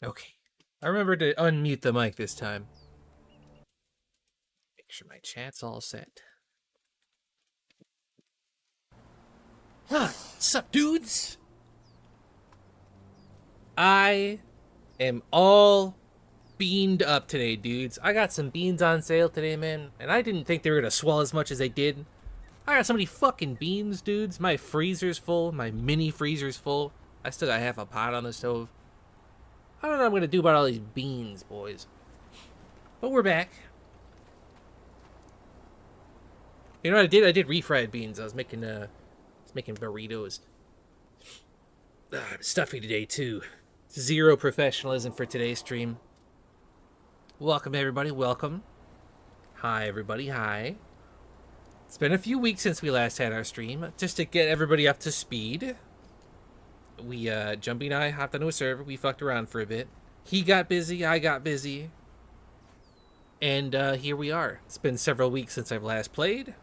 Okay. I remember to unmute the mic this time. Make sure my chat's all set. Huh. Sup, dudes? I am all beaned up today, dudes. I got some beans on sale today, man, and I didn't think they were gonna swell as much as they did. I got so many fucking beans, dudes. My freezer's full. My mini freezer's full. I still got half a pot on the stove. I don't know what I'm gonna do about all these beans, boys. But we're back. You know what I did? I did refried beans. I was making burritos. I'm stuffy today too. Zero professionalism for today's stream. Welcome everybody. Welcome. Hi everybody. Hi. It's been a few weeks since we last had our stream. Just to get everybody up to speed. We Jumpy and I hopped onto a server. We fucked around for a bit. He got busy. I got busy. And here we are. It's been several weeks since I've last played.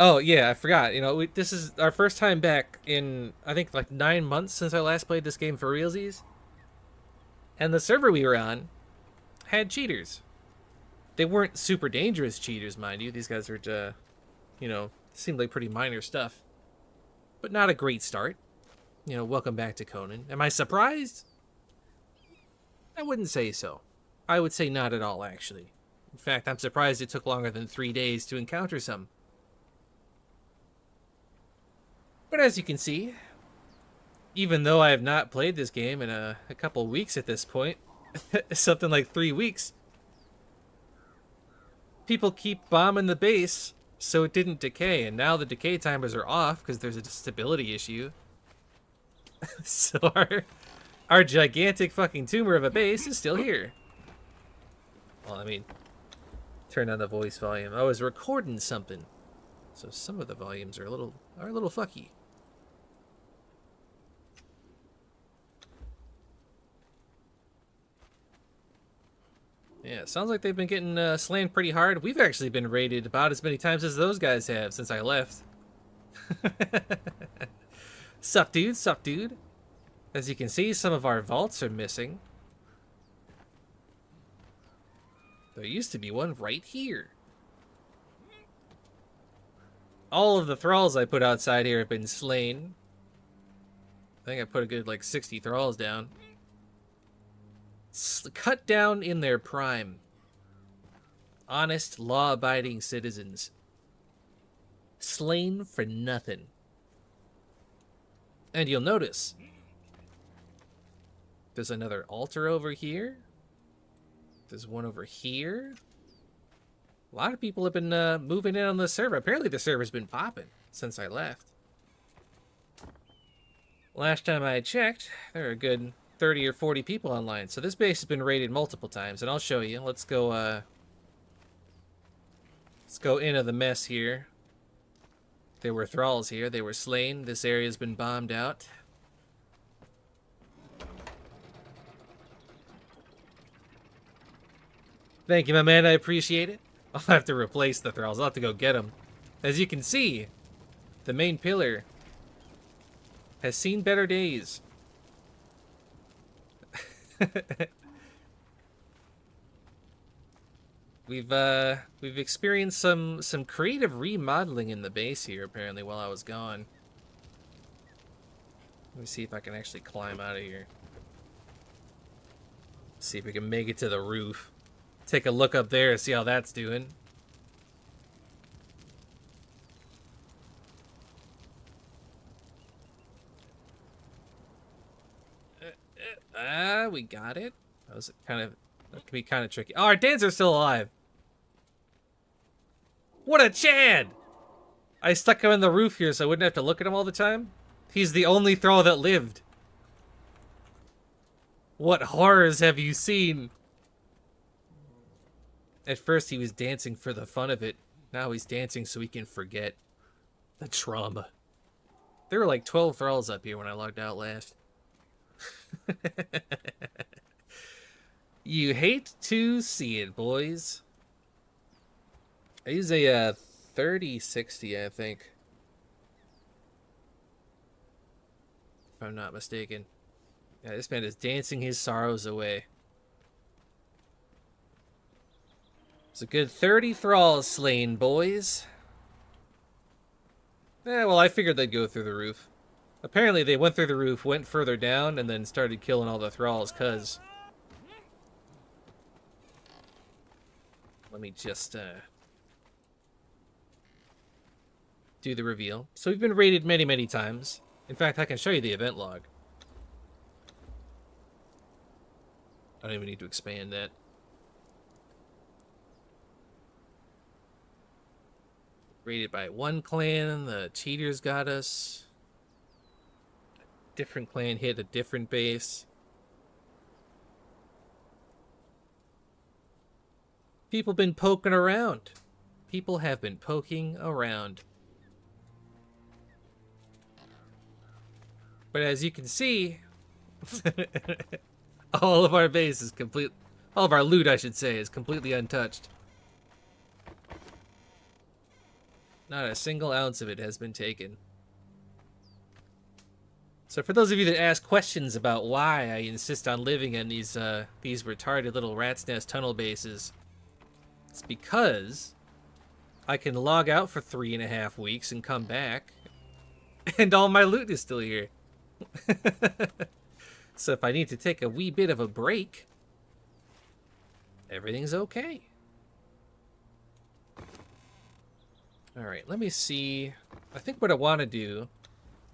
Oh, yeah, I forgot. You know, this is our first time back in, I think, like 9 months since I last played this game for realsies. And the server we were on had cheaters. They weren't super dangerous cheaters, mind you. These guys were, you know, seemed like pretty minor stuff. But not a great start. You know, welcome back to Conan. Am I surprised? I wouldn't say so. I would say not at all, actually. In fact, I'm surprised it took longer than 3 days to encounter some. But as you can see, even though I have not played this game in a couple weeks at this point, something like 3 weeks, people keep bombing the base so it didn't decay, and now the decay timers are off because there's a stability issue. So our gigantic fucking tumor of a base is still here. Well, I mean, turn on the voice volume. I was recording something, so some of the volumes are a little fucky. Yeah, sounds like they've been getting slammed pretty hard. We've actually been raided about as many times as those guys have since I left. Sup, dude? Sup, dude? As you can see, some of our vaults are missing. There used to be one right here. All of the thralls I put outside here have been slain. I think I put a good, like, 60 thralls down. Cut down in their prime. Honest, law-abiding citizens. Slain for nothing. And you'll notice there's another altar over here. There's one over here. A lot of people have been moving in on the server. Apparently the server's been popping since I left. Last time I checked, there were a good 30 or 40 people online. So this base has been raided multiple times, and I'll show you. Let's go into the mess here. There were thralls here. They were slain. This area's been bombed out. Thank you, my man. I appreciate it. I'll have to replace the thralls. I'll have to go get them. As you can see, the main pillar has seen better days. We've experienced some creative remodeling in the base here apparently while I was gone. Let me see if I can actually climb out of here. See if we can make it to the roof. Take a look up there and see how that's doing. We got it. That can be kind of tricky. Oh, our Dans are still alive. What a Chad! I stuck him in the roof here so I wouldn't have to look at him all the time. He's the only thrall that lived. What horrors have you seen? At first he was dancing for the fun of it. Now he's dancing so he can forget the trauma. There were like 12 thralls up here when I logged out last. You hate to see it, boys. I use a 3060, I think. If I'm not mistaken. Yeah, this man is dancing his sorrows away. It's a good 30 thralls slain, boys. Yeah, well, I figured they'd go through the roof. Apparently, they went through the roof, went further down, and then started killing all the thralls, cuz... Let me just, do the reveal. So we've been raided many, many times. In fact, I can show you the event log. I don't even need to expand that. Raided by one clan, the cheaters got us. A different clan hit a different base. People been poking around. People have been poking around. But as you can see, all of our base is complete. All of our loot, I should say, is completely untouched. Not a single ounce of it has been taken. So for those of you that ask questions about why I insist on living in these retarded little rat's nest tunnel bases, it's because I can log out for 3.5 weeks and come back, and all my loot is still here. So if I need to take a wee bit of a break, everything's okay. Alright, let me see. I think what I want to do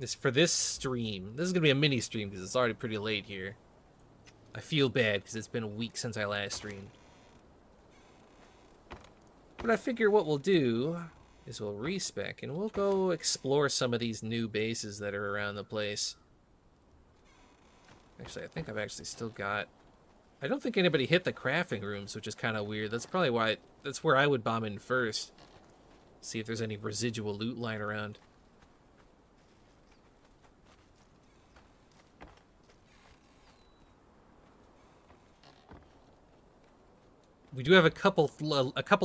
is for this stream, this is going to be a mini stream because it's already pretty late here. I feel bad because it's been a week since I last streamed. But I figure what we'll do is we'll respec and we'll go explore some of these new bases that are around the place. Actually, I think I've actually still got... I don't think anybody hit the crafting rooms, which is kind of weird. That's probably why... That's where I would bomb in first. See if there's any residual loot lying around. We do have a couple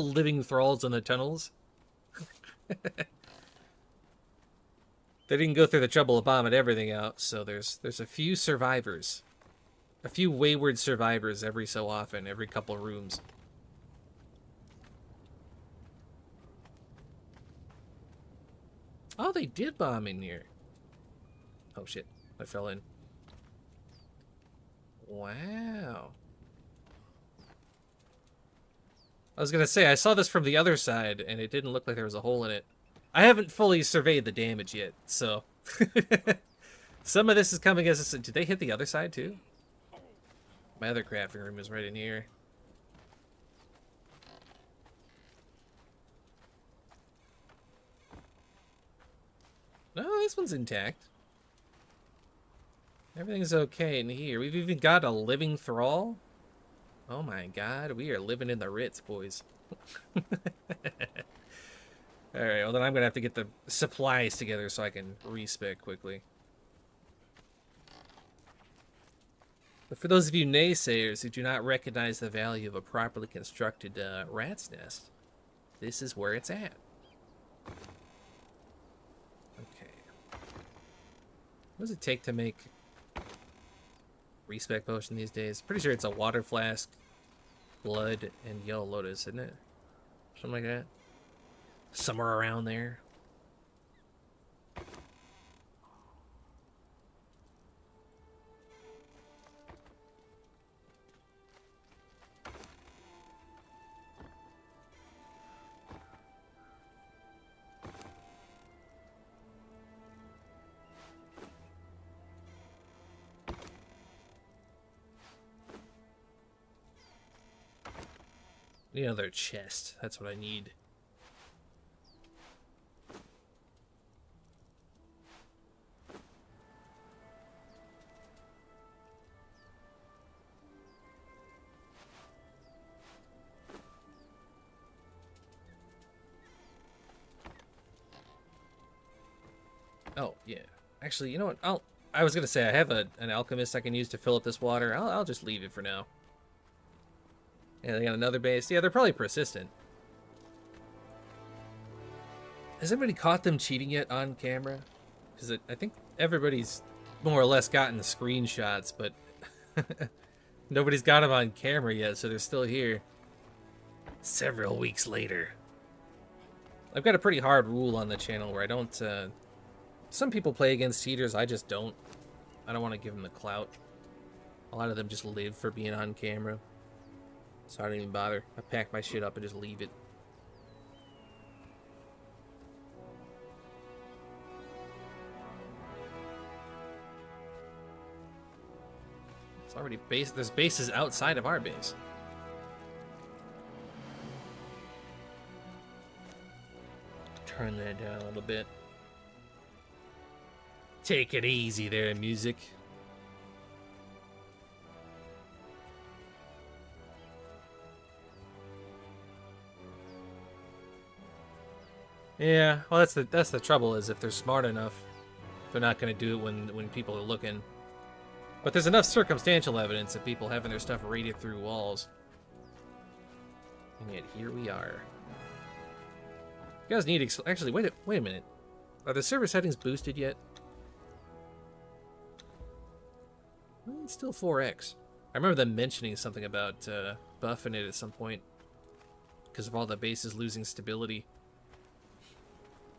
living thralls in the tunnels. They didn't go through the trouble of bombing everything out, so there's a few survivors. A few wayward survivors every so often, every couple rooms. Oh, they did bomb in here. Oh shit, I fell in. Wow. I was gonna say, I saw this from the other side, and it didn't look like there was a hole in it. I haven't fully surveyed the damage yet, so... Some of this is coming as a... Did they hit the other side, too? My other crafting room is right in here. No, this one's intact. Everything's okay in here. We've even got a living thrall. Oh my god, we are living in the Ritz, boys. Alright, well then I'm gonna have to get the supplies together so I can respec quickly. But for those of you naysayers who do not recognize the value of a properly constructed rat's nest, this is where it's at. Okay. What does it take to make respec potion these days? Pretty sure it's a water flask, blood, and yellow lotus, isn't it? Something like that. Somewhere around there. Need another chest. That's what I need. Oh, yeah. Actually, you know what? I was gonna say I have an alchemist I can use to fill up this water. I'll just leave it for now. Yeah, they got another base. Yeah, they're probably persistent. Has anybody caught them cheating yet on camera? Because I think everybody's more or less gotten the screenshots, but nobody's got them on camera yet, so they're still here. Several weeks later. I've got a pretty hard rule on the channel where I don't, some people play against cheaters, I just don't. I don't want to give them the clout. A lot of them just live for being on camera. So I don't even bother. I pack my shit up and just leave it. It's already base. There's bases outside of our base. Turn that down a little bit. Take it easy there, music. Yeah, well, that's the trouble is if they're smart enough, they're not going to do it when people are looking. But there's enough circumstantial evidence of people having their stuff raided through walls. And yet here we are. You guys need actually wait a minute. Are the server settings boosted yet? Well, it's still 4x. I remember them mentioning something about buffing it at some point because of all the bases losing stability.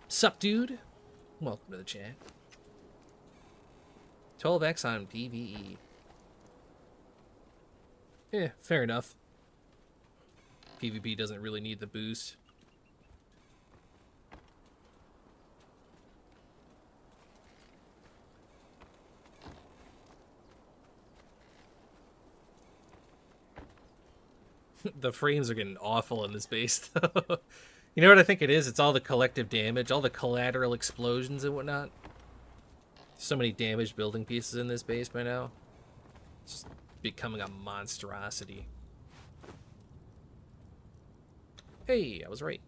Sup, dude? Welcome to the chat. 12x on PvE. Yeah, fair enough. PvP doesn't really need the boost. The frames are getting awful in this base, though. You know what I think it is? It's all the collective damage, all the collateral explosions and whatnot. So many damaged building pieces in this base by now. It's just becoming a monstrosity. Hey, I was right.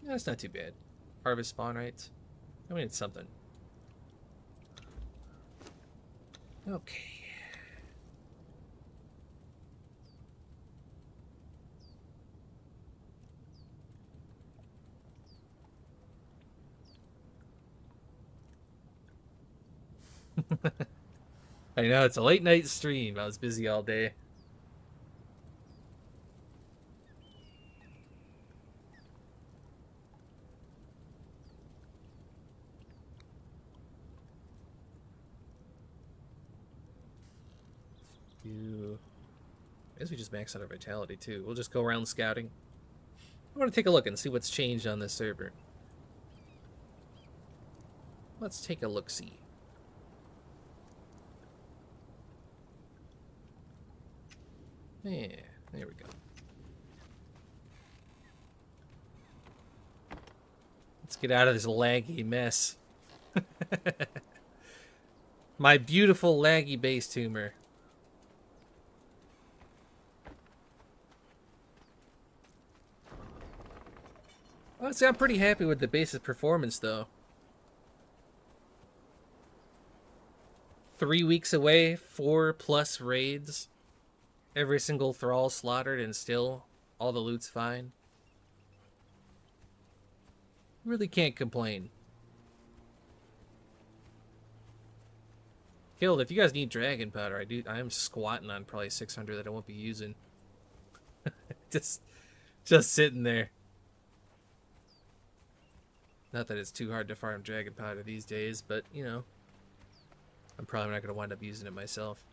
That's not too bad. Harvest spawn rates. I mean, it's something. Okay. I know, it's a late night stream. I was busy all day. I guess we just max out our vitality too. We'll just go around scouting. I want to take a look and see what's changed on this server. Let's take a look-see. Yeah, there we go. Let's get out of this laggy mess. My beautiful laggy base tumor. Honestly, I'm pretty happy with the base's performance, though. 3 weeks away, 4+ raids. Every single thrall slaughtered, and still all the loot's fine. Really can't complain. Killed, if you guys need dragon powder, I am squatting on probably 600 that I won't be using. just sitting there. Not that it's too hard to farm dragon powder these days, but you know, I'm probably not going to wind up using it myself.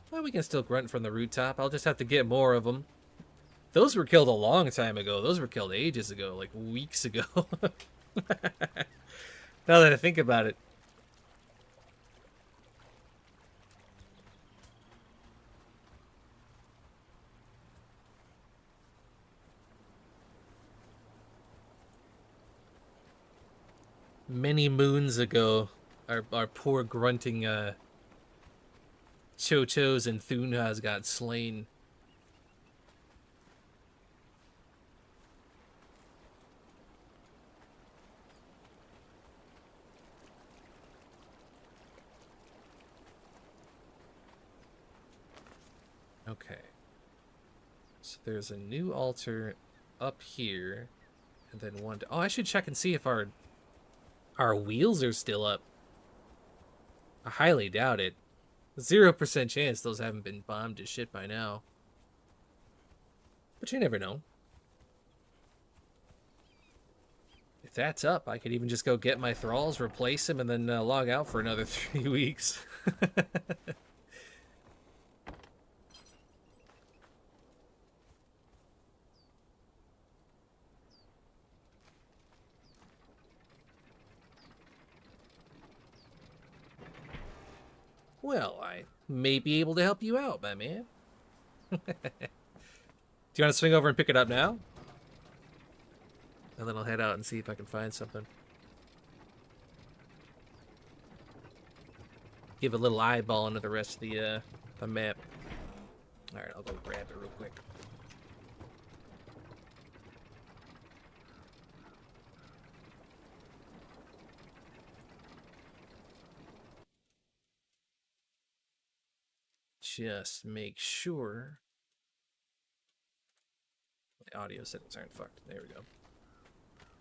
Well, we can still grunt from the rooftop. I'll just have to get more of them. Those were killed a long time ago. Those were killed ages ago, like weeks ago. Now that I think about it. Many moons ago, our poor grunting Cho-Chos and Thunhas got slain. Okay. So there's a new altar up here, and then one. Oh, I should check and see if our wheels are still up. I highly doubt it. 0% chance those haven't been bombed to shit by now. But you never know. If that's up, I could even just go get my thralls, replace them, and then log out for another 3 weeks. Well, I may be able to help you out, my man. Do you want to swing over and pick it up now? And then I'll head out and see if I can find something. Give a little eyeball into the rest of the map. Alright, I'll go grab it real quick. Just make sure my audio settings aren't fucked. There we go.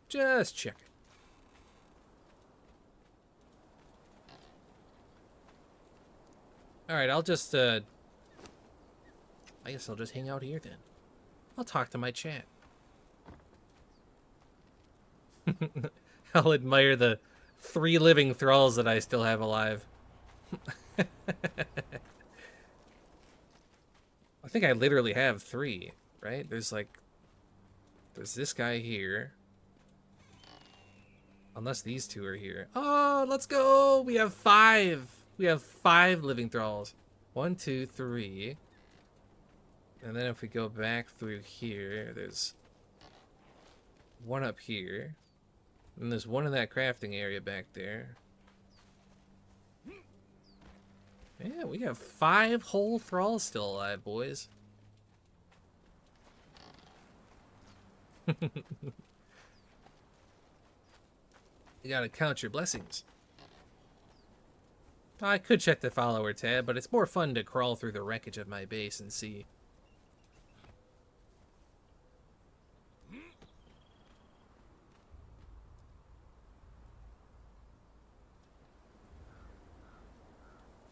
Just check it. Alright, I'll just, I guess I'll just hang out here then. I'll talk to my chat. I'll admire the 3 living thralls that I still have alive. I think I literally have 3, right? There's this guy here. Unless these 2 are here. Oh, let's go! We have 5! We have 5 living thralls. 1, 2, 3. And then if we go back through here, there's 1 up here. And there's 1 in that crafting area back there. Yeah, we have 5 whole thralls still alive, boys. You gotta count your blessings. I could check the follower tab, but it's more fun to crawl through the wreckage of my base and see.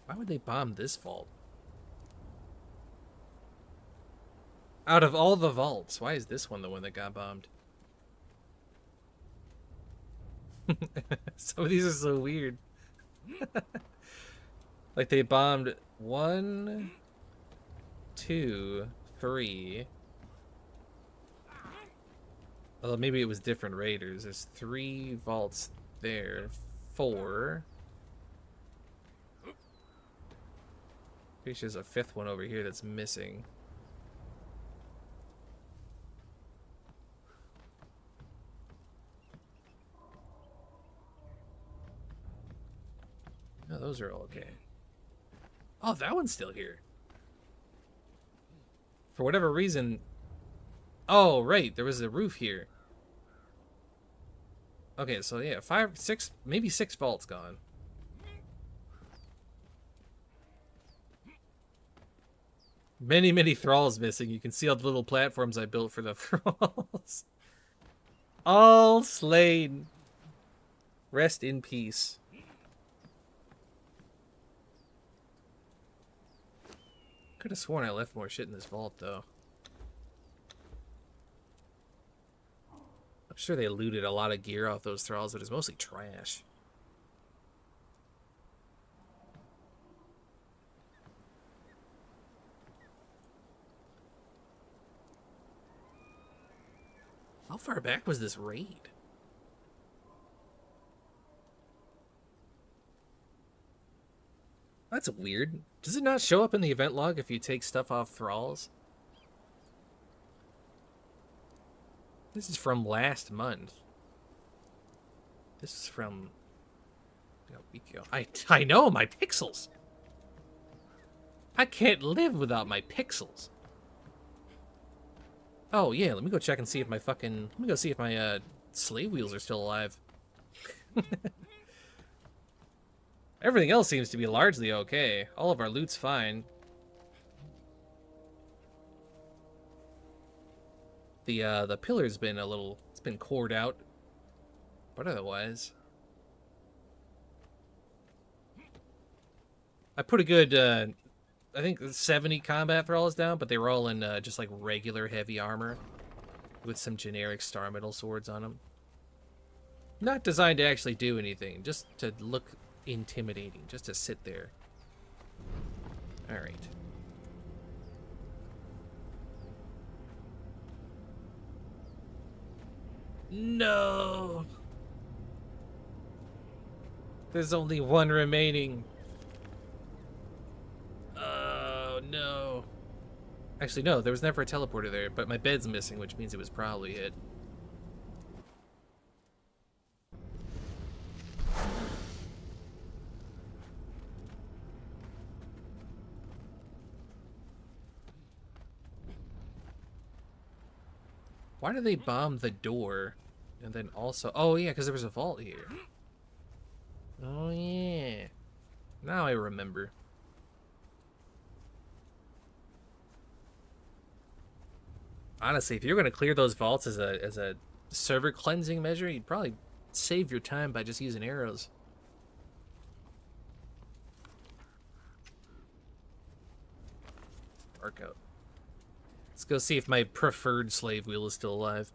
Why would they bomb this vault? Out of all the vaults, why is this one the one that got bombed? Some of these are so weird. Like they bombed 1, 2, 3. Although maybe it was different raiders. There's 3 vaults there. 4. Pretty sure there's a 5th one over here that's missing. No, those are all okay. Oh, that one's still here. For whatever reason... Oh, right, there was a roof here. Okay, so yeah, 5, 6, maybe 6 vaults gone. Many, many thralls missing. You can see all the little platforms I built for the thralls. All slain. Rest in peace. Could have sworn I left more shit in this vault, though. I'm sure they looted a lot of gear off those thralls, but it's mostly trash. How far back was this raid? That's weird. Does it not show up in the event log if you take stuff off thralls? This is from last month. This is from a week ago. I know, my pixels. I can't live without my pixels. Oh yeah, let me go check and see if my fucking... Let me go see if my slave wheels are still alive. Everything else seems to be largely okay. All of our loot's fine. The pillar's been it's been cored out. But otherwise, I put a good, I think 70 combat thralls down, but they were all in just like regular heavy armor with some generic star metal swords on them. Not designed to actually do anything, just to look intimidating, just to sit there. All right. No! There's only one remaining. Oh, no. Actually, no, there was never a teleporter there, but my bed's missing, which means it was probably it. Why did they bomb the door? And then also... Oh, yeah, because there was a vault here. Oh, yeah. Now I remember. Honestly, if you're going to clear those vaults as a server cleansing measure, you'd probably save your time by just using arrows. Dark out. Let's go see if my preferred slave wheel is still alive.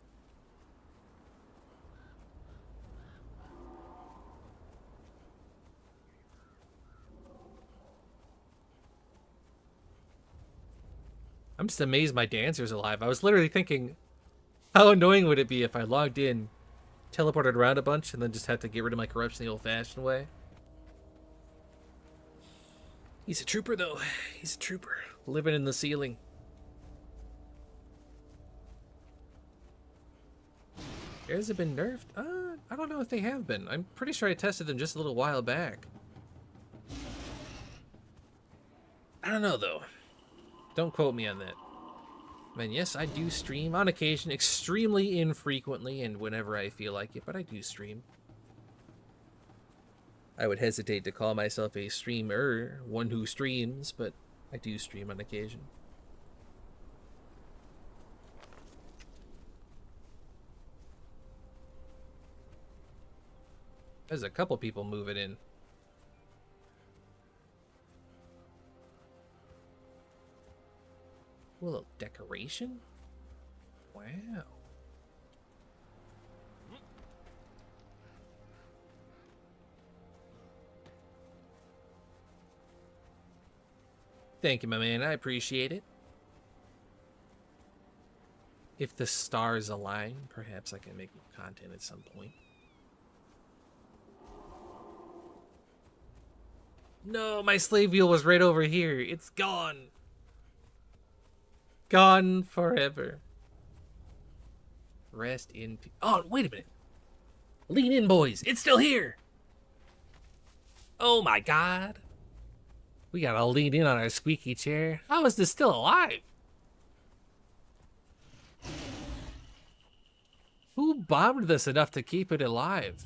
I'm just amazed my dancer's alive. I was literally thinking, how annoying would it be if I logged in, teleported around a bunch, and then just had to get rid of my corruption the old-fashioned way? He's a trooper, though. He's a trooper. Living in the ceiling. Has it been nerfed? I don't know if they have been. I'm pretty sure I tested them just a little while back. I don't know, though. Don't quote me on that. I mean, yes, I do stream on occasion, extremely infrequently, and whenever I feel like it, but I do stream. I would hesitate to call myself a streamer, one who streams, but I do stream on occasion. There's a couple people moving in. A little decoration? Wow. Thank you, my man. I appreciate it. If the stars align, perhaps I can make content at some point. No, my slave wheel was right over here. It's gone. Gone forever. Rest in peace. Oh, wait a minute. Lean in, boys. It's still here. Oh, my God. We gotta lean in on our squeaky chair. How is this still alive? Who bombed this enough to keep it alive?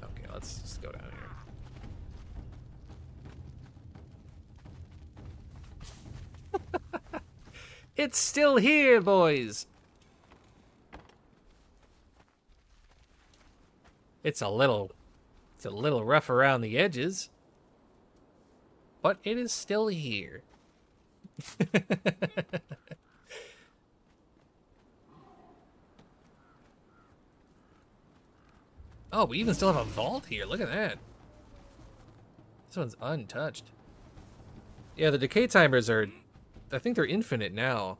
Okay, let's just go down here. It's still here, boys. It's a little rough around the edges, but it is still here. Oh, we even still have a vault here. Look at that. This one's untouched. Yeah, the decay timers are, I think they're infinite now.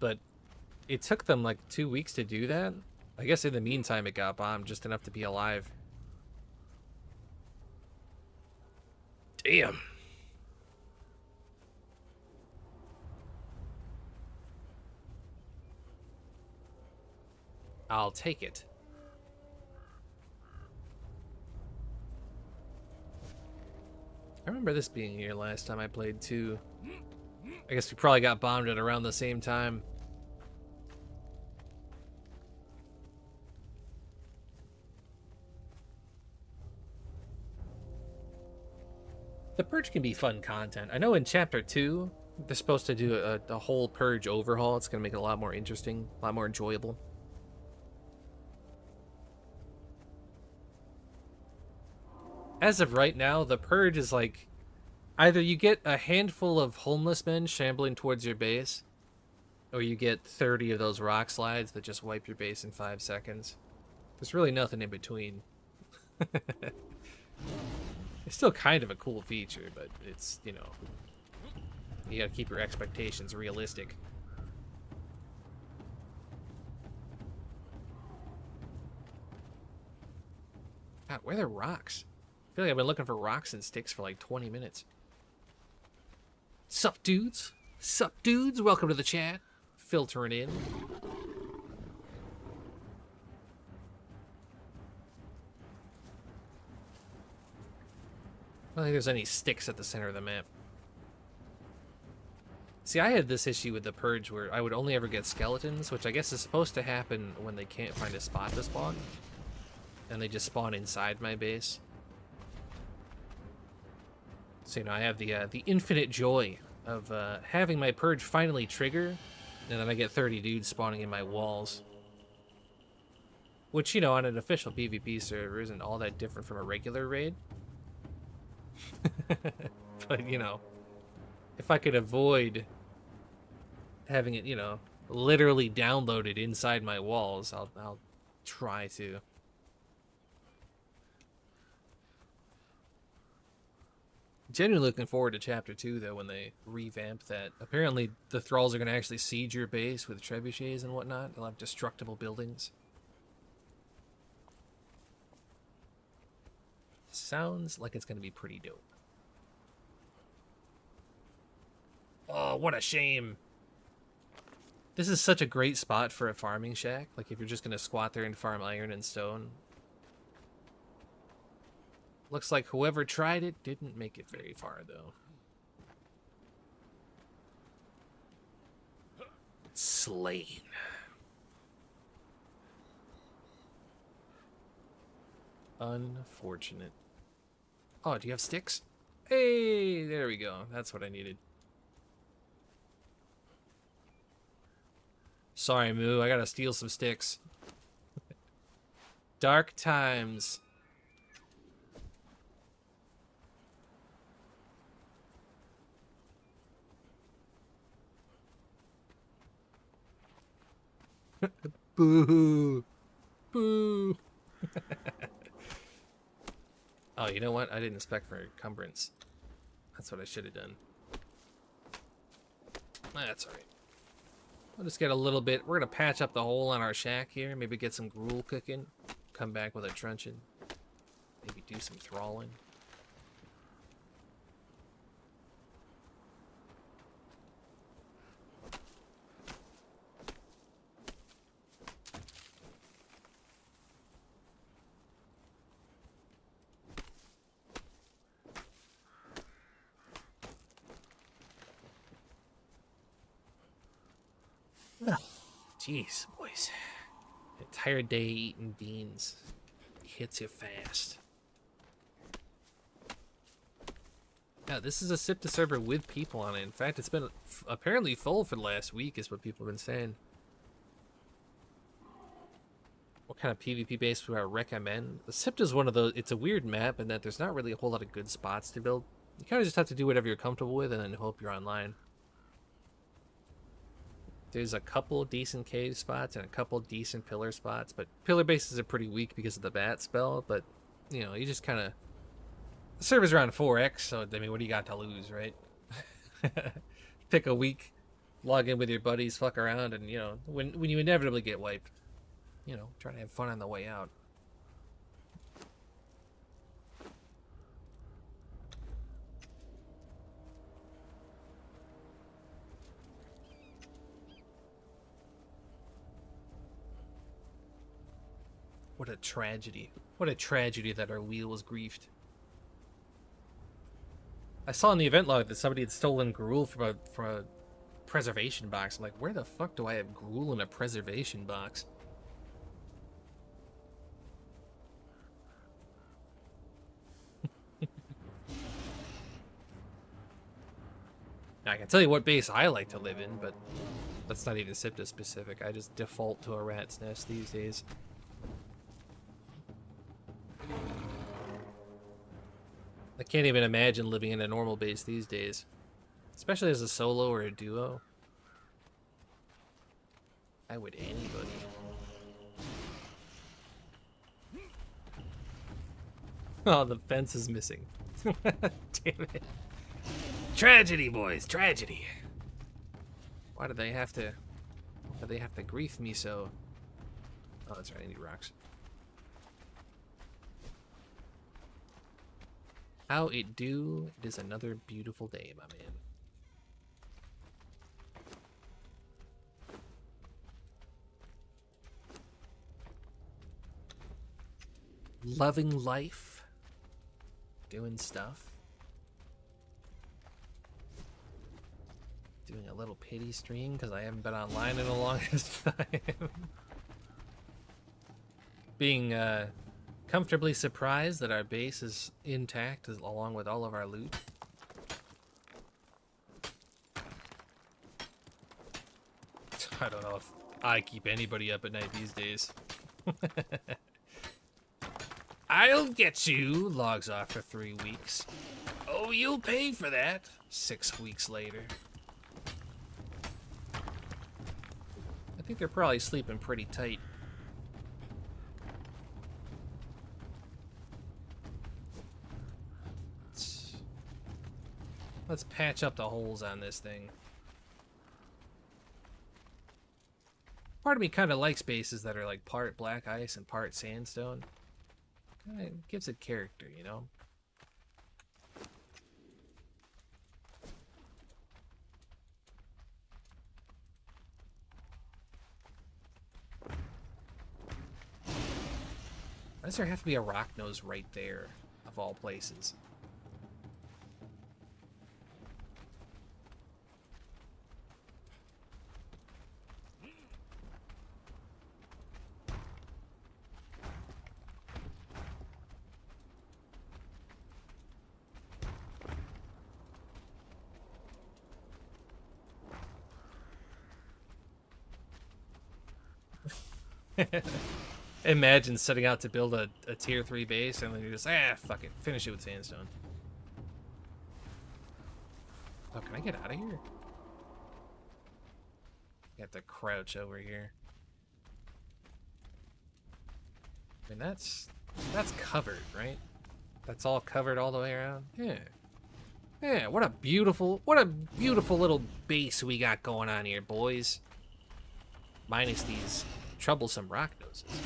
But it took them like 2 weeks to do that. I guess in the meantime it got bombed just enough to be alive. Damn. I'll take it. I remember this being here last time I played too. I guess we probably got bombed at around the same time. The Purge can be fun content. I know in Chapter 2, They're supposed to do a whole purge overhaul. It's going to make it a lot more interesting, a lot more enjoyable. As of right now, the purge is like either you get a handful of homeless men shambling towards your base, or you get 30 of those rock slides that just wipe your base in 5 seconds. There's really nothing in between. It's still kind of a cool feature, but it's, you know, you gotta keep your expectations realistic. God, where are the rocks? I feel like I've been looking for rocks and sticks for like 20 minutes. Sup, dudes? Sup, dudes? Welcome to the chat. Filtering in. I don't think there's any sticks at the center of the map. See, I had this issue with the purge where I would only ever get skeletons, which I guess is supposed to happen when they can't find a spot to spawn. And they just spawn inside my base. So, you know, I have the infinite joy of having my purge finally trigger, and then I get 30 dudes spawning in my walls. Which, you know, on an official PvP server isn't all that different from a regular raid. But, you know, if I could avoid having it, you know, literally downloaded inside my walls, I'll try to. Genuinely looking forward to Chapter 2, though, when they revamp that. Apparently, the Thralls are going to actually siege your base with trebuchets and whatnot. They'll have destructible buildings. Sounds like it's going to be pretty dope. Oh, what a shame. This is such a great spot for a farming shack. Like, if you're just going to squat there and farm iron and stone. Looks like whoever tried it didn't make it very far, though. Slain. Unfortunate. Oh, do you have sticks? Hey, there we go. That's what I needed. Sorry, Moo. I gotta steal some sticks. Dark times. Boo. Boo. Oh, you know what? I didn't inspect for encumbrance. That's what I should have done. That's alright. We'll just get a little bit. We're going to patch up the hole on our shack here. Maybe get some gruel cooking. Come back with a truncheon. Maybe do some thralling. Jeez, boys. Entire day eating beans hits you fast. Yeah, this is a SIPTA server with people on it. In fact, it's been apparently full for the last week, is what people have been saying. What kind of PvP base would I recommend? The SIPTA is one of those. It's a weird map in that there's not really a whole lot of good spots to build. You kind of just have to do whatever you're comfortable with and then hope you're online. There's a couple decent cave spots and a couple decent pillar spots, but pillar bases are pretty weak because of the bat spell, but, you know, you just kind of... The server's around 4x, so, I mean, what do you got to lose, right? Pick a week, log in with your buddies, fuck around, and, you know, when you inevitably get wiped, you know, try to have fun on the way out. What a tragedy. What a tragedy that our wheel was griefed. I saw in the event log that somebody had stolen gruel from a preservation box. I'm like, where the fuck do I have gruel in a preservation box? I can tell you what base I like to live in, but that's not even SIPTA specific. I just default to a rat's nest these days. I can't even imagine living in a normal base these days, especially as a solo or a duo. Why would anybody? Oh, the fence is missing. Damn it. Tragedy, boys, tragedy. Why do they have to grief me so? Oh, that's right, I need rocks. How it do? It is another beautiful day, my man. Loving life. Doing stuff. Doing a little pity stream because I haven't been online in the longest time. Being comfortably surprised that our base is intact along with all of our loot. I don't know if I keep anybody up at night these days. I'll get you, logs off for 3 weeks. Oh, you'll pay for that. 6 weeks later. I think they're probably sleeping pretty tight. Let's patch up the holes on this thing. Part of me kind of likes bases that are like part black ice and part sandstone. Kind of gives it character, you know? Why does there have to be a rock nose right there, of all places? Imagine setting out to build a tier 3 base and then you're just, fuck it, finish it with sandstone. Oh, can I get out of here? I have to crouch over here. I mean, that's covered, right? That's all covered all the way around? Yeah. Yeah, what a beautiful little base we got going on here, boys. Minus these troublesome rock noses.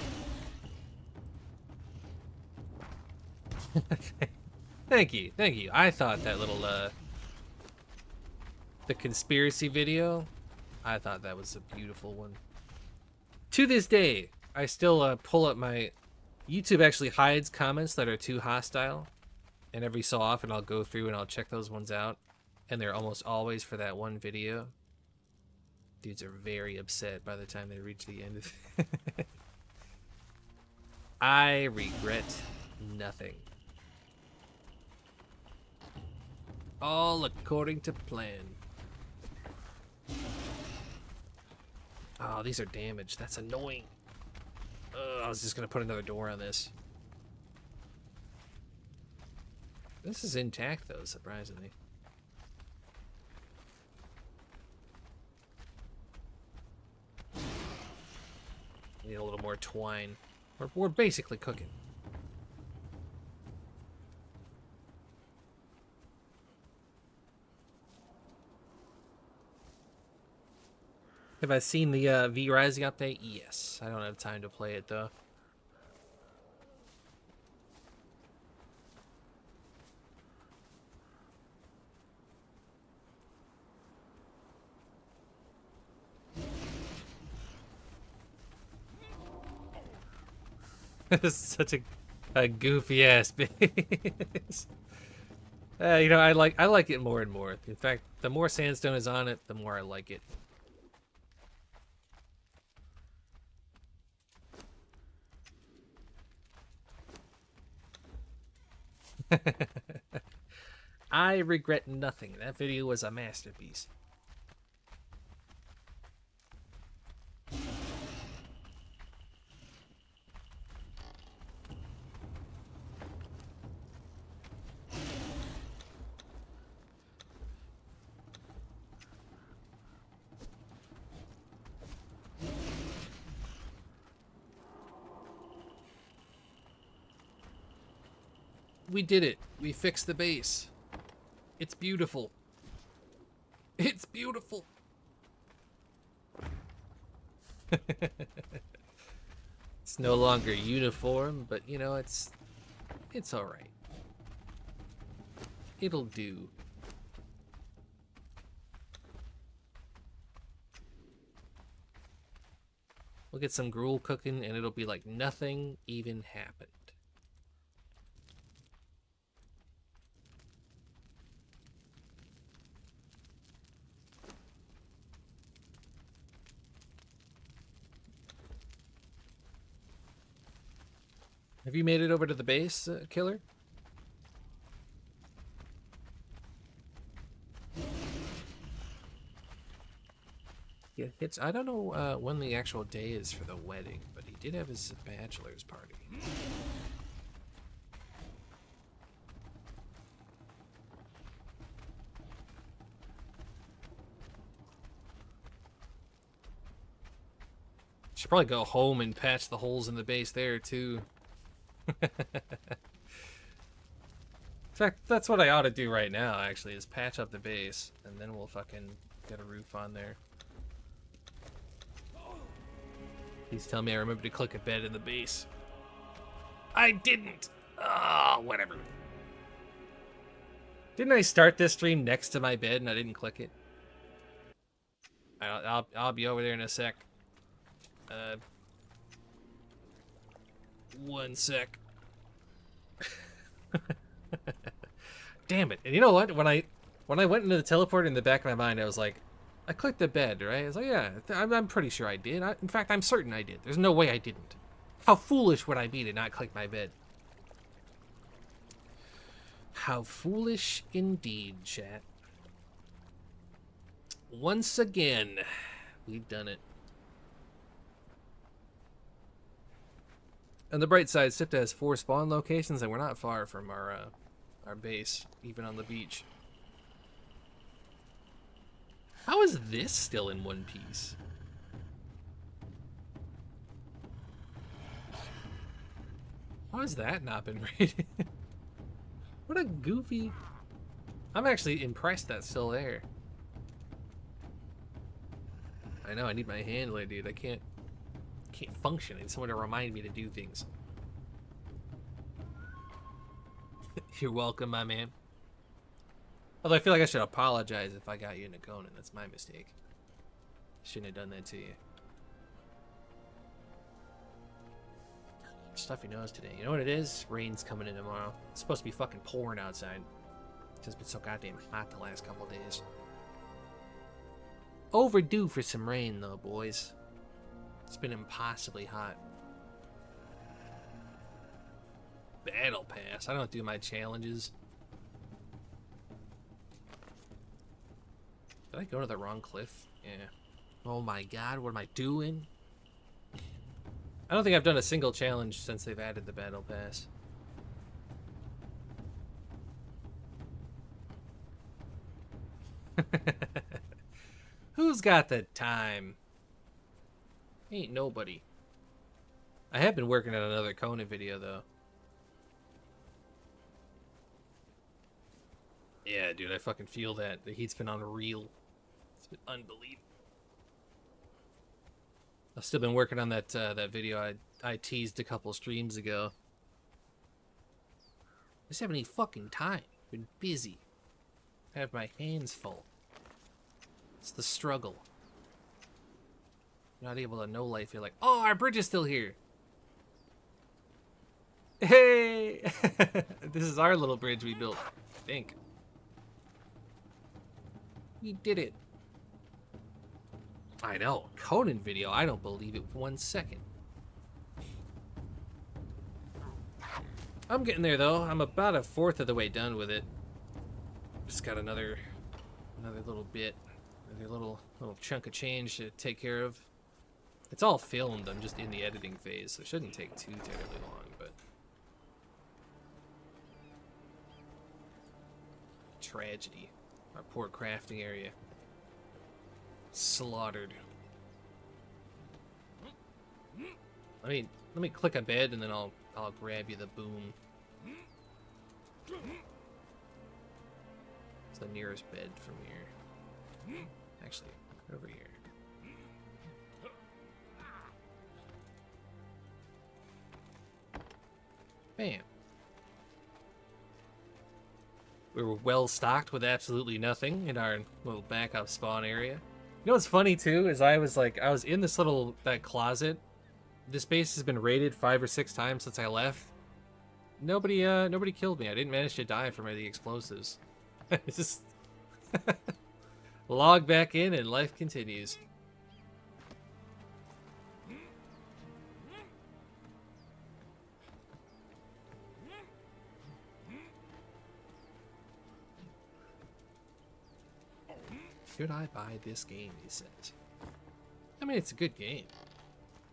Thank you. I thought that little, the conspiracy video, I thought that was a beautiful one. To this day, I still pull up my... YouTube actually hides comments that are too hostile. And every so often I'll go through and I'll check those ones out. And they're almost always for that one video. Dudes are very upset by the time they reach the end of it. I regret nothing. All according to plan. Oh, these are damaged. That's annoying. I was just gonna put another door on this. This is intact though, surprisingly. Need a little more twine. We're basically cooking. Have I seen the V Rising update? Yes. I don't have time to play it though. This is such a goofy ass base. You know, I like it more and more. In fact, the more sandstone is on it, the more I like it. I regret nothing. That video was a masterpiece. We did it. We fixed the base. It's beautiful. It's beautiful. It's no longer uniform, but you know, it's all right. It'll do. We'll get some gruel cooking and it'll be like nothing even happened. Have you made it over to the base, Killer? Yeah, I don't know when the actual day is for the wedding, but he did have his bachelor's party. Should probably go home and patch the holes in the base there, too. In fact, that's what I ought to do right now, actually, is patch up the base, and then we'll fucking get a roof on there. Please tell me I remember to click a bed in the base. I didn't! Oh, whatever. Didn't I start this stream next to my bed and I didn't click it? I'll be over there in a sec. 1 sec. Damn it. And you know what? When I went into the teleporter, in the back of my mind, I was like, I clicked the bed, right? I was like, yeah, I'm pretty sure I did. In fact, I'm certain I did. There's no way I didn't. How foolish would I be to not click my bed? How foolish indeed, chat. Once again, we've done it. On the bright side, SIPTA has 4 spawn locations, and we're not far from our base, even on the beach. How is this still in one piece? How has that not been rated? What a goofy... I'm actually impressed that's still there. I know, I need my handler, dude. I can't function. I need someone to remind me to do things. You're welcome, my man. Although I feel like I should apologize if I got you into Conan. That's my mistake. Shouldn't have done that to you. Stuffy nose today. You know what it is? Rain's coming in tomorrow. It's supposed to be fucking pouring outside. It's just been so goddamn hot the last couple of days. Overdue for some rain, though, boys. It's been impossibly hot. Battle Pass. I don't do my challenges. Did I go to the wrong cliff? Yeah. Oh my god, what am I doing? I don't think I've done a single challenge since they've added the Battle Pass. Who's got the time? Ain't nobody. I have been working on another Conan video, though. Yeah, dude, I fucking feel that. The heat's been unreal. It's been unbelievable. I've still been working on that that video I teased a couple streams ago. I just haven't any fucking time. Been busy. I have my hands full. It's the struggle. Not able to know life. You're like, oh, our bridge is still here. Hey! This is our little bridge we built, I think. We did it. I know. Conan video. I don't believe it for 1 second. I'm getting there, though. I'm about 1/4 of the way done with it. Just got another little bit, another little chunk of change to take care of. It's all filmed. I'm just in the editing phase, so it shouldn't take too terribly long. But tragedy, our poor crafting area slaughtered. Let me click a bed and then I'll grab you the boom. It's the nearest bed from here. Actually, over here. Bam. We were well stocked with absolutely nothing in our little backup spawn area. You know what's funny too is I was in this that closet. This base has been raided 5 or 6 times since I left. Nobody killed me. I didn't manage to die from the explosives. Just log back in and life continues. Should I buy this game, he says. I mean, it's a good game.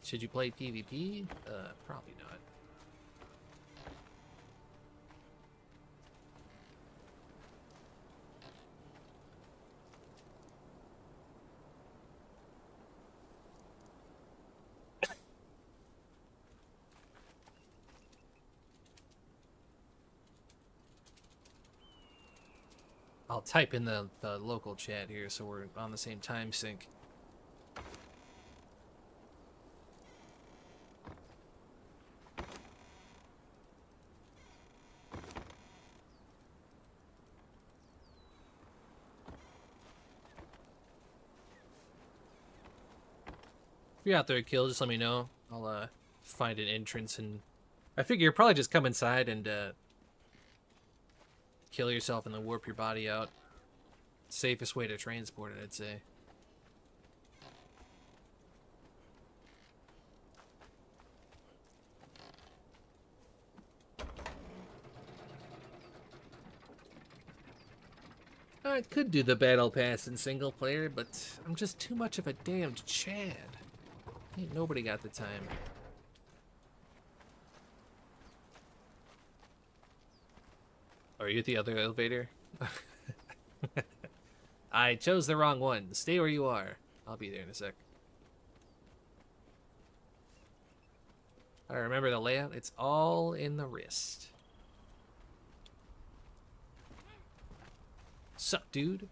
Should you play PvP? Probably not. I'll type in the local chat here so we're on the same time sync. If you're out there to kill, just let me know. I'll find an entrance, and I figure you're probably just come inside and kill yourself and then warp your body out. Safest way to transport it, I'd say. I could do the battle pass in single player, but I'm just too much of a damned Chad. Ain't nobody got the time. Are you at the other elevator? I chose the wrong one. Stay where you are. I'll be there in a sec. I remember the layout. It's all in the wrist. Sup, dude? Do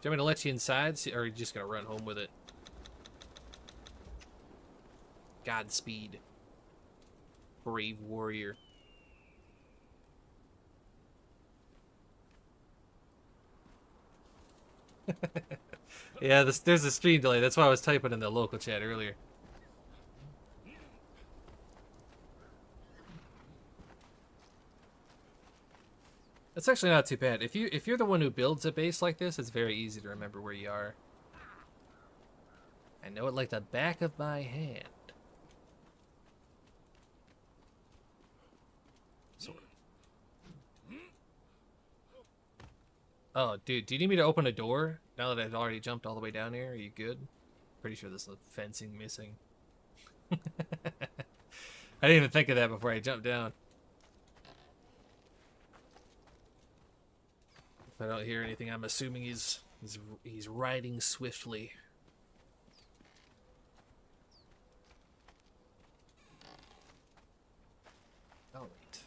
you want me to let you inside, or are you just gonna run home with it? Godspeed, brave warrior. Yeah, there's a stream delay. That's why I was typing in the local chat earlier. That's actually not too bad. If you're the one who builds a base like this, it's very easy to remember where you are. I know it like the back of my hand. Sort of. Oh, dude, do you need me to open a door now that I've already jumped all the way down here? Are you good? Pretty sure there's fencing missing. I didn't even think of that before I jumped down. If I don't hear anything, I'm assuming he's riding swiftly. All right.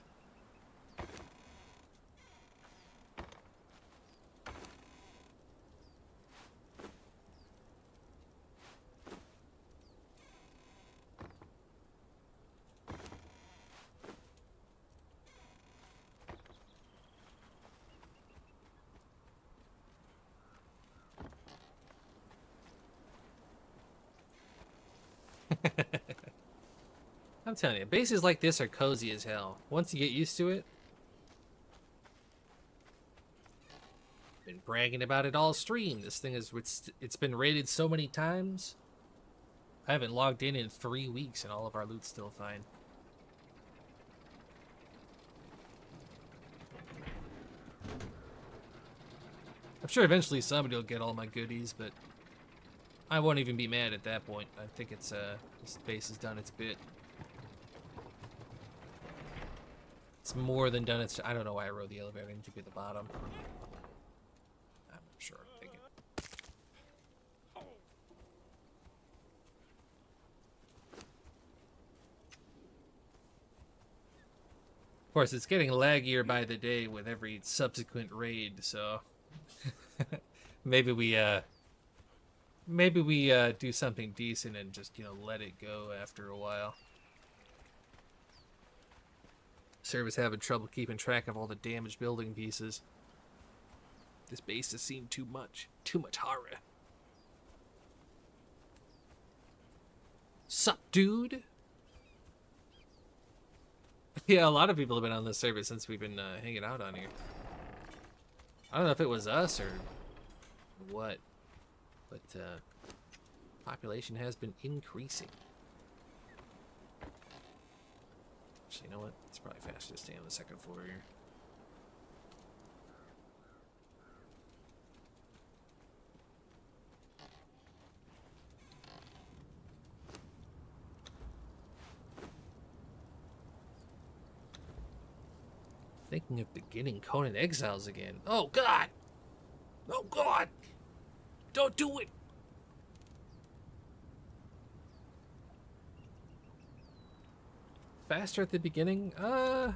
I'm telling you, bases like this are cozy as hell. Once you get used to it. Been bragging about it all stream. This thing is, it's been raided so many times. I haven't logged in 3 weeks and all of our loot's still fine. I'm sure eventually somebody will get all my goodies, but I won't even be mad at that point. I think it's, this base has done its bit. It's more than done its... I don't know why I rode the elevator. I need to be at the bottom. I'm sure I'm thinking. Of course, it's getting laggier by the day with every subsequent raid, so... maybe we do something decent and just, you know, let it go after a while. Server's having trouble keeping track of all the damaged building pieces. This base has seen too much horror. Sup, dude? Yeah, a lot of people have been on this server since we've been hanging out on here. I don't know if it was us or what, but population has been increasing. Actually, you know what? It's probably faster to stay on the second floor here. Thinking of beginning Conan Exiles again. Oh God! Oh God! Don't do it! Faster at the beginning? I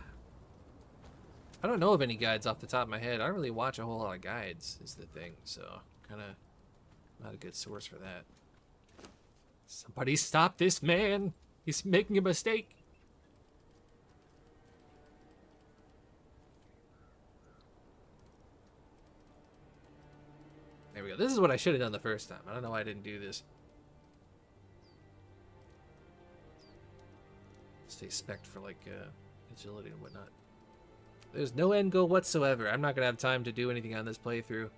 don't know of any guides off the top of my head. I don't really watch a whole lot of guides, is the thing, so kinda not a good source for that. Somebody stop this man! He's making a mistake! There we go. This is what I should have done the first time. I don't know why I didn't do this. Stay spec'd for, like, agility and whatnot. There's no end goal whatsoever. I'm not going to have time to do anything on this playthrough.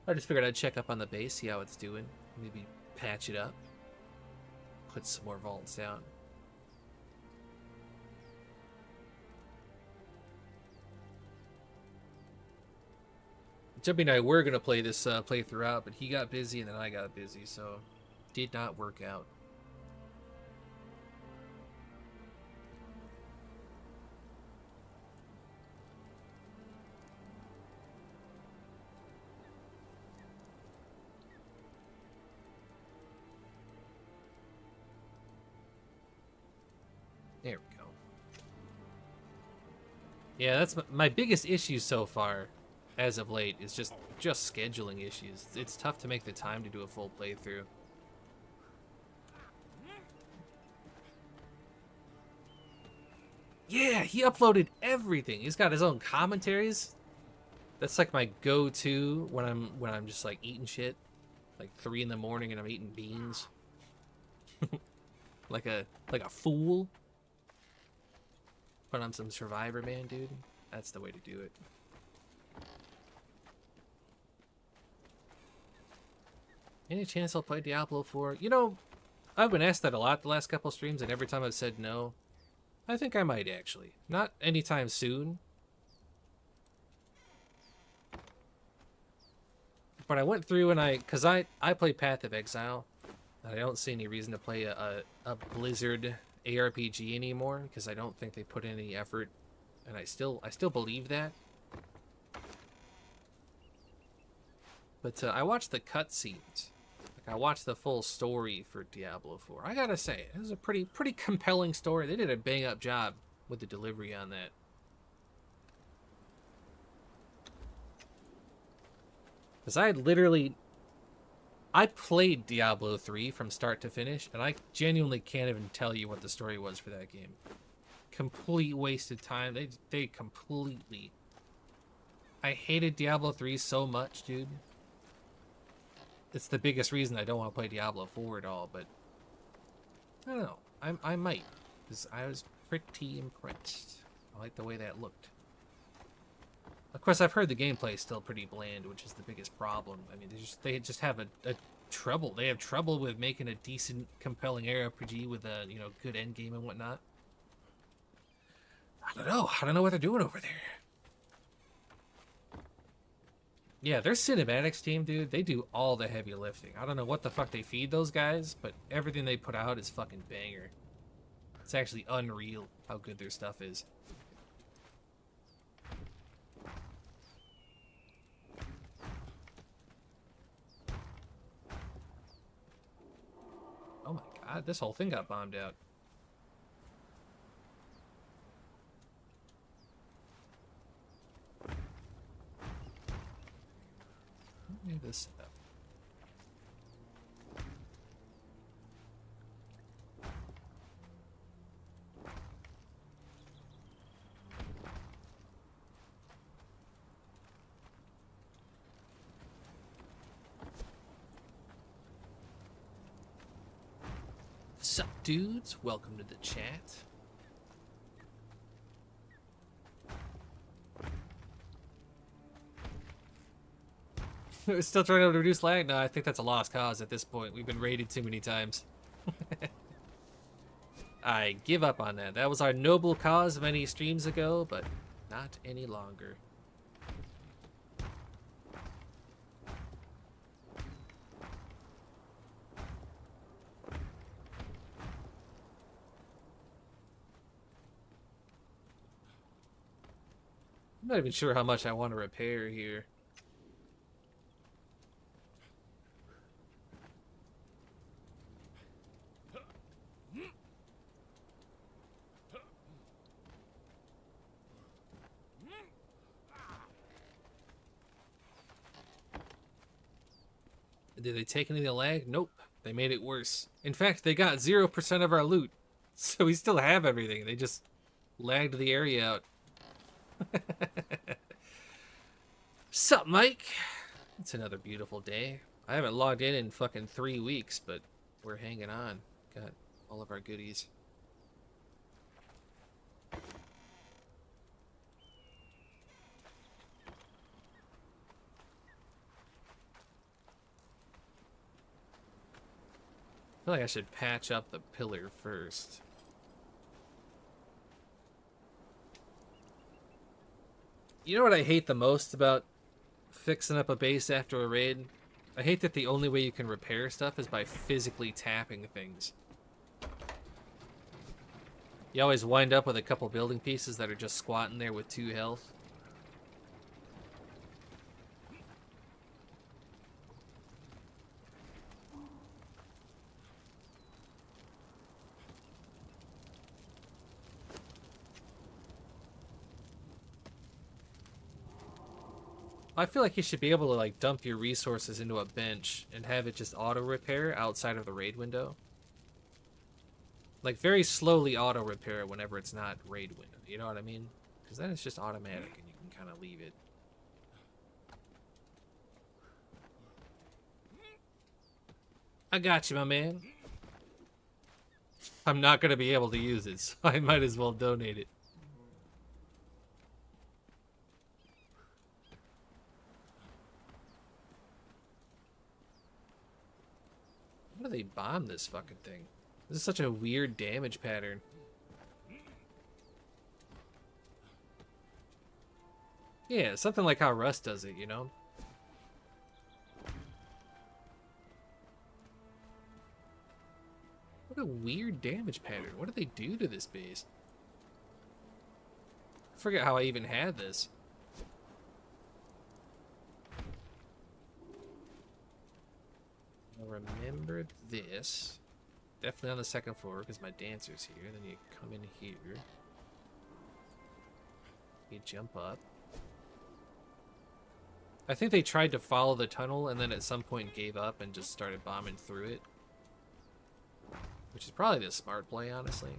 I just figured I'd check up on the base, see how it's doing. Maybe patch it up. Put some more vaults down. Jumpy and I were going to play this playthrough out, but he got busy and then I got busy, so did not work out. There we go. Yeah, that's my biggest issue so far, as of late, is just scheduling issues. It's tough to make the time to do a full playthrough. Yeah, he uploaded everything. He's got his own commentaries. That's like my go-to when I'm just like eating shit, like 3 in the morning and I'm eating beans, like a fool. Put on some Survivor, man, dude. That's the way to do it. Any chance I'll play Diablo 4? You know, I've been asked that a lot the last couple streams, and every time I've said no. I think I might, actually. Not anytime soon. But I went through and because I play Path of Exile, and I don't see any reason to play a Blizzard ARPG anymore, because I don't think they put in any effort, and I still believe that. But I watched the cutscenes. Like, I watched the full story for Diablo 4. I gotta say, it was a pretty compelling story. They did a bang-up job with the delivery on that. Because I played Diablo 3 from start to finish, and I genuinely can't even tell you what the story was for that game. Complete wasted time. They completely... I hated Diablo 3 so much, dude. It's the biggest reason I don't want to play Diablo 4 at all, but... I don't know. I might, because I was pretty impressed. I like the way that looked. Of course, I've heard the gameplay is still pretty bland, which is the biggest problem. I mean, they just have a trouble. They have trouble with making a decent, compelling RPG with a, you know, good end game and whatnot. I don't know. I don't know what they're doing over there. Yeah, their cinematics team, dude, they do all the heavy lifting. I don't know what the fuck they feed those guys, but everything they put out is fucking banger. It's actually unreal how good their stuff is. Oh my god, this whole thing got bombed out. Let me this up. Sup, dudes? Welcome to the chat. We're still trying to reduce lag? No, I think that's a lost cause at this point. We've been raided too many times. I give up on that. That was our noble cause many streams ago, but not any longer. I'm not even sure how much I want to repair here. Did they take any of the lag? Nope. They made it worse. In fact, they got 0% of our loot. So we still have everything. They just lagged the area out. Sup, Mike? It's another beautiful day. I haven't logged in fucking 3 weeks, but we're hanging on. Got all of our goodies. I feel like I should patch up the pillar first. You know what I hate the most about fixing up a base after a raid? I hate that the only way you can repair stuff is by physically tapping things. You always wind up with a couple building pieces that are just squatting there with 2 health. I feel like you should be able to like dump your resources into a bench and have it just auto repair outside of the raid window. Like very slowly auto repair it whenever it's not raid window. You know what I mean? Because then it's just automatic and you can kind of leave it. I got you, my man. I'm not going to be able to use it, so I might as well donate it. How do they bomb this fucking thing? This is such a weird damage pattern. Yeah, something like how Rust does it, you know? What a weird damage pattern. What did they do to this base? I forget how I even had this. I'll remember this. Definitely on the second floor because my dancer's here. Then you come in here. You jump up. I think they tried to follow the tunnel and then at some point gave up and just started bombing through it. Which is probably the smart play, honestly.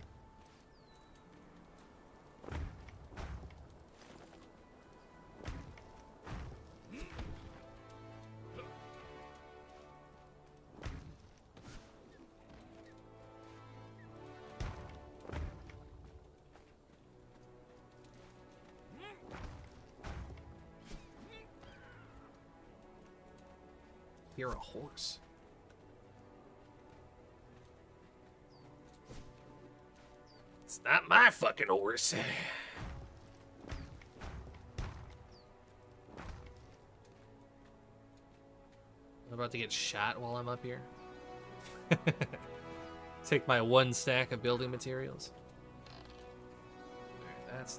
You're a horse. It's not my fucking horse. I'm about to get shot while I'm up here. Take my 1 stack of building materials. That's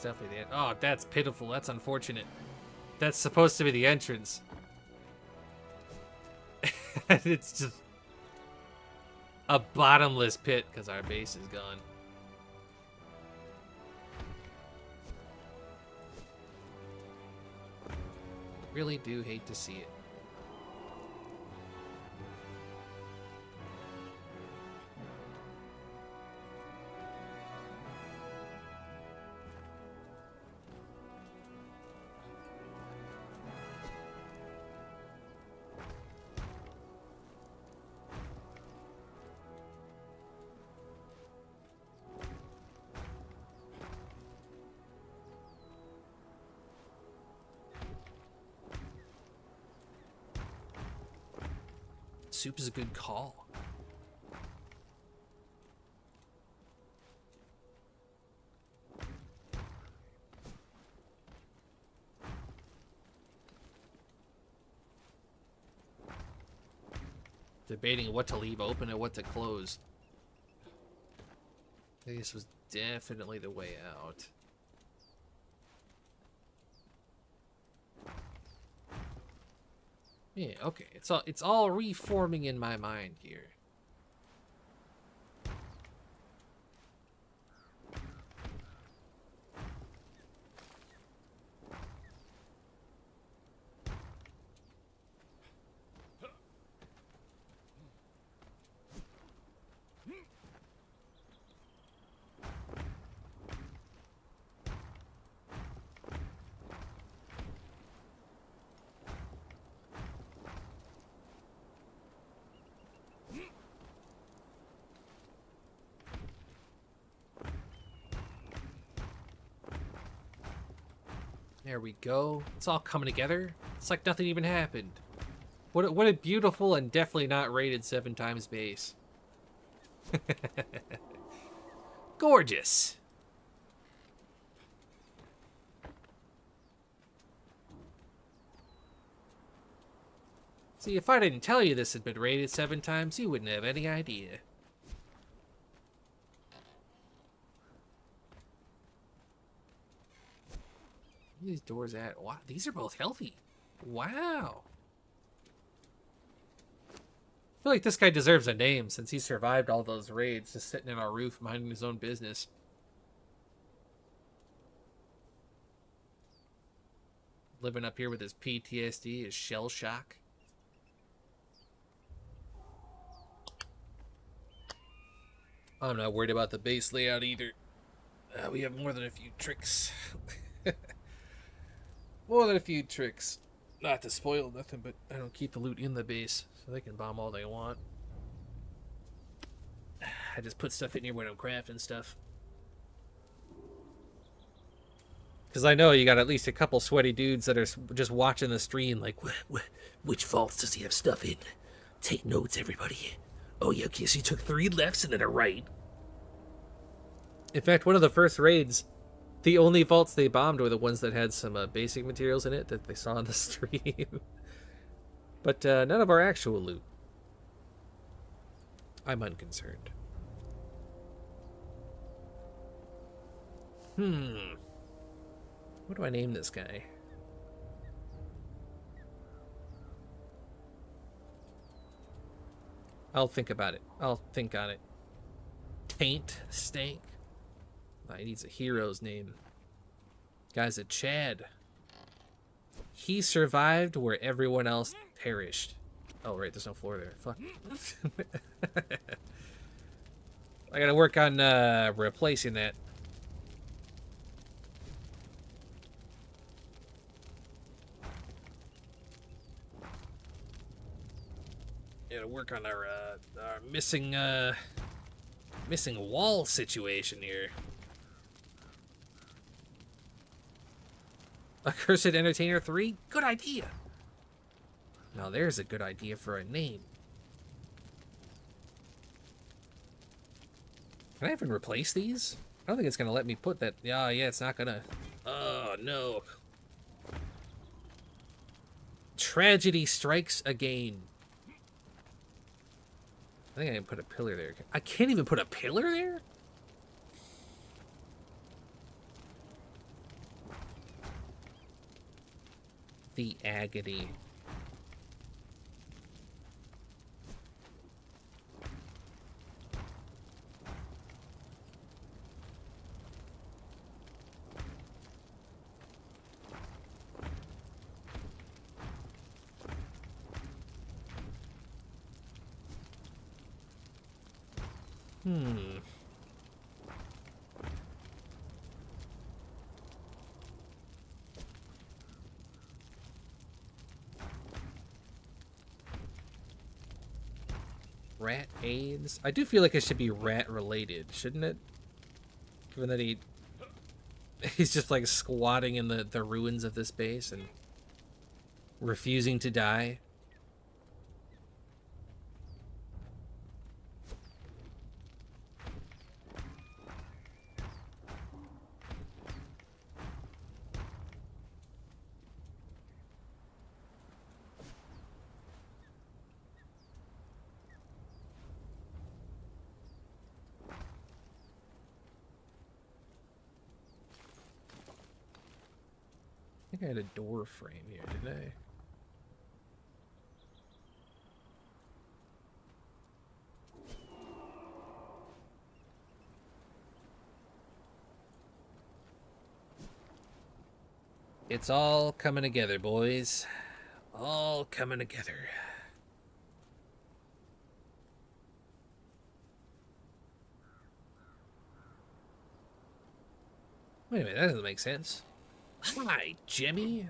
definitely the end. Oh, that's pitiful. That's unfortunate. That's supposed to be the entrance. It's just a bottomless pit because our base is gone. Really do hate to see it. Soup is a good call. Debating what to leave open and what to close. I think this was definitely the way out. Yeah, okay. It's all reforming in my mind here. There we go. It's all coming together. It's like nothing even happened. What a beautiful and definitely not rated 7 times base. Gorgeous. See, if I didn't tell you this had been rated 7 times, you wouldn't have any idea. Where are these doors at? Wow, these are both healthy. Wow. I feel like this guy deserves a name since he survived all those raids, just sitting in our roof minding his own business. Living up here with his PTSD, his shell shock. I'm not worried about the base layout either. We have more than a few tricks. More than a few tricks. Not to spoil nothing, but I don't keep the loot in the base, so they can bomb all they want. I just put stuff in here when I'm crafting stuff. Because I know you got at least a couple sweaty dudes that are just watching the stream like, which vaults does he have stuff in? Take notes, everybody. Oh, yeah, okay, so you took 3 lefts and then a right. In fact, one of the first raids, the only vaults they bombed were the ones that had some basic materials in it that they saw on the stream. But none of our actual loot. I'm unconcerned. What do I name this guy? I'll think about it. I'll think on it. Taint Stank. He needs a hero's name. Guy's a Chad. He survived where everyone else perished. Oh, right, there's no floor there. Fuck. I gotta work on replacing that. Gotta work on our missing wall situation here. Accursed Entertainer 3? Good idea. Now there's a good idea for a name. Can I even replace these? I don't think it's gonna let me put that. Yeah, it's not gonna. Oh no. Tragedy strikes again. I think I can put a pillar there. I can't even put a pillar there? The agony. Rat AIDS? I do feel like it should be rat related, shouldn't it? Given that he's just like squatting in the ruins of this base and refusing to die. I think I had a door frame here, didn't I? It's all coming together, boys. All coming together. Wait a minute, that doesn't make sense. Hi, Jimmy.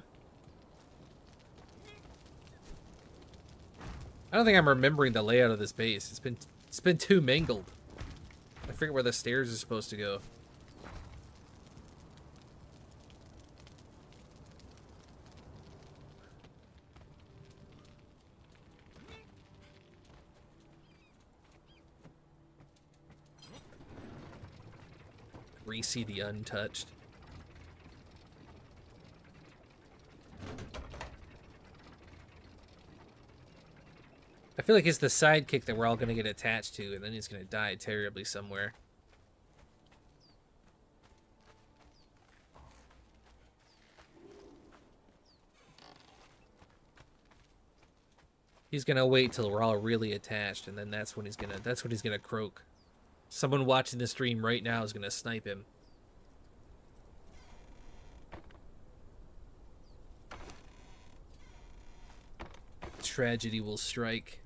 I don't think I'm remembering the layout of this base. It's been too mangled. I forget where the stairs are supposed to go. Greasy the Untouched. I feel like it's the sidekick that we're all going to get attached to, and then he's going to die terribly somewhere. He's going to wait till we're all really attached, and then that's when he's going to croak. Someone watching the stream right now is going to snipe him. Tragedy will strike.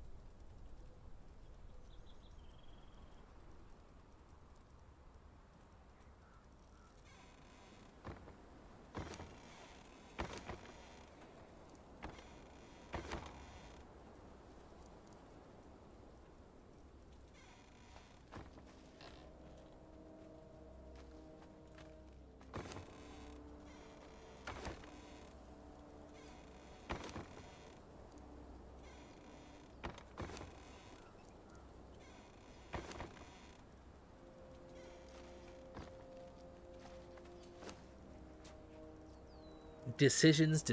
Decisions,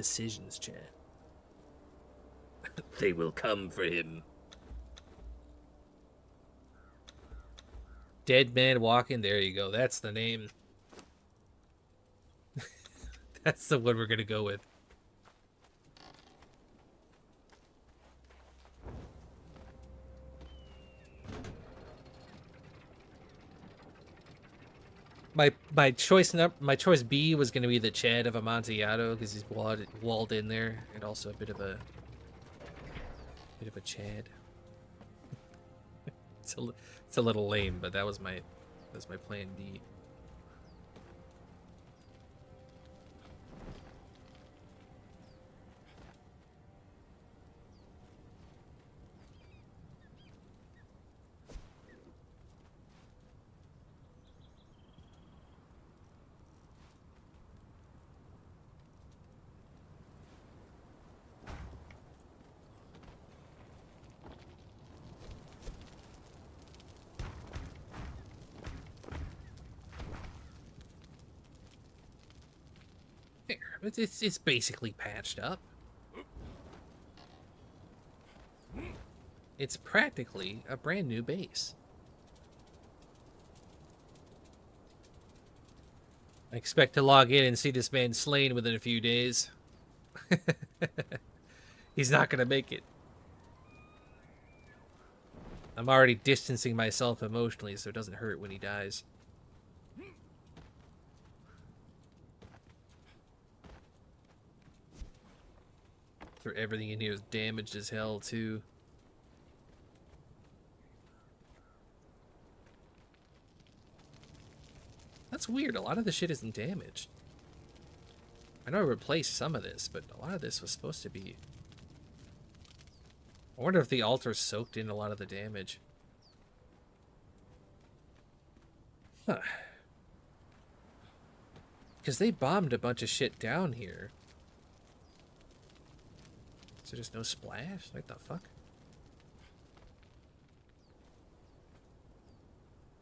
chat. They will come for him. Dead Man Walking, there you go. That's the name. That's the one we're gonna go with. My choice B was going to be the Chad of Amontillado because he's walled in there, and also a bit of a Chad. It's a little lame, but that was my plan B. It's basically patched up. It's practically a brand new base. I expect to log in and see this man slain within a few days. He's not gonna make it. I'm already distancing myself emotionally so it doesn't hurt when he dies. For everything in here is damaged as hell, too. That's weird. A lot of the shit isn't damaged. I know I replaced some of this, but a lot of this was supposed to be... I wonder if the altar soaked in a lot of the damage. Huh. Because they bombed a bunch of shit down here. Is there just no splash? What the fuck?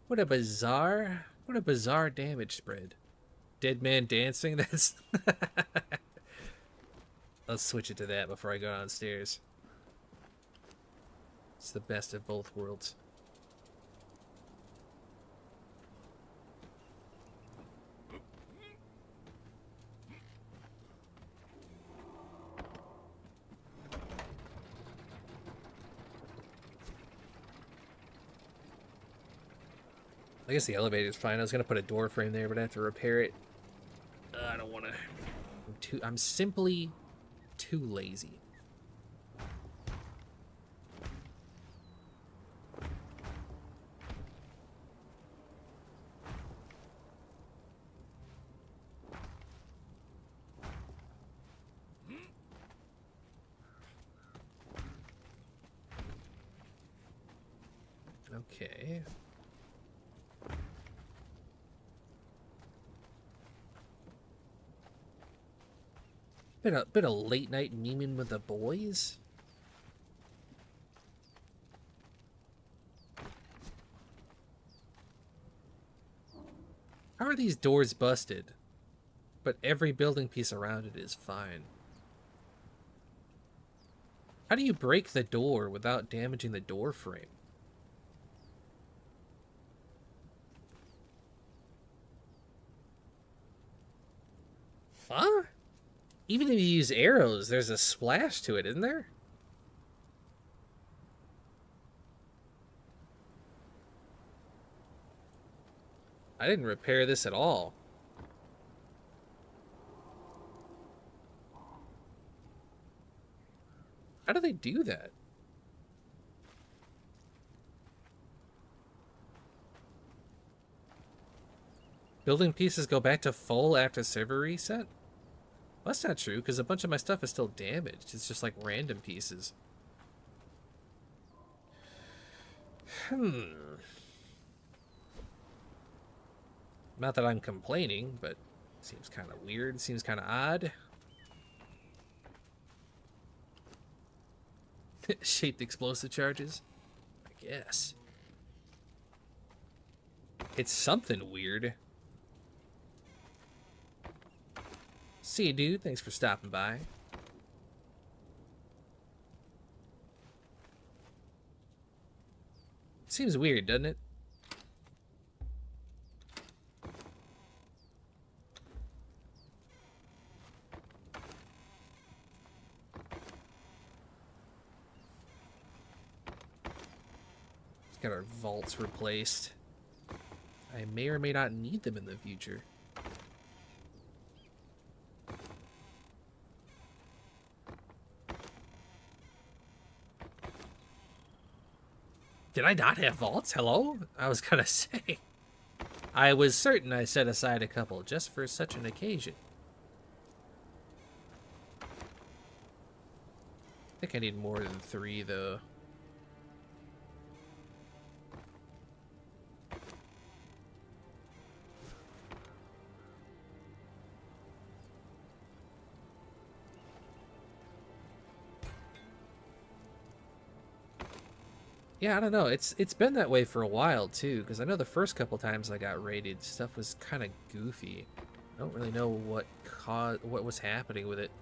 What a bizarre damage spread. Dead man dancing? That's... Let's switch it to that before I go downstairs. It's the best of both worlds. I guess the elevator's fine. I was gonna put a door frame there, but I have to repair it. I don't want to. I'm simply too lazy. Okay. Bit of late night memeing with the boys. How are these doors busted, but every building piece around it is fine? How do you break the door without damaging the door frame? Huh? Even if you use arrows, there's a splash to it, isn't there? I didn't repair this at all. How do they do that? Building pieces go back to full after server reset? Well, that's not true, because a bunch of my stuff is still damaged. It's just like random pieces. Not that I'm complaining, but it seems kind of weird. It seems kind of odd. Shaped explosive charges? I guess. It's something weird. See you, dude. Thanks for stopping by. Seems weird, doesn't it? Let's get our vaults replaced. I may or may not need them in the future. Did I not have vaults? Hello? I was gonna say. I was certain I set aside a couple just for such an occasion. I think I need more than 3, though. Yeah, I don't know. It's been that way for a while, too, because I know the first couple times I got raided, stuff was kind of goofy. I don't really know what was happening with it.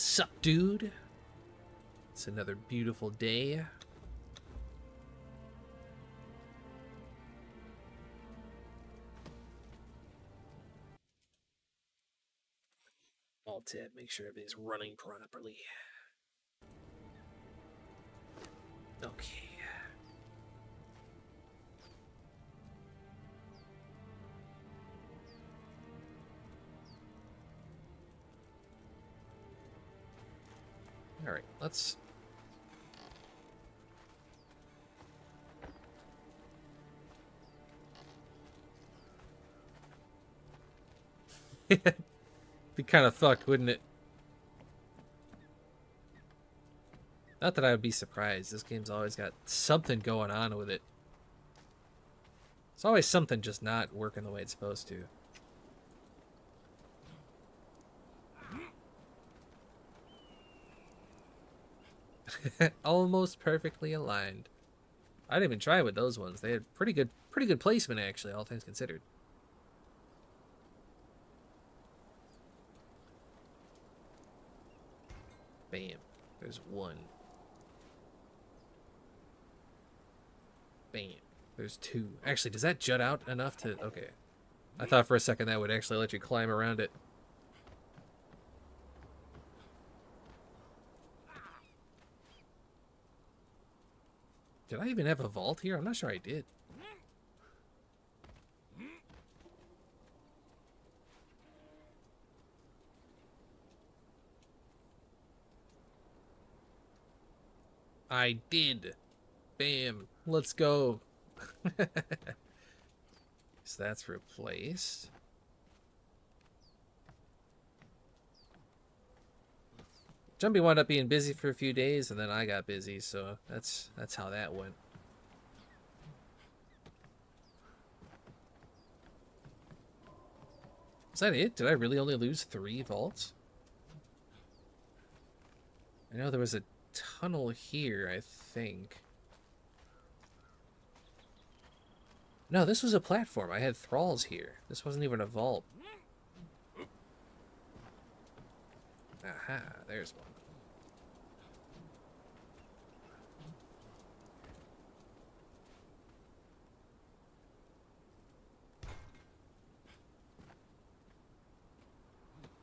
Sup, dude? It's another beautiful day. Alt tab, make sure everything's running properly. Okay. All right, let's... Be kind of fucked, wouldn't it? Not that I would be surprised. This game's always got something going on with it. It's always something just not working the way it's supposed to. Almost perfectly aligned. I didn't even try with those ones. They had pretty good placement actually, all things considered. Bam. There's one. Bam. There's two. Actually, does that jut out enough to... Okay. I thought for a second that would actually let you climb around it. Did I even have a vault here? I'm not sure I did. I did. Bam. Let's go. So that's replaced. Jumpy wound up being busy for a few days, and then I got busy, so that's how that went. Is that it? Did I really only lose 3 vaults? I know there was a tunnel here, I think. No, this was a platform. I had thralls here. This wasn't even a vault. Aha, there's one.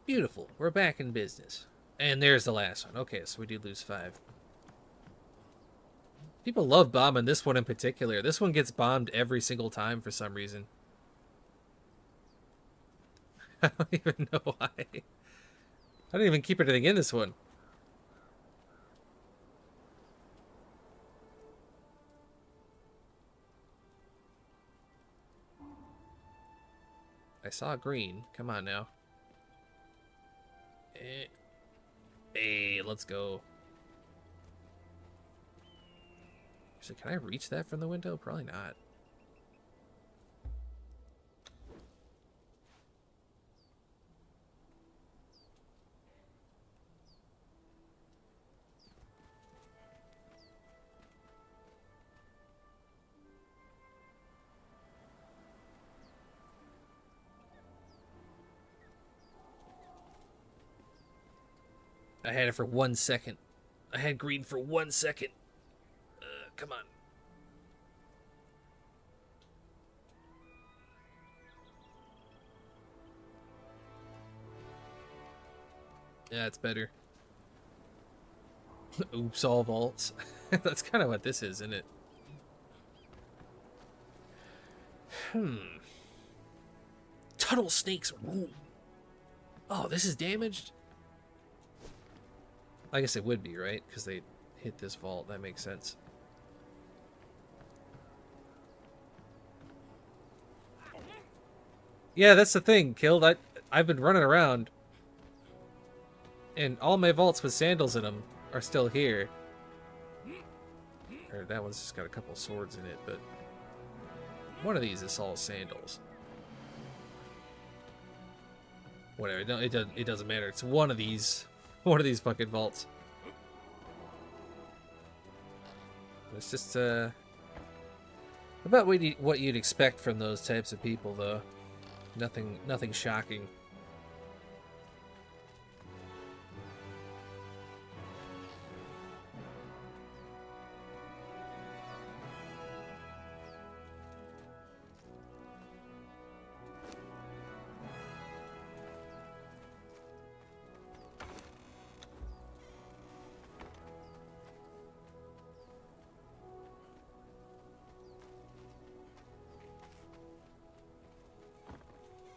Beautiful. We're back in business. And there's the last one. Okay, so we did lose 5. People love bombing this one in particular. This one gets bombed every single time for some reason. I don't even know why. I didn't even keep anything in this one. I saw green. Come on now. Hey, let's go. So can I reach that from the window? Probably not. I had it for 1 second. I had green for 1 second. Come on. Yeah, it's better. Oops, all vaults. That's kind of what this is, isn't it? Tunnel snakes rule. Oh, this is damaged? I guess it would be, right? Because they hit this vault. That makes sense. Yeah, that's the thing, Killed. I've been running around, and all my vaults with sandals in them are still here. Or that one's just got a couple swords in it, but one of these is all sandals. Whatever. No, it doesn't matter. It's one of these fucking vaults. It's just about what you'd expect from those types of people, though. Nothing shocking.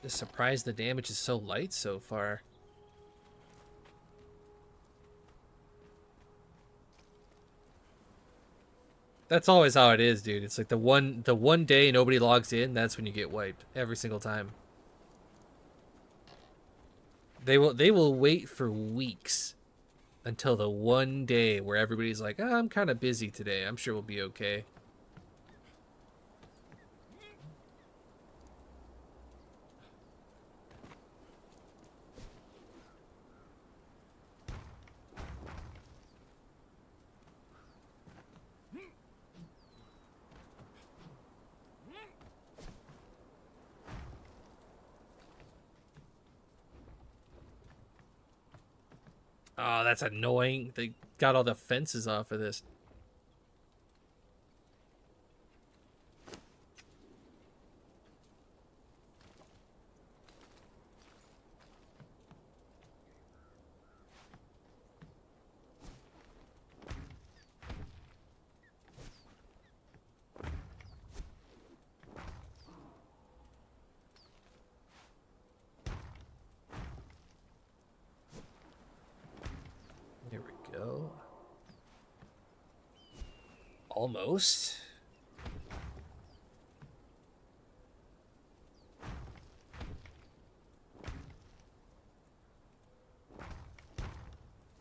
Just surprised the damage is so light so far. That's always how it is, dude. It's like the one day nobody logs in, that's when you get wiped every single time. They will wait for weeks until the one day where everybody's like, oh, I'm kind of busy today. I'm sure we'll be okay. Oh, that's annoying. They got all the fences off of this. There we go. Almost.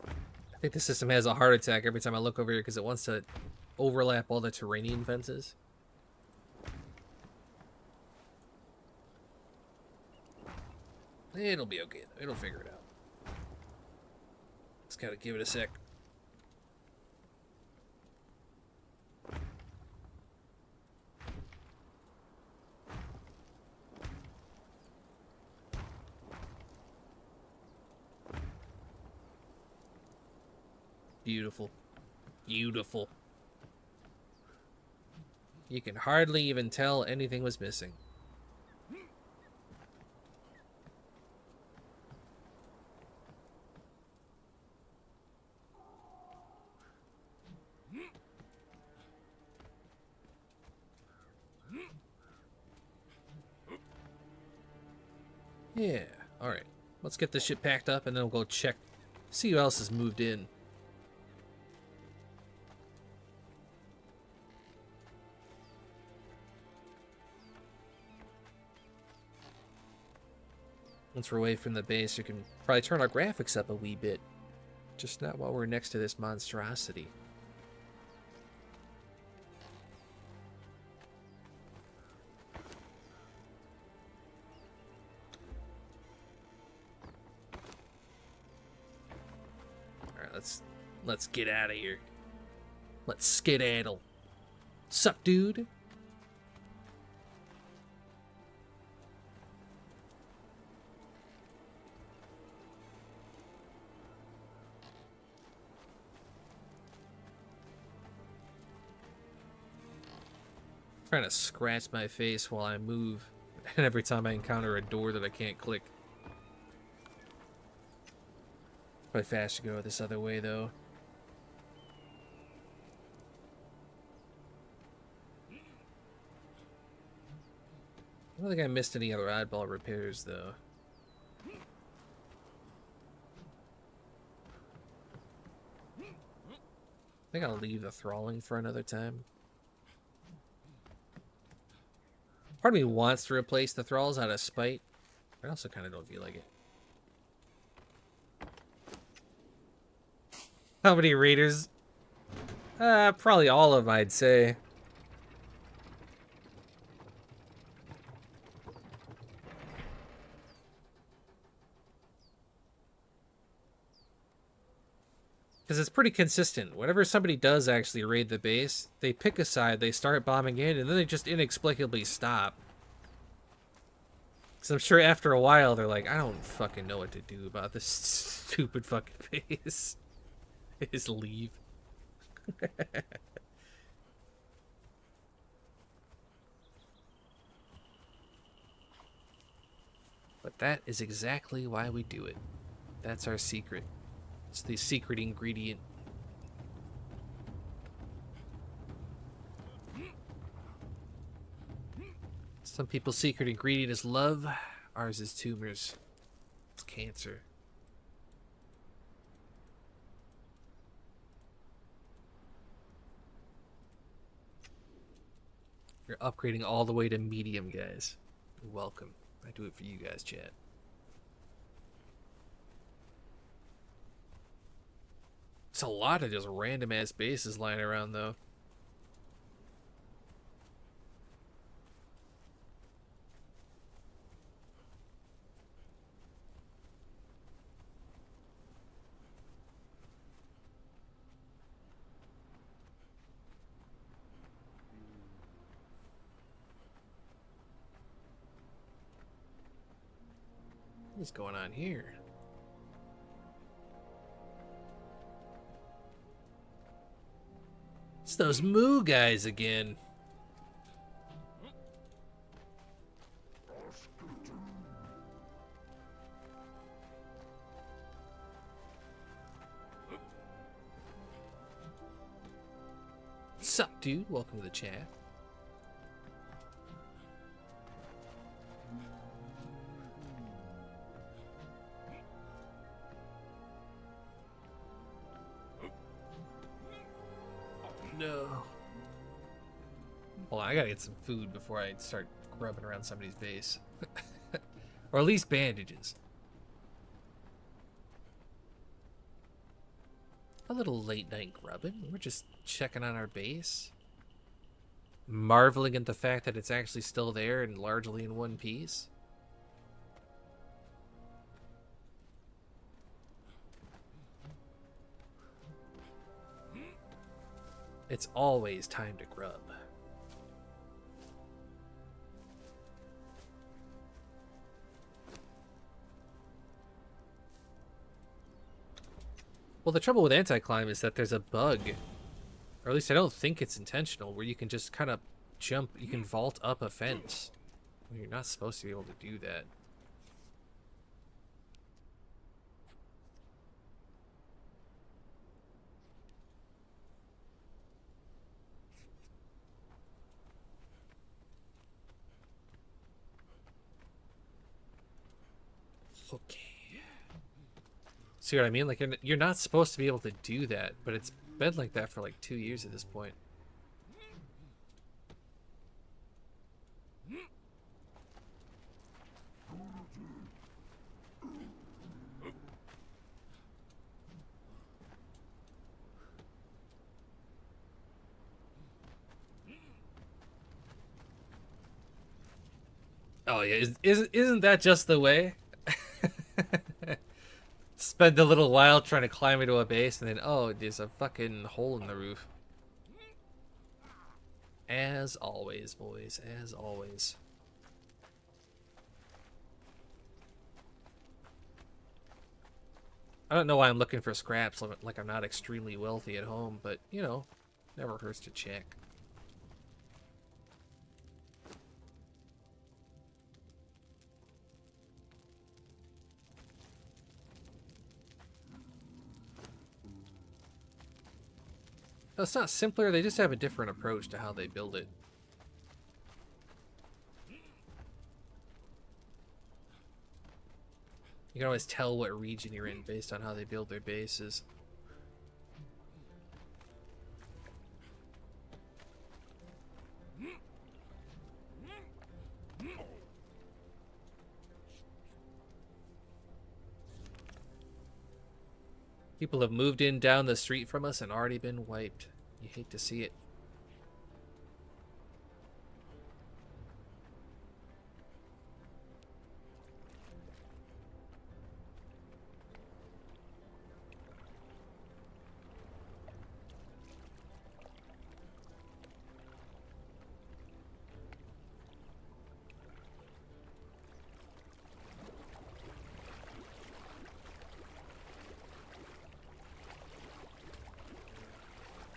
I think the system has a heart attack every time I look over here because it wants to overlap all the terrainian fences. It'll be okay. It'll figure it out. Just gotta give it a sec. Beautiful. Beautiful. You can hardly even tell anything was missing. Yeah, alright. Let's get this shit packed up and then we'll go check, see who else has moved in. Once we're away from the base, we can probably turn our graphics up a wee bit. Just not while we're next to this monstrosity. Alright, let's get out of here. Let's skedaddle. Sup, dude? Trying to scratch my face while I move, and every time I encounter a door that I can't click. Probably faster to go this other way, though. I don't think I missed any other oddball repairs, though. I think I'll leave the thralling for another time. Part of me wants to replace the thralls out of spite, but I also kind of don't feel like it. How many raiders? Probably all of them, I'd say. Because it's pretty consistent. Whenever somebody does actually raid the base, they pick a side, they start bombing in, and then they just inexplicably stop. Because I'm sure after a while, they're like, I don't fucking know what to do about this stupid fucking base. They just leave. But that is exactly why we do it. That's our secret. It's the secret ingredient. Some people's secret ingredient is love. Ours is tumors. It's cancer. You're upgrading all the way to medium, guys. You're welcome. I do it for you guys, chat. It's a lot of just random ass bases lying around, though. What's going on here? It's those moo guys again. Sup, dude? Welcome to the chat. No. Hold on, I gotta get some food before I start grubbing around somebody's base. Or at least bandages. A little late night grubbing. We're just checking on our base. Marveling at the fact that it's actually still there and largely in one piece. It's always time to grub. Well, the trouble with anti-climb is that there's a bug, or at least I don't think it's intentional, where you can just kind of jump, you can vault up a fence. You're not supposed to be able to do that. Okay. See what I mean? Like, you're not supposed to be able to do that, but it's been like that for like 2 years at this point. Oh yeah, isn't that just the way? Spend a little while trying to climb into a base, and then, oh, there's a fucking hole in the roof. As always, boys, as always. I don't know why I'm looking for scraps, like I'm not extremely wealthy at home, but, you know, never hurts to check. No, it's not simpler, they just have a different approach to how they build it. You can always tell what region you're in based on how they build their bases. People have moved in down the street from us and already been wiped. You hate to see it.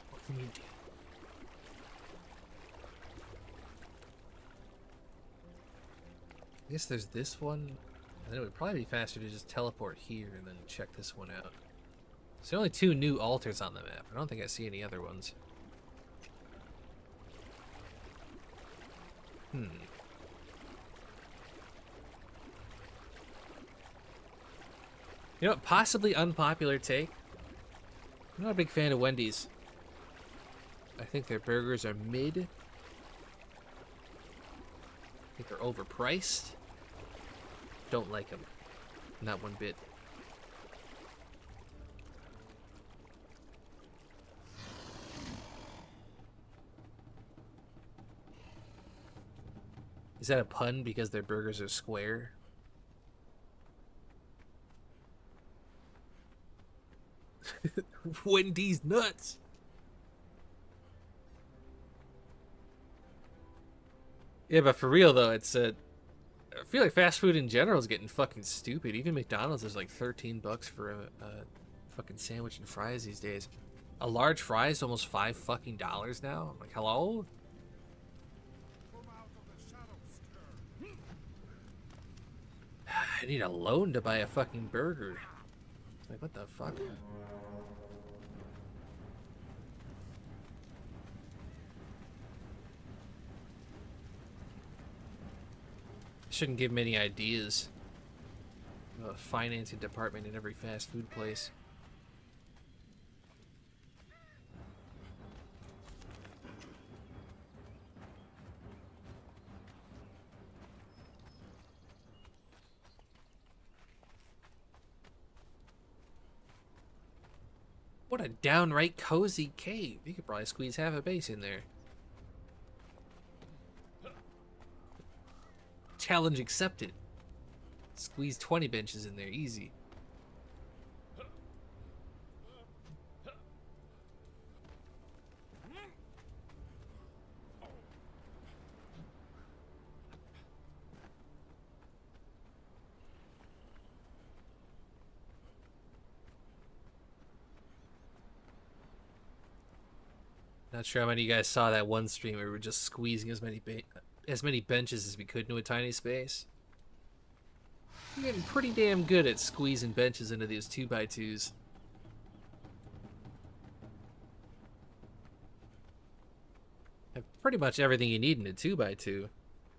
What can you do? I guess there's this one. Then it would probably be faster to just teleport here and then check this one out. So there are only 2 new altars on the map. I don't think I see any other ones. You know, possibly unpopular take. I'm not a big fan of Wendy's. I think their burgers are mid. I think they're overpriced. Don't like them. Not one bit. Is that a pun because their burgers are square? Wendy's nuts. Yeah, but for real though, it's I feel like fast food in general is getting fucking stupid. Even McDonald's is like $13 for a fucking sandwich and fries these days. A large fry is almost $5 fucking now. I'm like, hello? I need a loan to buy a fucking burger. Like, what the fuck? Shouldn't give me any ideas. A financing department in every fast food place. What a downright cozy cave. You could probably squeeze half a base in there. Challenge accepted. Squeeze 20 benches in there, easy. Not sure how many of you guys saw that one stream where we were just squeezing as many benches as we could into a tiny space. We're getting pretty damn good at squeezing benches into these 2x2s. Have pretty much everything you need in a 2x2.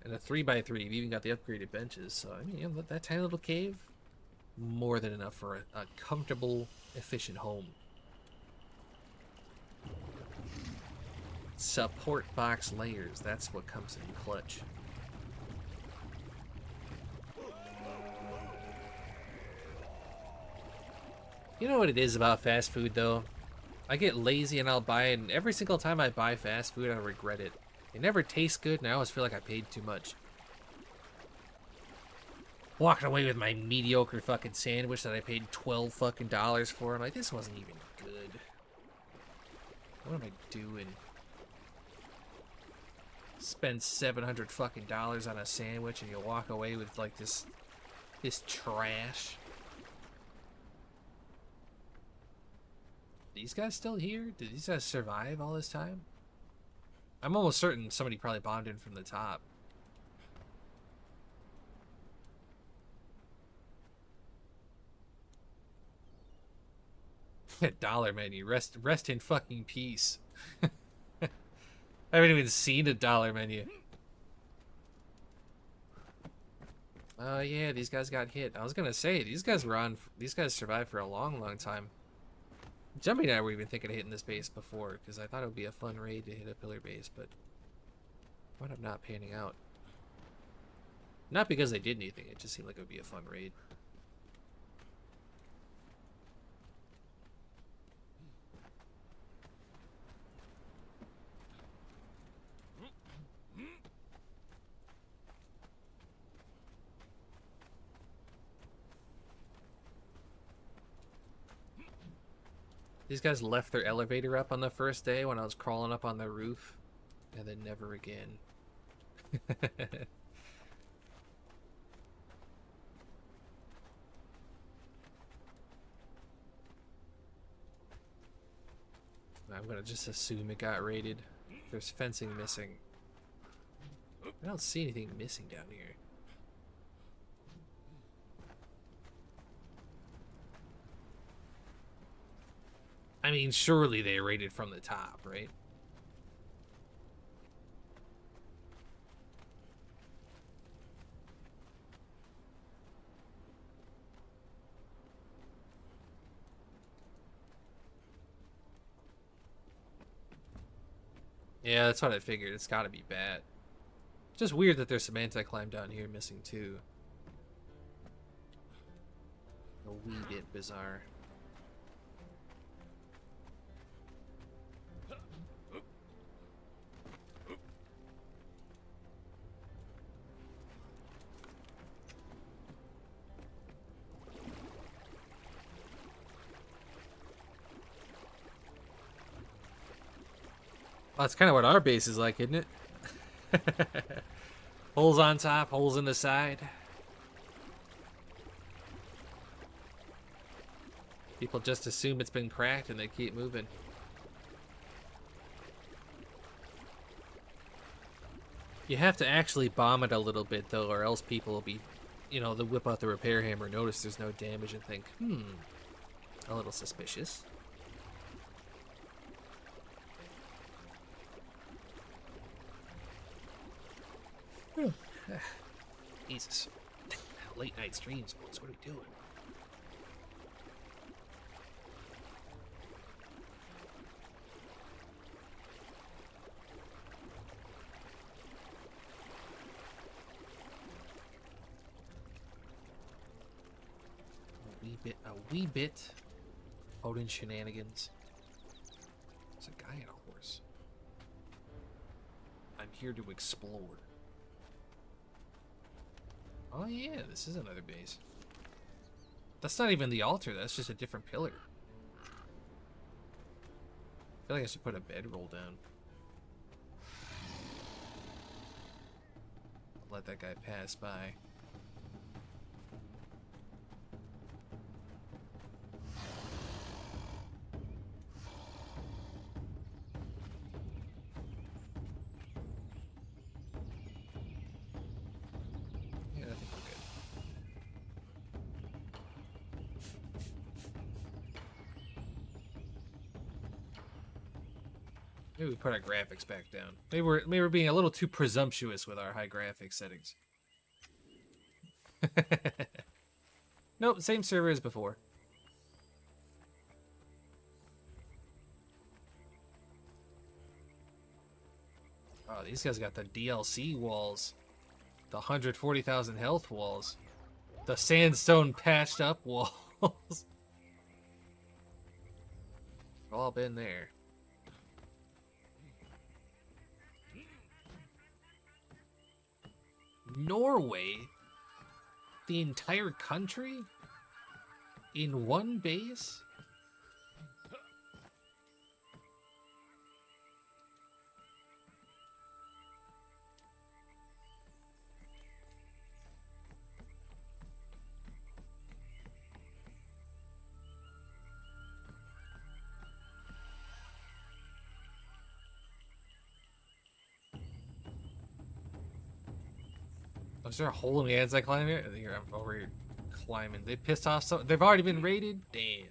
And a 3x3, you've even got the upgraded benches. So, I mean, you know, that tiny little cave, more than enough for a comfortable, efficient home. Support box layers, that's what comes in clutch. You know what it is about fast food though? I get lazy and I'll buy it, and every single time I buy fast food I regret it. It never tastes good and I always feel like I paid too much. Walking away with my mediocre fucking sandwich that I paid $12 fucking for. I'm like, this wasn't even good. What am I doing? Spend $700 fucking on a sandwich and you walk away with like this trash. These guys still here? Did these guys survive all this time? I'm almost certain somebody probably bombed in from the top. Dollar menu. Rest in fucking peace. I haven't even seen a dollar menu. Oh yeah, these guys got hit. I was gonna say these guys survived for a long time. Jumpy and I were even thinking of hitting this base before because I thought it would be a fun raid to hit a pillar base, but wound up not panning out. Not because they did anything, it just seemed like it would be a fun raid. These guys left their elevator up on the first day when I was crawling up on the roof, and then never again. I'm gonna just assume it got raided. There's fencing missing. I don't see anything missing down here. I mean, surely they raided from the top, right? Yeah, that's what I figured. It's gotta be bad. Just weird that there's some anti-climb down here missing too. A wee bit bizarre. Well, that's kind of what our base is like, isn't it? Holes on top, holes in the side. People just assume it's been cracked and they keep moving. You have to actually bomb it a little bit, though, or else people will be, you know, they'll whip out the repair hammer, notice there's no damage, and think, a little suspicious. Jesus. Late night streams, boys. What are we doing? A wee bit. Odin Shenanigans. There's a guy on a horse. I'm here to explore. Oh yeah, this is another base. That's not even the altar, that's just a different pillar. I feel like I should put a bedroll down. I'll let that guy pass by. Maybe we put our graphics back down. Maybe we're being a little too presumptuous with our high graphics settings. Nope, same server as before. Oh, these guys got the DLC walls. The 140,000 health walls. The sandstone patched up walls. All been there. Norway? The entire country? In one base? Is there a hole in the anti-climb here? I think I'm over here climbing. They pissed off so they've already been raided? Damn.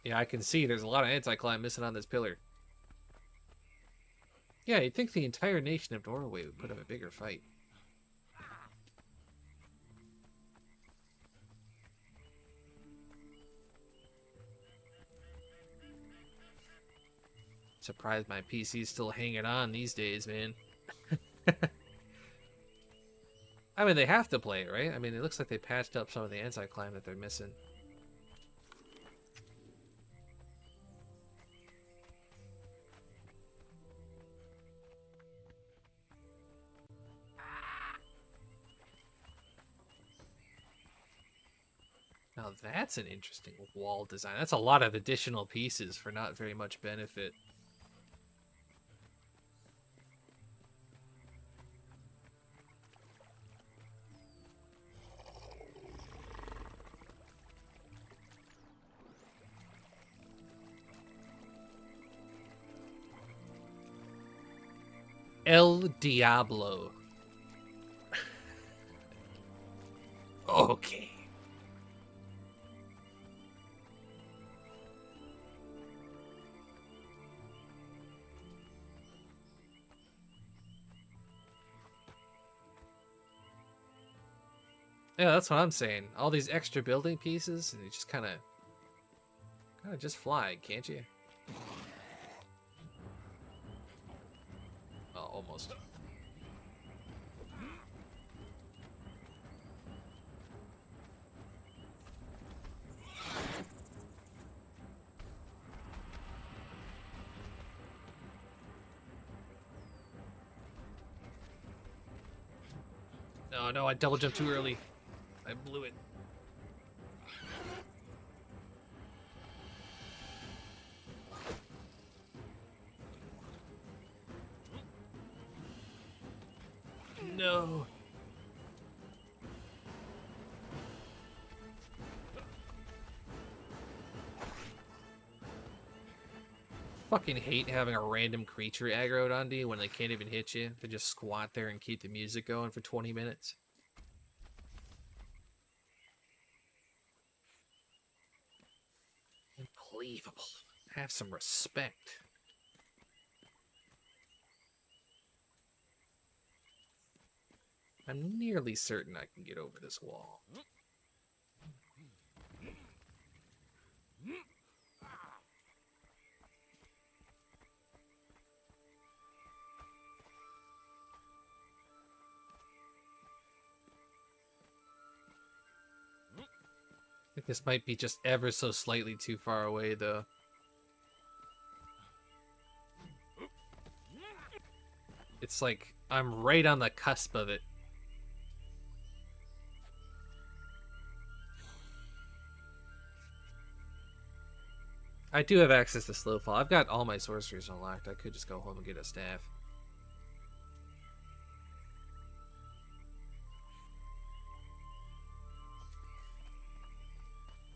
Yeah, I can see there's a lot of anti-climb missing on this pillar. Yeah, you'd think the entire nation of Norway would put up a bigger fight. Surprised my PC's still hanging on these days, man. I mean, they have to play it, right? I mean, it looks like they patched up some of the anti-climb that they're missing. Now that's an interesting wall design. That's a lot of additional pieces for not very much benefit. El Diablo. Okay. Yeah, that's what I'm saying. All these extra building pieces, and you just kind of just fly, can't you? almost. Oh no, I double jumped too early. I blew it. No. Fucking hate having a random creature aggroed onto you when they can't even hit you. They just squat there and keep the music going for 20 minutes. Unbelievable. Have some respect. I'm nearly certain I can get over this wall. I think this might be just ever so slightly too far away, though. It's like I'm right on the cusp of it. I do have access to slow fall. I've got all my sorceries unlocked. I could just go home and get a staff.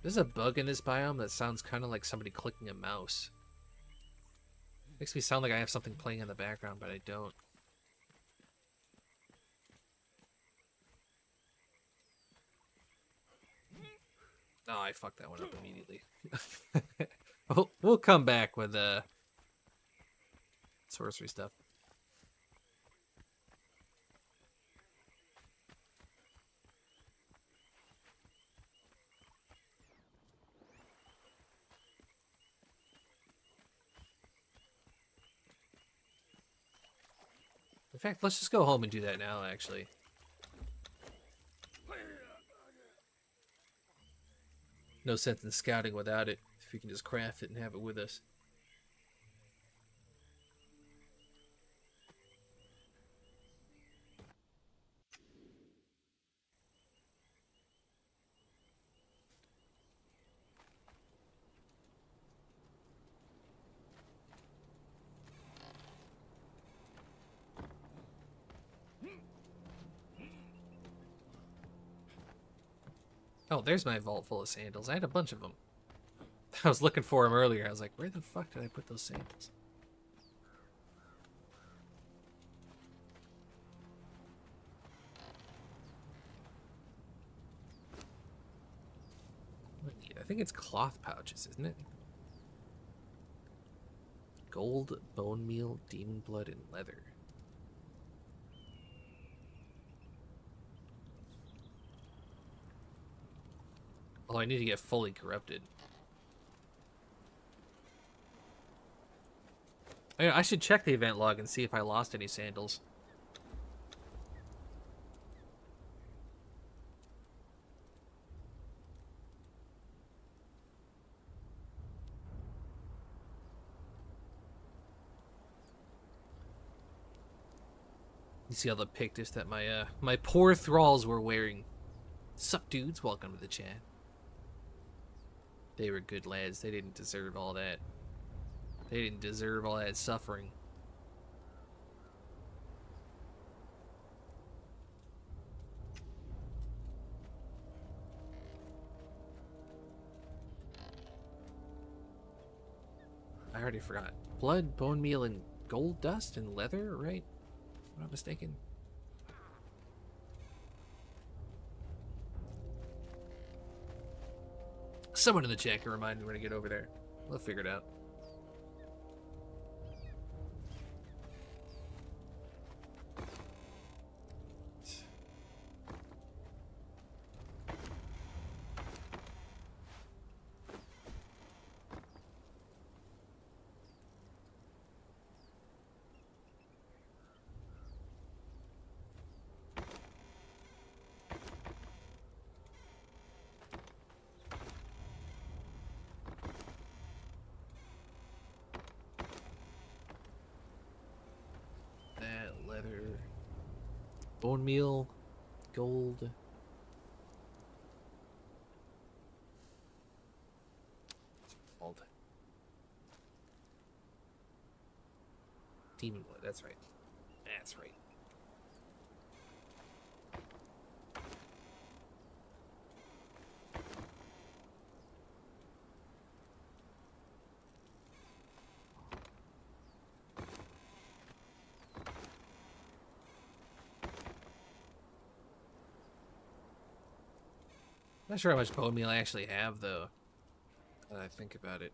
There's a bug in this biome that sounds kind of like somebody clicking a mouse. Makes me sound like I have something playing in the background, but I don't. Oh, I fucked that one up immediately. We'll come back with sorcery stuff. In fact, let's just go home and do that now, actually. No sense in scouting without it, if we can just craft it and have it with us. Oh, there's my vault full of sandals. I had a bunch of them. I was looking for them earlier. I was like, where the fuck did I put those sandals? I think it's cloth pouches, isn't it? Gold, bone meal, demon blood, and leather. Oh, I need to get fully corrupted. I should check the event log and see if I lost any sandals. You see all the pictures that my poor thralls were wearing. Sup, dudes? Welcome to the chat. They were good lads. They didn't deserve all that. They didn't deserve all that suffering. I already forgot. Blood, bone meal, and gold dust and leather, right? If I'm not mistaken. Someone in the chat can remind me when I get over there. We'll figure it out. leather, bone meal, gold. Gold. Demon blood. That's right. That's right. Not sure how much bone meal I actually have, though, when I think about it.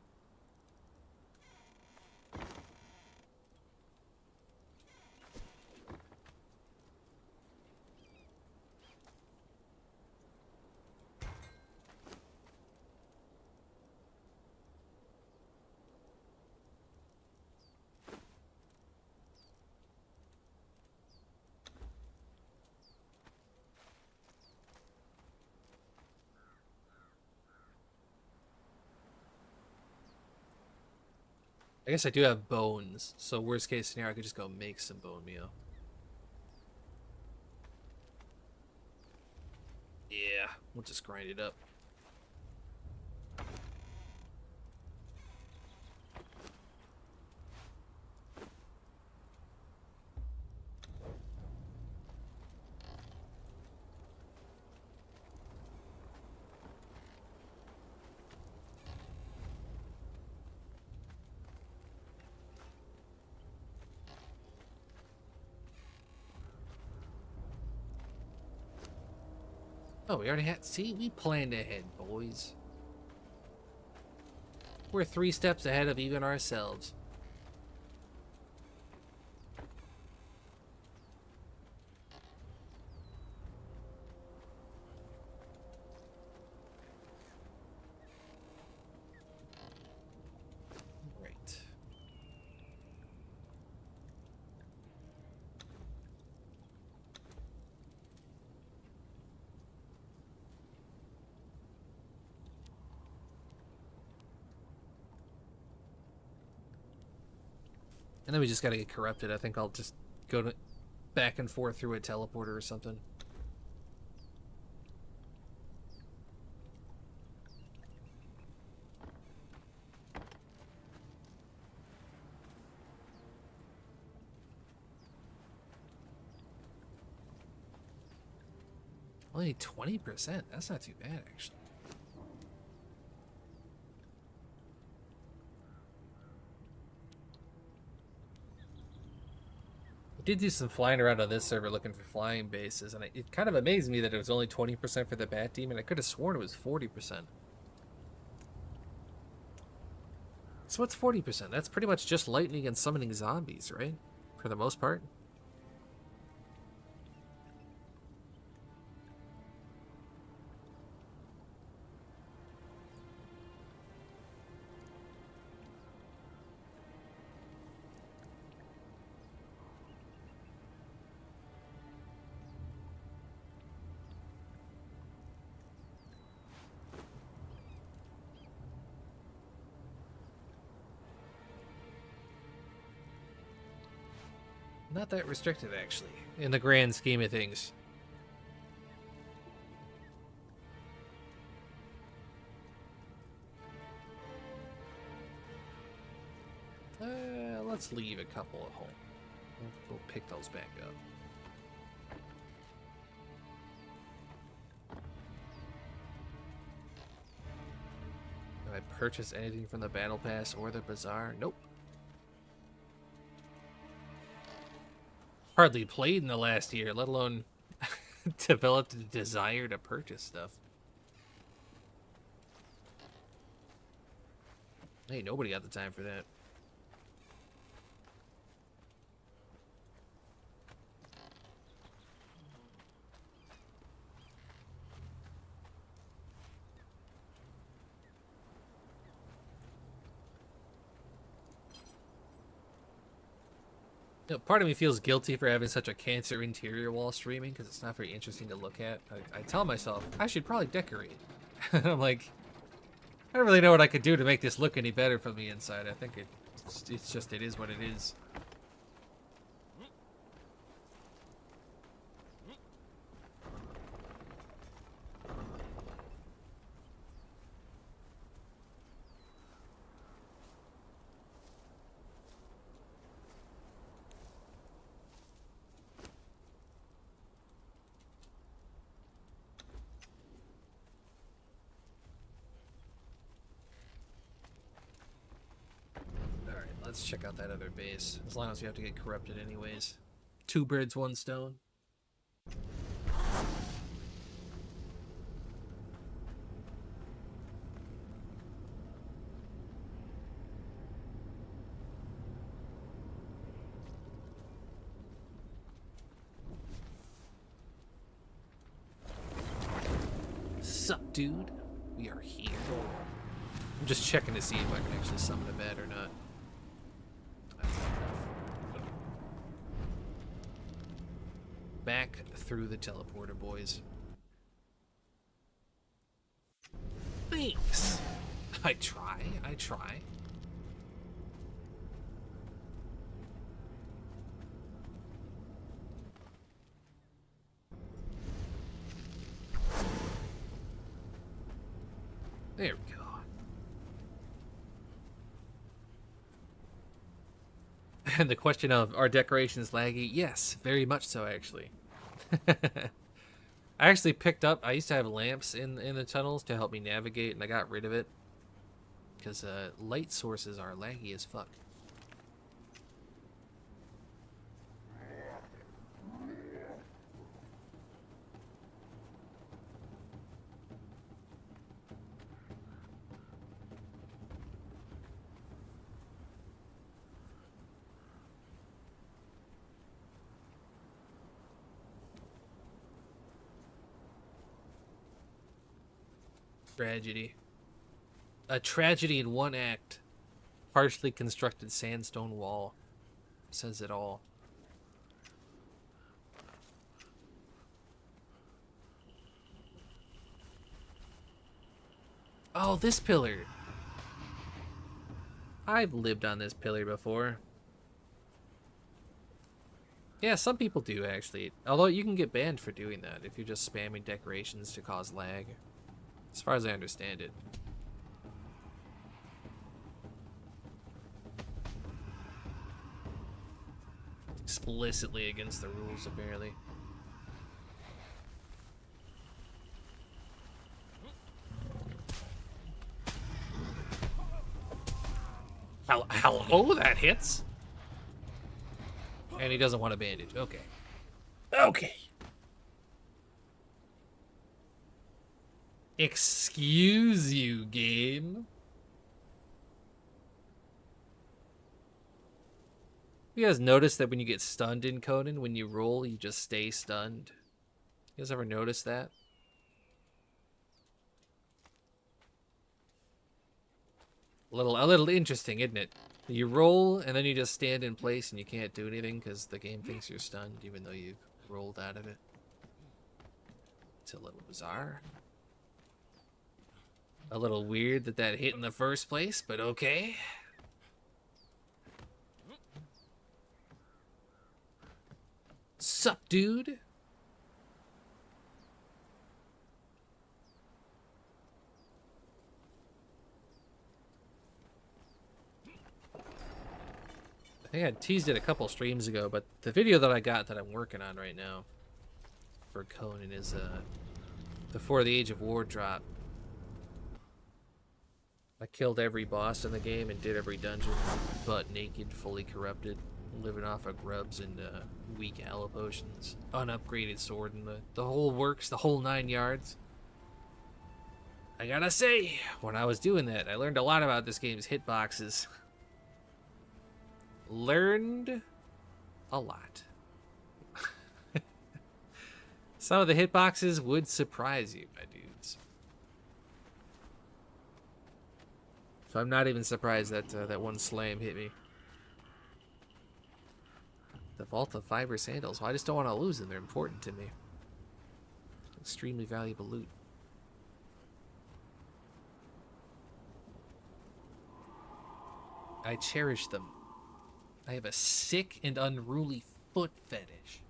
I guess I do have bones, so worst case scenario, I could just go make some bone meal. Yeah, we'll just grind it up. Oh, we already had... See, we planned ahead, boys. We're 3 steps ahead of even ourselves. Right. And then we just gotta get corrupted. I think I'll just go to back and forth through a teleporter or something. Only 20%. That's not too bad, actually. I did do some flying around on this server looking for flying bases, and it kind of amazed me that it was only 20% for the Bat Demon. I could have sworn it was 40%. So what's 40%? That's pretty much just lightning and summoning zombies, right? For the most part. Not that restricted, actually, in the grand scheme of things. Let's leave a couple at home. We'll pick those back up. Did I purchase anything from the Battle Pass or the Bazaar? Nope. Hardly played in the last year, let alone developed the desire to purchase stuff. Hey, nobody got the time for that. You know, part of me feels guilty for having such a cancer interior while streaming because it's not very interesting to look at. I tell myself, I should probably decorate. And I'm like, I don't really know what I could do to make this look any better from the inside. I think it is what it is. let's check out that other base. As long as we have to get corrupted anyways. 2 birds, 1 stone. Sup, dude? We are here. I'm just checking to see if I can actually summon a bat or not. That's not enough. Back through the teleporter, boys. Thanks. I try. There we go. And the question of, are decorations laggy? Yes, very much so, actually. I actually picked up, I used to have lamps in the tunnels to help me navigate, and I got rid of it. Because light sources are laggy as fuck. Tragedy. A tragedy in one act. Partially constructed sandstone wall. Says it all. Oh, this pillar. I've lived on this pillar before. Yeah, some people do, actually. Although you can get banned for doing that if you're just spamming decorations to cause lag. As far as I understand it. Explicitly against the rules, apparently. Hello, that hits. And he doesn't want a bandage. Okay. Okay. Excuse you, game. You guys notice that when you get stunned in Conan, when you roll, you just stay stunned? You guys ever notice that? A little interesting, isn't it? You roll, and then you just stand in place, and you can't do anything because the game thinks you're stunned, even though you rolled out of it. It's a little bizarre. A little weird that hit in the first place, but okay. Sup, dude? I think I teased it a couple streams ago, but the video that I got that I'm working on right now for Conan is Before the Age of War drop. I killed every boss in the game and did every dungeon, butt naked, fully corrupted, living off of grubs and weak aloe potions, unupgraded sword, and the whole works, the whole 9 yards. I gotta say, when I was doing that, I learned a lot about this game's hitboxes. Learned a lot. Some of the hitboxes would surprise you, my dudes. So I'm not even surprised that that one slam hit me. The Vault of Fiber Sandals. Well, I just don't want to lose them. They're important to me. Extremely valuable loot. I cherish them. I have a sick and unruly foot fetish.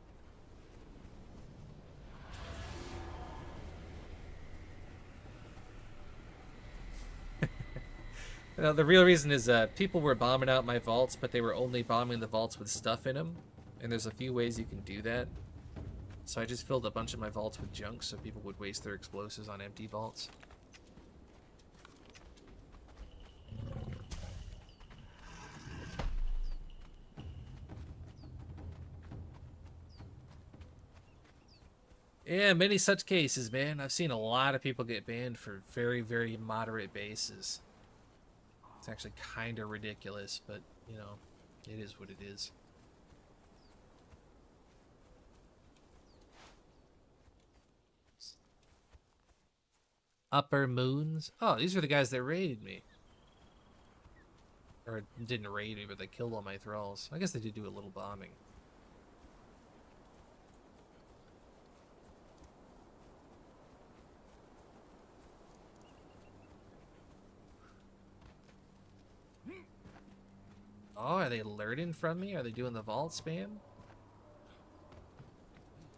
Now, the real reason is people were bombing out my vaults, but they were only bombing the vaults with stuff in them. And there's a few ways you can do that. So I just filled a bunch of my vaults with junk so people would waste their explosives on empty vaults. Yeah, many such cases, man. I've seen a lot of people get banned for very, very moderate bases. It's actually kind of ridiculous, but, you know, it is what it is. Upper Moons? Oh, these are the guys that raided me. Or didn't raid me, but they killed all my thralls. I guess they did do a little bombing. Oh, are they alerting from me? Are they doing the vault spam?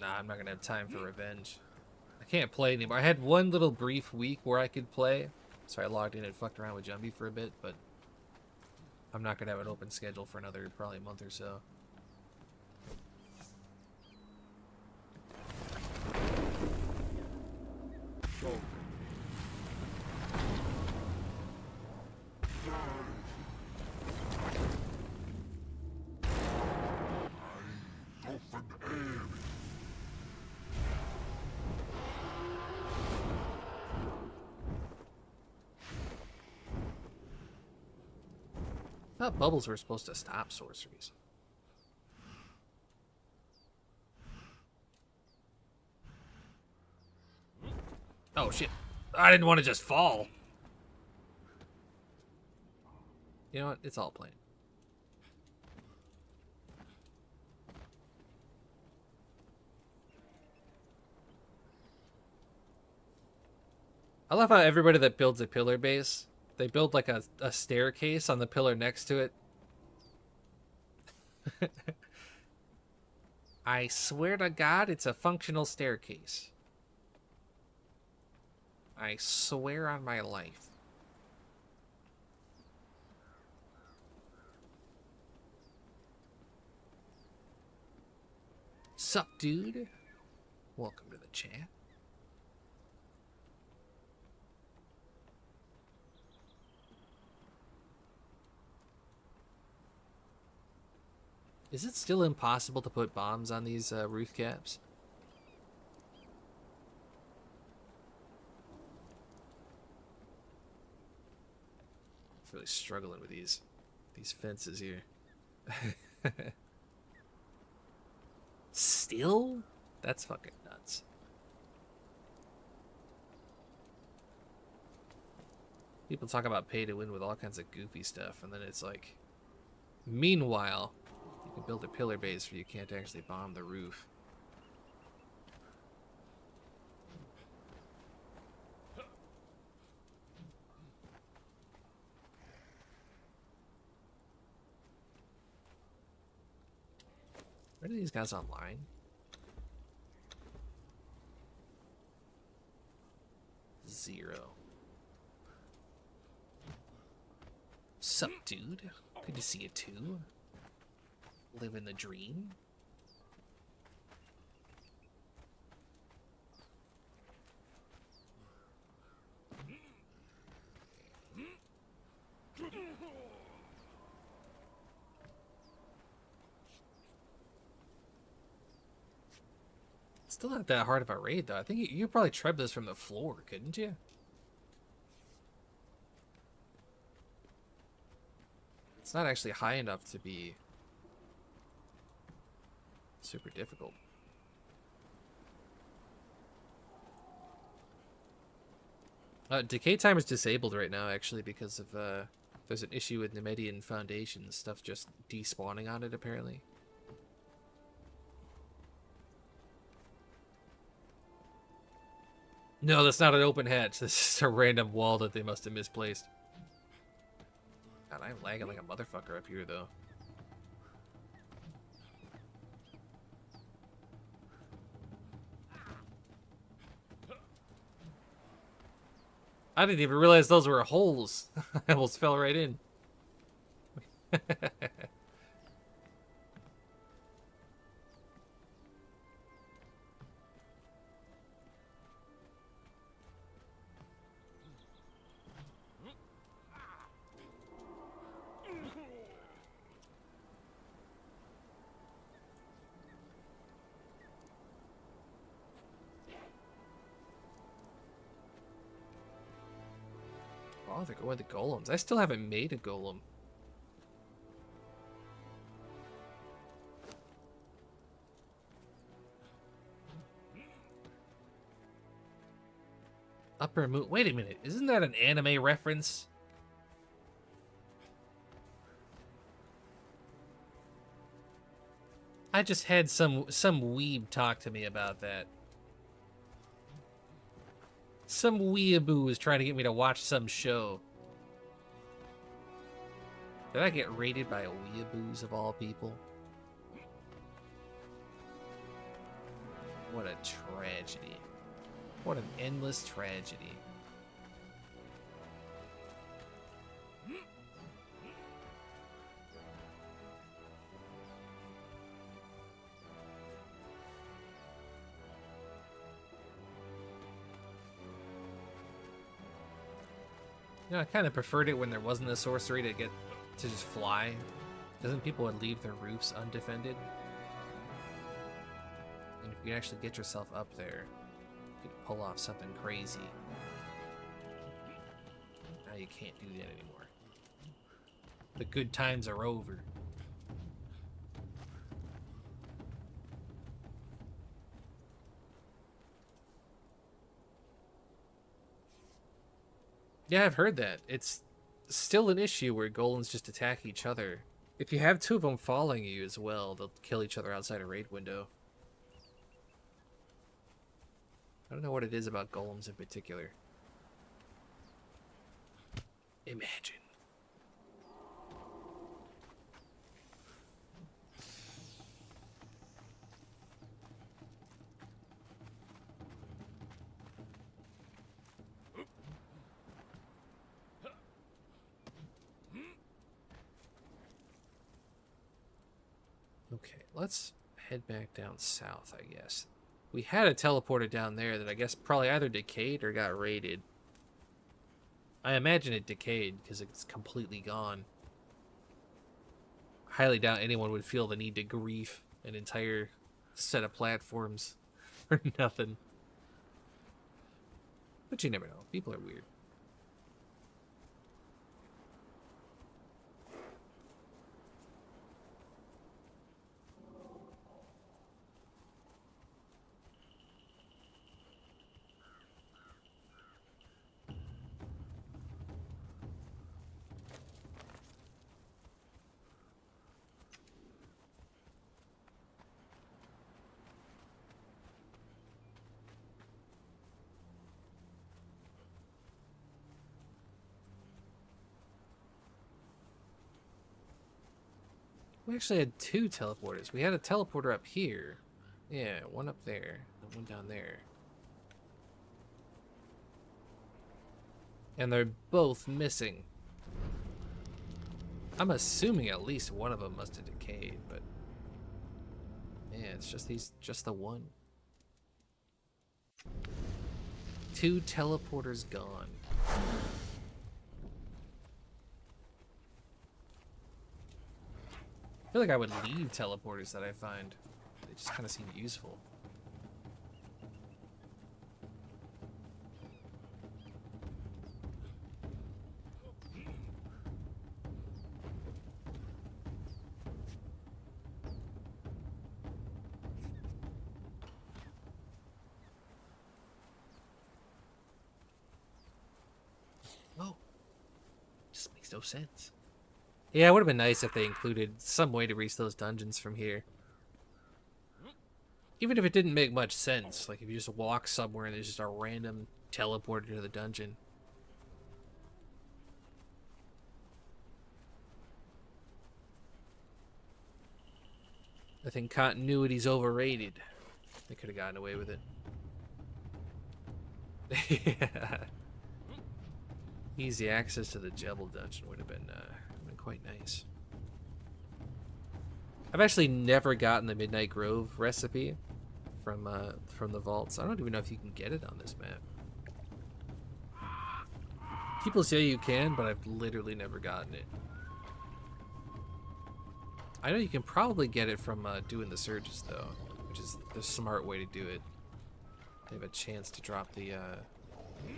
Nah, I'm not gonna have time for revenge. I can't play anymore. I had one little brief week where I could play. So I logged in and fucked around with Jumbie for a bit, but I'm not gonna have an open schedule for another probably a month or so. I thought bubbles were supposed to stop sorceries. Oh shit. I didn't want to just fall. You know what? It's all plain. I love how everybody that builds a pillar base, they build like a staircase on the pillar next to it. I swear to God, it's a functional staircase. I swear on my life. Sup, dude? Welcome to the chat. Is it still impossible to put bombs on these roof caps? I'm really struggling with these fences here. Still? That's fucking nuts. People talk about pay to win with all kinds of goofy stuff, and then it's like, meanwhile, you can build a pillar base where you can't actually bomb the roof. Are these guys online? Zero. Sup, dude? Good to see you too. Living the dream. Still not that hard of a raid, though. I think you could probably treb this from the floor, couldn't you? It's not actually high enough to be super difficult. Decay timer is disabled right now, actually, because of there's an issue with Nemedian Foundation stuff just despawning on it, apparently. No, that's not an open hatch. This is a random wall that they must have misplaced. God, I'm lagging like a motherfucker up here, though. I didn't even realize those were holes. I almost fell right in. Oh, they're going with the golems. I still haven't made a golem. Upper moon. Wait a minute. Isn't that an anime reference? I just had some weeb talk to me about that. Some weeaboo was trying to get me to watch some show. Did I get raided by a weeaboos of all people? What a tragedy. What an endless tragedy. You know, I kind of preferred it when there wasn't a sorcery to get to just fly. Because then people would leave their roofs undefended. And if you could actually get yourself up there, you could pull off something crazy. Now you can't do that anymore. The good times are over. Yeah, I've heard that. It's still an issue where golems just attack each other. If you have two of them following you as well, they'll kill each other outside a raid window. I don't know what it is about golems in particular. Imagine. Okay, let's head back down south, I guess. We had a teleporter down there that I guess probably either decayed or got raided. I imagine it decayed because it's completely gone. Highly doubt anyone would feel the need to grief an entire set of platforms for nothing. But you never know. People are weird. We actually had two teleporters. We had a teleporter up here. Yeah, one up there, and one down there. And they're both missing. I'm assuming at least one of them must have decayed, but yeah, it's just the one. Two teleporters gone. I feel like I would leave teleporters that I find. They just kind of seem useful. Oh, just makes no sense. Yeah, it would have been nice if they included some way to reach those dungeons from here. Even if it didn't make much sense, like if you just walk somewhere and there's just a random teleporter to the dungeon. I think continuity's overrated. They could have gotten away with it. Yeah. Easy access to the Jebel dungeon would have been quite nice. I've actually never gotten the Midnight Grove recipe from the vaults. I don't even know if you can get it on this map. People say you can, but I've literally never gotten it. I know you can probably get it from doing the surges though, which is the smart way to do it. They have a chance to drop the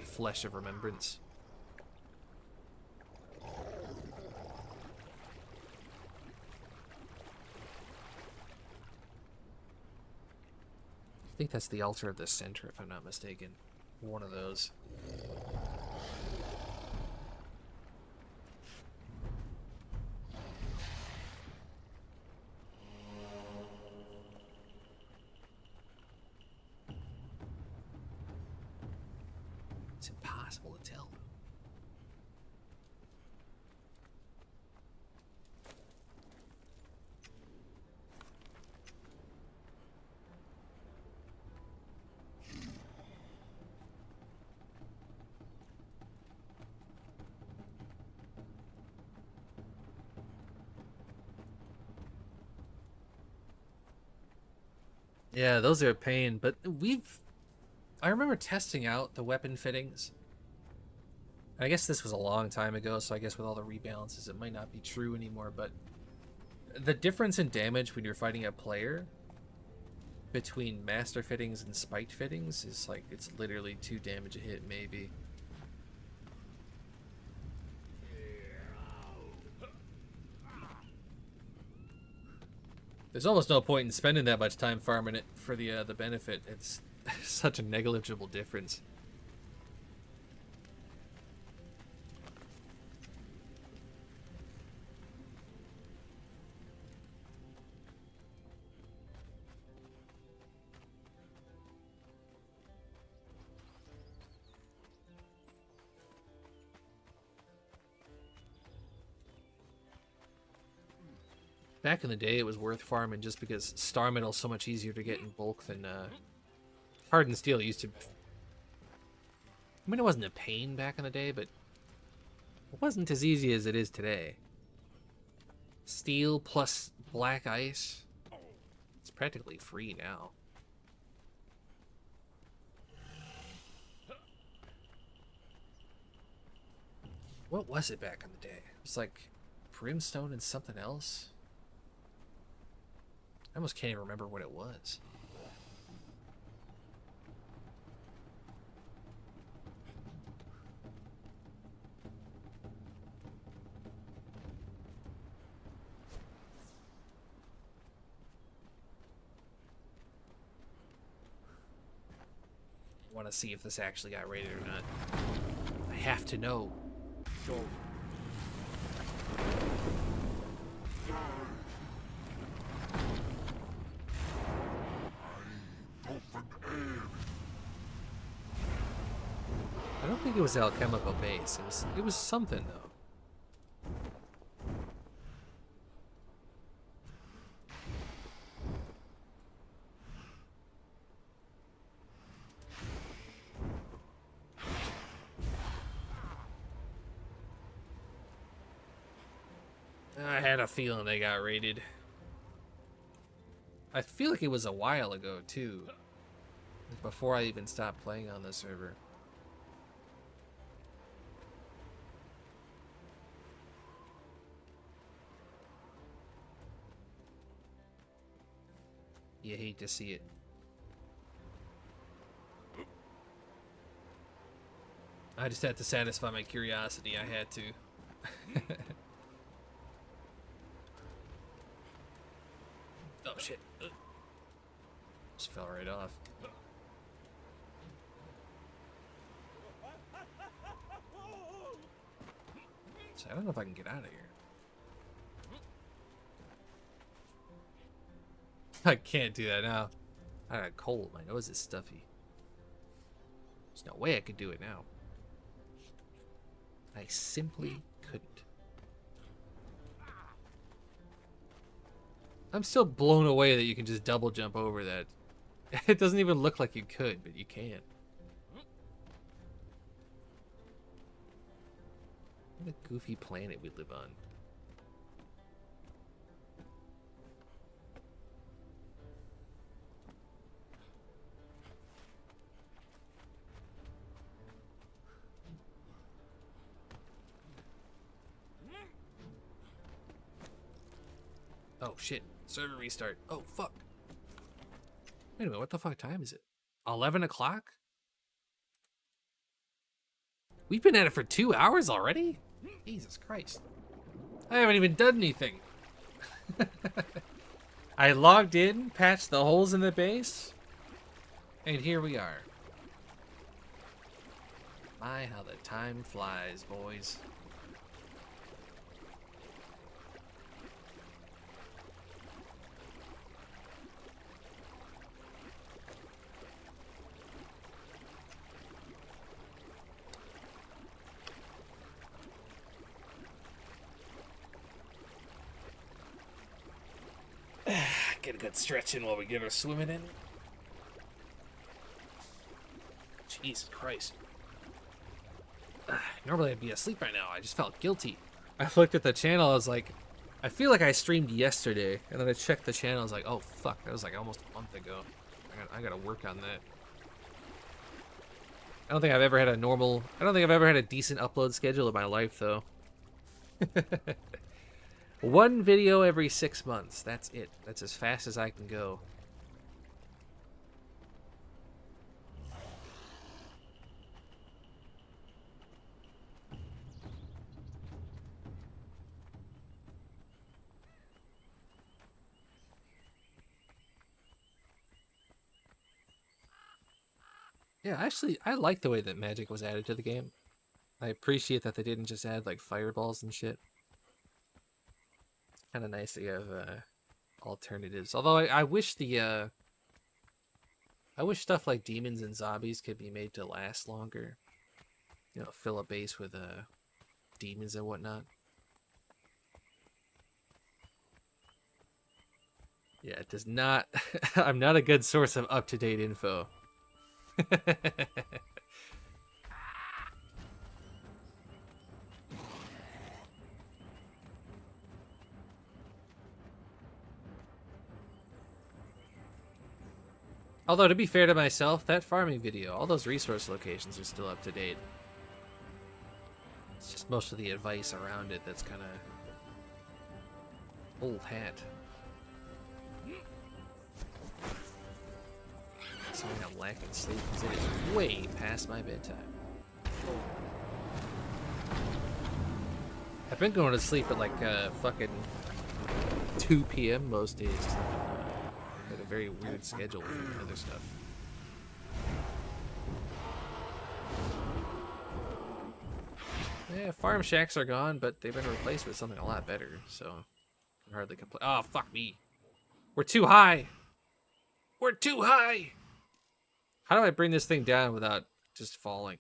Flesh of Remembrance. think that's the altar of the center, if I'm not mistaken. One of those. It's impossible to tell. Yeah, those are a pain, but I remember testing out the weapon fittings. I guess this was a long time ago, so I guess with all the rebalances it might not be true anymore, but the difference in damage when you're fighting a player between master fittings and spiked fittings is like, it's literally 2 damage a hit, maybe. There's almost no point in spending that much time farming it for the benefit. It's such a negligible difference. Back in the day, it was worth farming just because star metal is so much easier to get in bulk than hardened steel used to. I mean, it wasn't a pain back in the day, but it wasn't as easy as it is today. Steel plus black ice, it's practically free now. What was it back in the day? It was like brimstone and something else. I almost can't even remember what it was. I want to see if this actually got rated or not. I have to know. Go. I don't think it was alchemical base. It was something though. I had a feeling they got raided. I feel like it was a while ago too. Before I even stopped playing on the server. You hate to see it. I just had to satisfy my curiosity. I had to. Oh shit. Just fell right off. So I don't know if I can get out of here. I can't do that now. I got cold. My nose is stuffy. There's no way I could do it now. I simply couldn't. I'm still blown away that you can just double jump over that. It doesn't even look like you could, but you can. What a goofy planet we live on. Oh shit, server restart. Oh fuck. Wait a minute, what the fuck time is it? 11 o'clock? We've been at it for 2 hours already? Jesus Christ. I haven't even done anything. I logged in, patched the holes in the base, And here we are. My, how the time flies, boys. Get a good stretch in while we get our swimming in. Jesus Christ. Normally I'd be asleep by now. I just felt guilty. I looked at the channel. I was like, I feel like I streamed yesterday. And then I checked the channel. I was like, oh, fuck. That was like almost a month ago. I gotta work on that. I don't think I've ever had a decent upload schedule in my life, though. One video every 6 months. That's it. That's as fast as I can go. Yeah, actually, I like the way that magic was added to the game. I appreciate that they didn't just add, like, fireballs and shit. Kind of nice that you have alternatives. Although I wish I wish stuff like demons and zombies could be made to last longer. You know, fill a base with demons and whatnot. Yeah, it does not. I'm not a good source of up-to-date info. Although, to be fair to myself, that farming video, all those resource locations are still up to date. It's just most of the advice around it that's kind of old hat. Sorry, I'm lacking sleep because it is way past my bedtime. I've been going to sleep at like fucking 2 p.m. most days. I've got a very weird schedule with other stuff. Yeah, farm shacks are gone, but they've been replaced with something a lot better, so I can hardly complain. Oh, fuck me. We're too high. We're too high. How do I bring this thing down without just falling?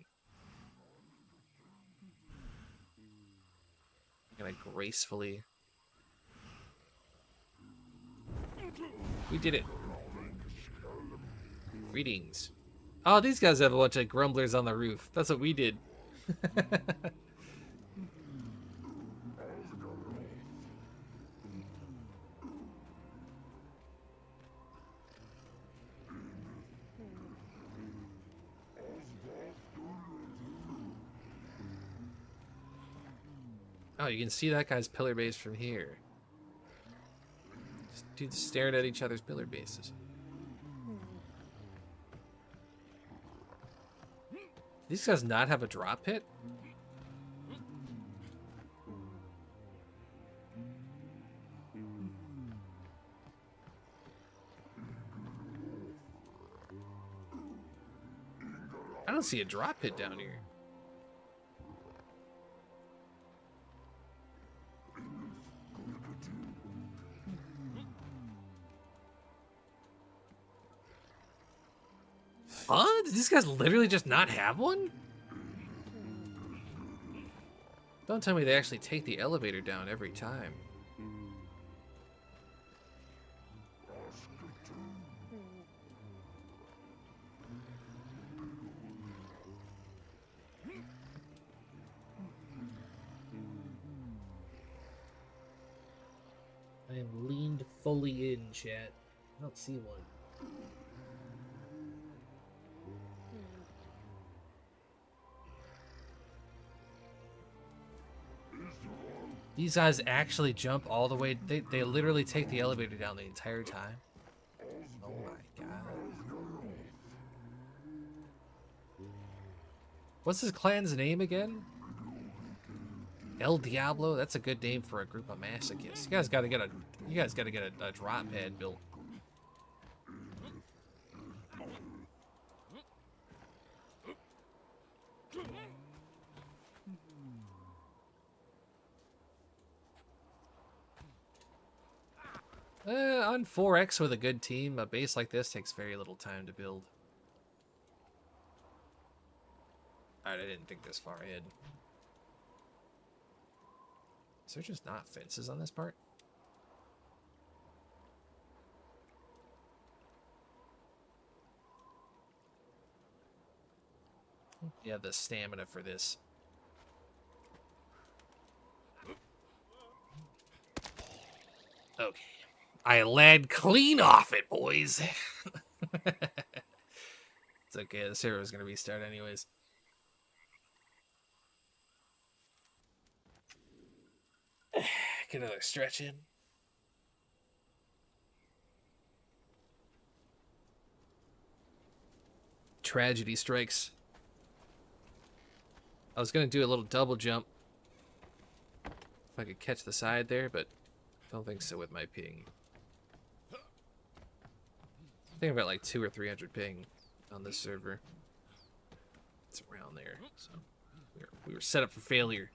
I'm gonna gracefully... We did it. Greetings. Oh, these guys have a bunch of grumblers on the roof. That's what we did. Oh, you can see that guy's pillar base from here. Just dudes staring at each other's pillar bases. Do these guys not have a drop pit? I don't see a drop pit down here. Huh? Did these guys literally just not have one? Don't tell me they actually take the elevator down every time. I am leaned fully in, chat. I don't see one. These guys actually jump all the way. They literally take the elevator down the entire time. Oh my god. What's his clan's name again? El Diablo? That's a good name for a group of masochists. You guys gotta get a drop pad built. On 4X with a good team, a base like this takes very little time to build. Alright, I didn't think this far ahead. Is there just not fences on this part? Yeah, the stamina for this. Okay. I led clean off it, boys. It's okay, the server is going to restart anyways. Get another stretch in. Tragedy strikes. I was going to do a little double jump if I could catch the side there, but don't think so with my ping. I think about like 200 or 300 ping on this server. It's around there, so we were set up for failure.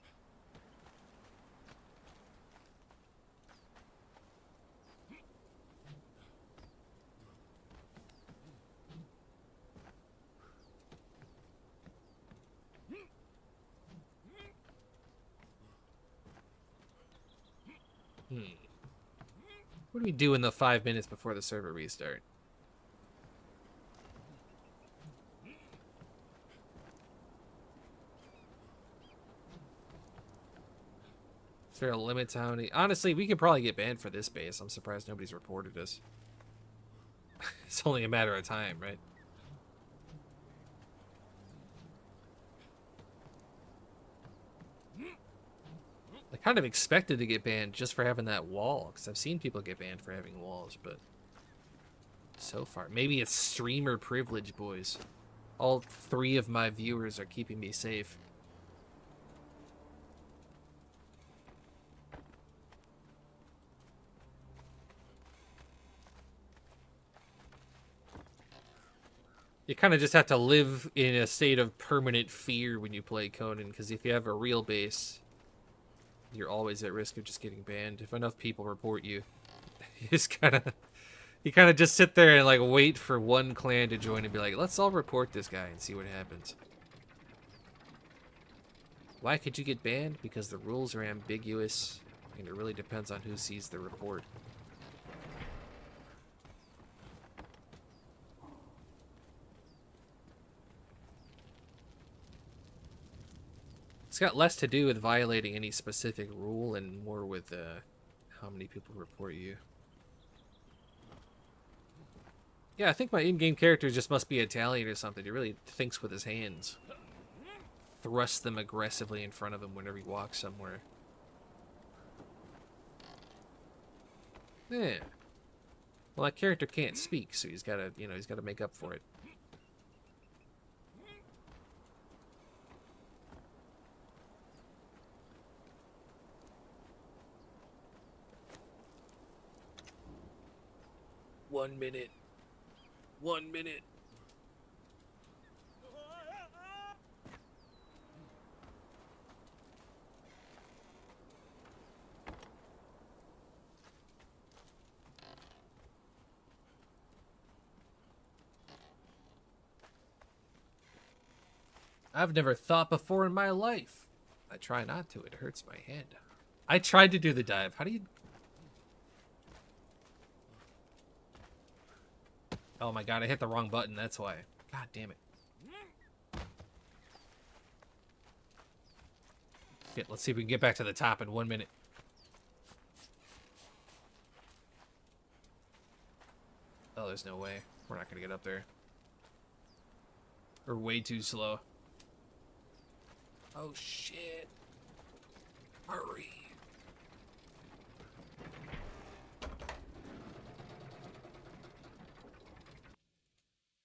What do we do in the 5 minutes before the server restart? Is there a limit to how many? Honestly, we could probably get banned for this base. I'm surprised nobody's reported us. It's only a matter of time, right? I kind of expected to get banned just for having that wall, because I've seen people get banned for having walls, but so far. Maybe it's streamer privilege, boys. All 3 of my viewers are keeping me safe. You kind of just have to live in a state of permanent fear when you play Conan, because if you have a real base, you're always at risk of just getting banned. If enough people report you, you kind of just sit there and like wait for one clan to join and be like, let's all report this guy and see what happens. Why could you get banned? Because the rules are ambiguous, and it really depends on who sees the report. It's got less to do with violating any specific rule and more with how many people report you. Yeah, I think my in-game character just must be Italian or something. He really thinks with his hands. Thrusts them aggressively in front of him whenever he walks somewhere. Yeah. Well, that character can't speak, so he's gotta, he's gotta make up for it. One minute. 1 minute. I've never thought before in my life. I try not to. It hurts my head. I tried to do the dive. How do you... Oh my god, I hit the wrong button. That's why. God damn it. Shit, let's see if we can get back to the top in 1 minute. Oh, there's no way. We're not gonna get up there. We're way too slow. Oh shit. Hurry.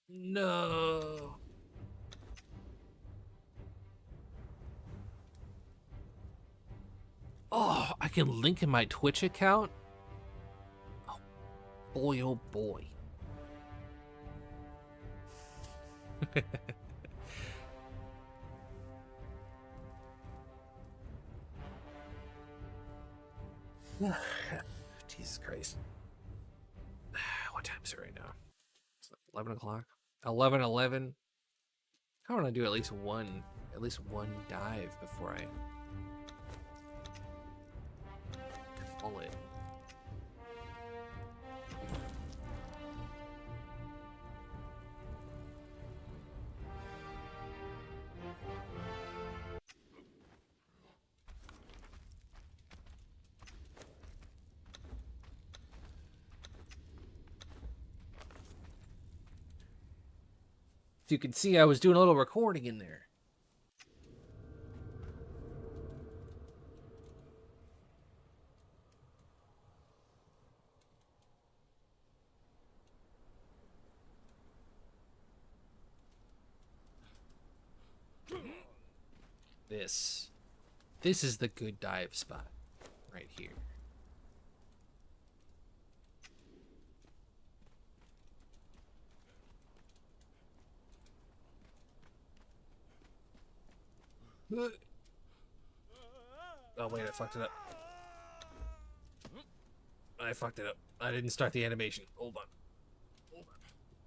No. Oh, I can link in my Twitch account? Oh, boy, oh boy. Jesus Christ. time is it right now? It's like 11 o'clock. 11:11. I want to do at least one dive before I call it. If you can see, I was doing a little recording in there. This is the good dive spot right here. Oh wait, I fucked it up. I didn't start the animation. Hold on.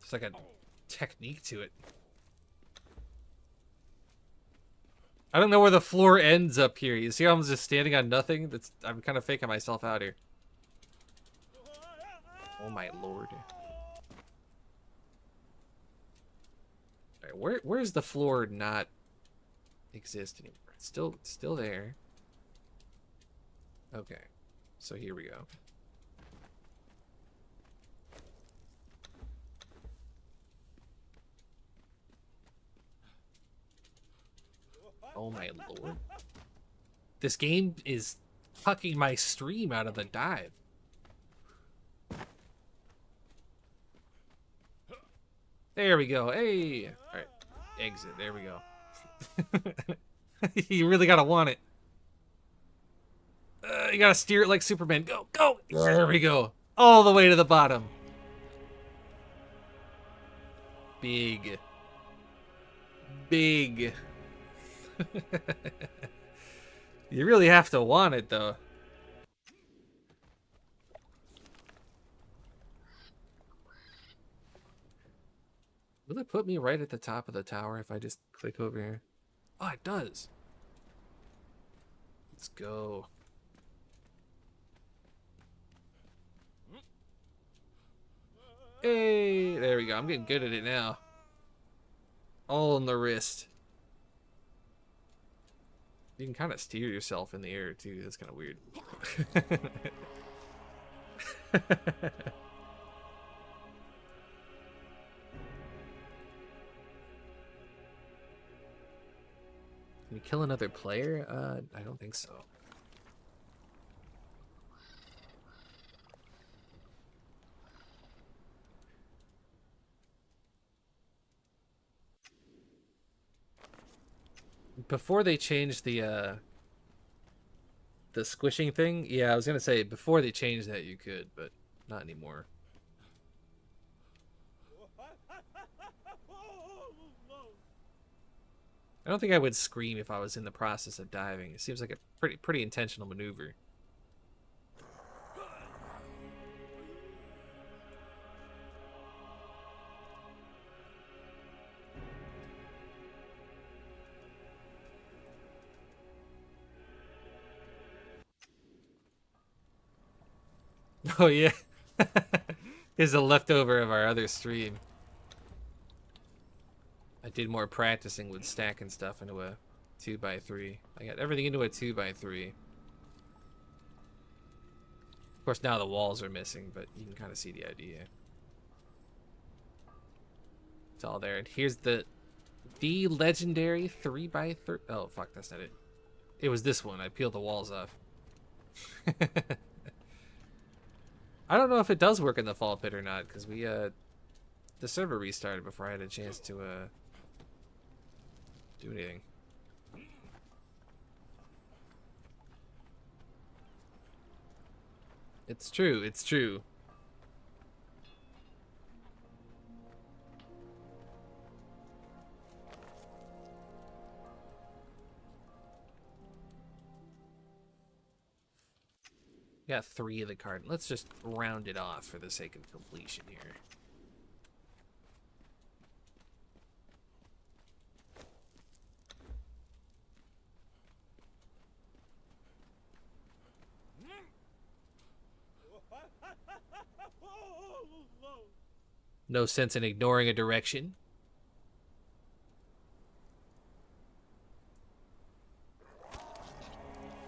It's like a technique to it. I don't know where the floor ends up here. You see how I'm just standing on nothing? I'm kind of faking myself out here. Oh my lord. Alright, where's the floor not exist anymore? It's still there. Okay. So here we go. Oh my lord. This game is tucking my stream out of the dive. There we go. Hey. Alright. Exit. There we go. You really gotta want it. You gotta steer it like Superman. Go, go! There we go. All the way to the bottom. Big. Big. You really have to want it, though. Will it put me right at the top of the tower if I just click over here? Oh, it does. Let's go. Hey, there we go. I'm getting good at it now. All on the wrist. You can kind of steer yourself in the air, too. That's kind of weird. Can you kill another player? I don't think so. Before they changed the squishing thing, yeah, I was gonna say before they changed that you could, but not anymore. I don't think I would scream if I was in the process of diving. It seems like a pretty intentional maneuver. Oh yeah. Here's a leftover of our other stream. I did more practicing with stacking stuff into a 2x3. I got everything into a 2x3. Of course, now the walls are missing, but you can kind of see the idea. It's all there. And here's the legendary 3x3. Oh, fuck, that's not it. It was this one. I peeled the walls off. I don't know if it does work in the fall pit or not, because the server restarted before I had a chance to do anything. It's true, it's true. got 3 of the card. Let's just round it off for the sake of completion here. No sense in ignoring a direction.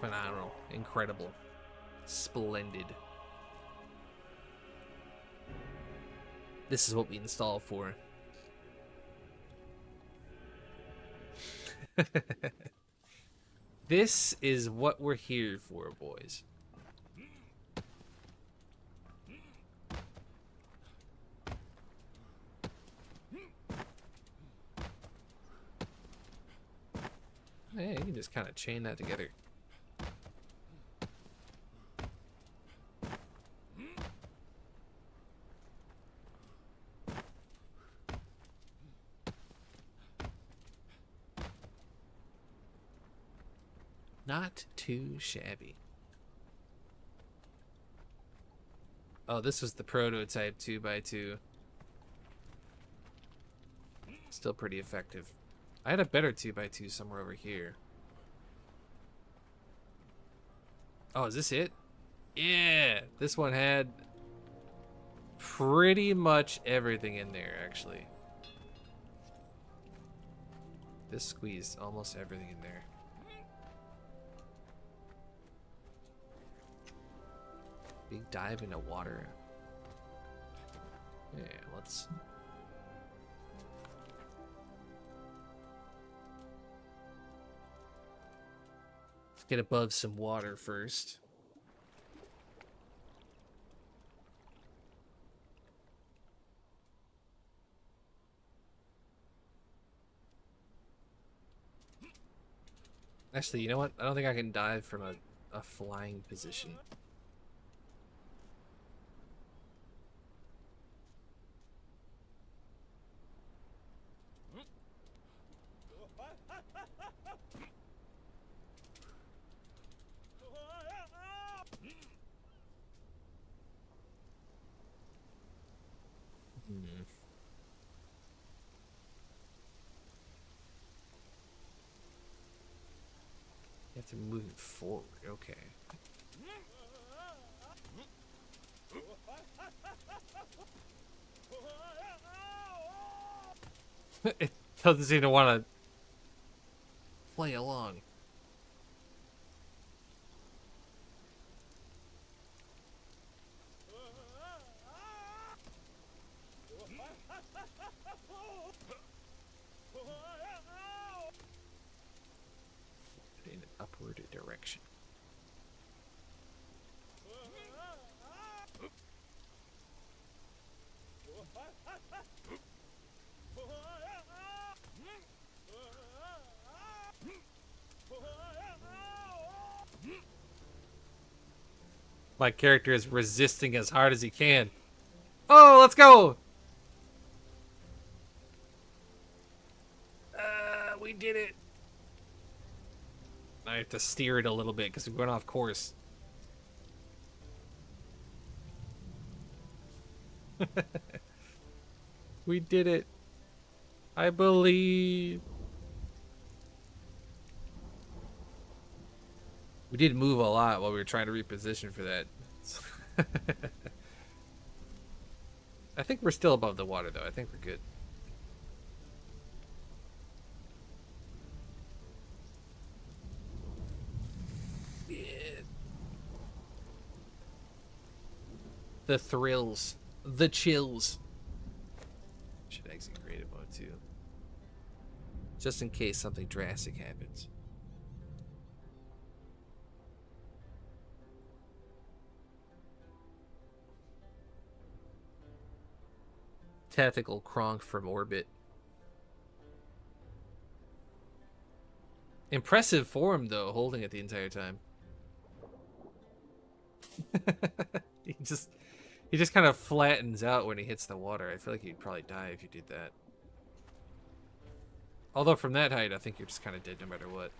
Phenomenal. Incredible. Splendid. This is what we install for. This is what we're here for, boys. Hey, you can just kind of chain that together. Not too shabby. Oh, this was the prototype 2x2. Still pretty effective. I had a better 2x2 somewhere over here. Oh, is this it? Yeah! This one had pretty much everything in there, actually. This squeezed almost everything in there. Big dive into water. Yeah, let's get above some water first. Actually, you know what? I don't think I can dive from a flying position. You have to move it forward, okay. It doesn't seem to want to play along. In an upward direction. My character is resisting as hard as he can. Oh, let's go! We did it. I have to steer it a little bit because we're going off course. We did it. I believe. We did move a lot while we were trying to reposition for that. I think we're still above the water, though. I think we're good. The thrills. The chills. Should exit creative mode too. Just in case something drastic happens. Tactical Kronk from orbit. Impressive form though, holding it the entire time. He just kind of flattens out when he hits the water. I feel like you'd probably die if you did that. Although from that height, I think you're just kind of dead no matter what.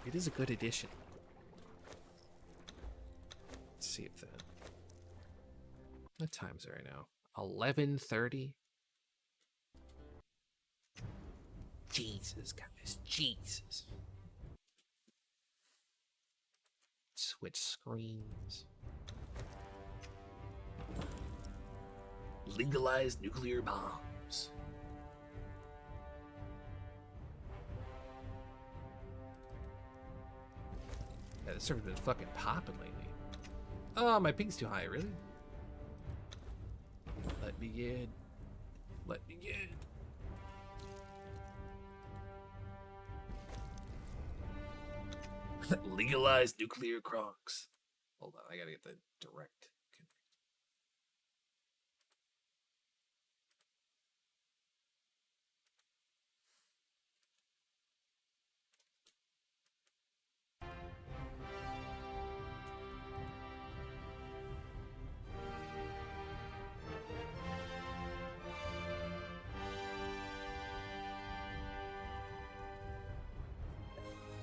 It is a good addition. Let's see if what time is it right now? 11:30. Jesus, guys, Jesus. Switch screens. Legalize nuclear bombs. Yeah, this server's been fucking popping lately. Oh, my ping's too high, really? Let me in. Let me in. Legalize nuclear crocs. Hold on, I gotta get the direct.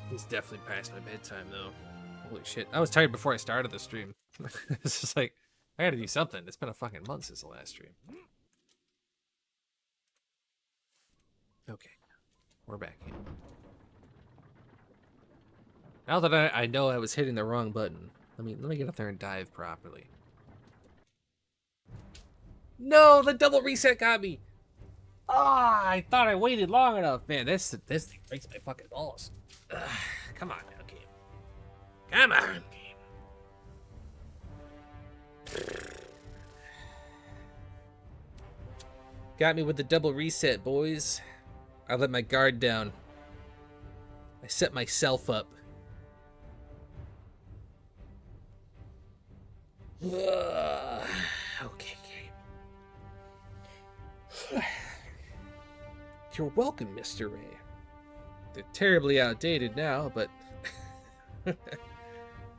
It's definitely past my bedtime, though. Holy shit. I was tired before I started the stream. It's just like, I gotta do something. It's been a fucking month since the last stream. Okay. We're back in. Now that I know I was hitting the wrong button, let me get up there and dive properly. No, the double reset got me! Ah, I thought I waited long enough. Man, this thing breaks my fucking balls. Come on now, game. Come on, game. Got me with the double reset, boys. I let my guard down. I set myself up. Okay, game. You're welcome, Mr. Ray. They're terribly outdated now, but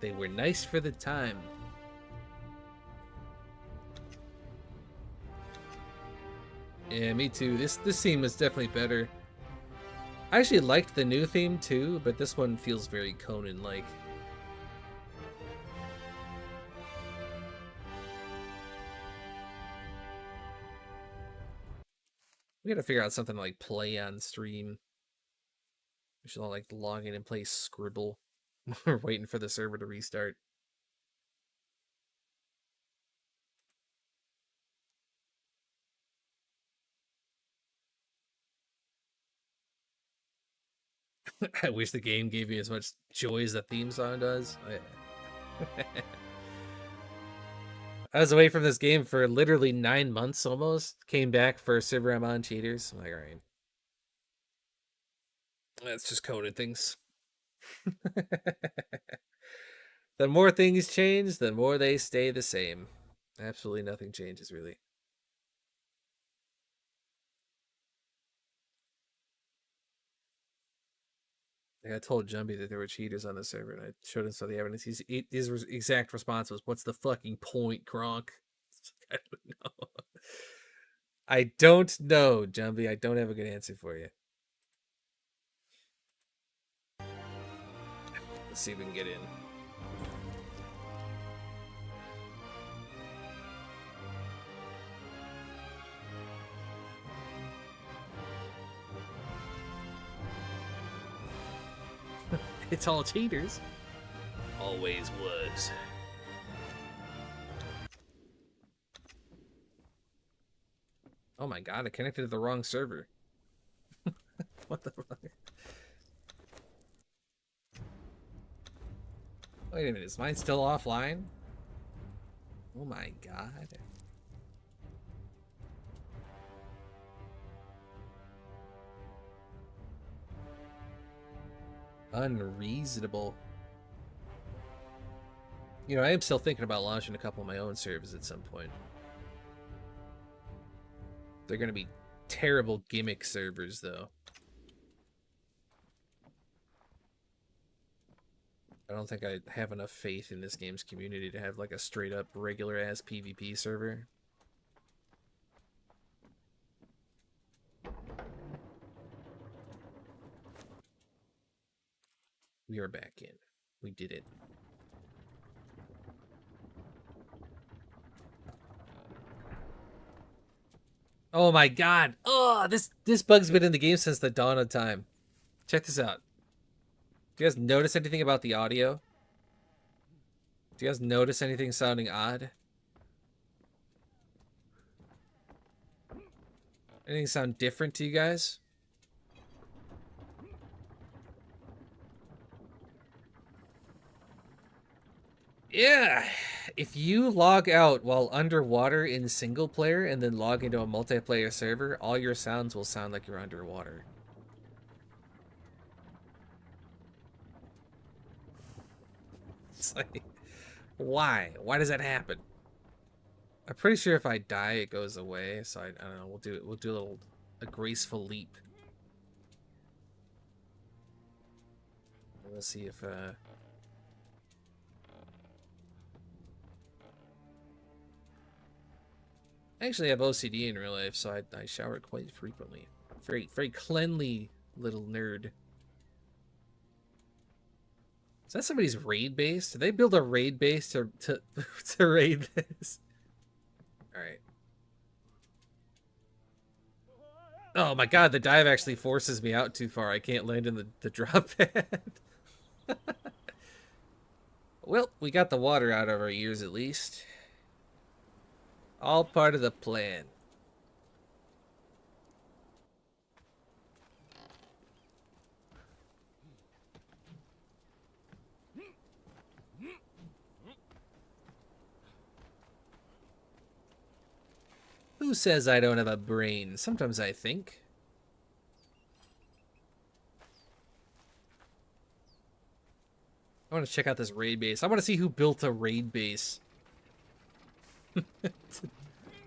they were nice for the time. Yeah, me too. This theme was definitely better. I actually liked the new theme too, but this one feels very Conan-like. We gotta figure out something to, like, play on stream. We should all, like, log in and play Scribble. We're waiting for the server to restart. I wish the game gave me as much joy as the theme song does. I was away from this game for literally 9 months almost. Came back for server I'm on cheaters. I'm like, alright. That's just coded things. The more things change, the more they stay the same. Absolutely nothing changes, really. Like, I told Jumbie that there were cheaters on the server, and I showed him some of the evidence. His exact response was, "What's the fucking point, Kronk?" I don't know. I don't know, Jumbie. I don't have a good answer for you. Let's see if we can get in. It's all cheaters. Always was. Oh my god, I connected to the wrong server. What the fuck? Wait a minute, is mine still offline? Oh my god. Unreasonable. You know, I am still thinking about launching a couple of my own servers at some point. They're going to be terrible gimmick servers, though. I don't think I have enough faith in this game's community to have, like, a straight-up regular-ass PvP server. We are back in. We did it. Oh my god. Oh, this bug's been in the game since the dawn of time. Check this out. Do you guys notice anything about the audio? Do you guys notice anything sounding odd? Anything sound different to you guys? Yeah. If you log out while underwater in single player and then log into a multiplayer server, all your sounds will sound like you're underwater. It's like, why? Why does that happen? I'm pretty sure if I die, it goes away. So I don't know. We'll do it. We'll do a graceful leap. We'll see if I actually have OCD in real life, so I shower quite frequently. Very cleanly little nerd. Is that somebody's raid base? Did they build a raid base to to raid this? All right. Oh my god, the dive actually forces me out too far. I can't land in the drop pad. Well, we got the water out of our ears at least. All part of the plan. Who says I don't have a brain? Sometimes I think. I want to check out this raid base. I want to see who built a raid base. To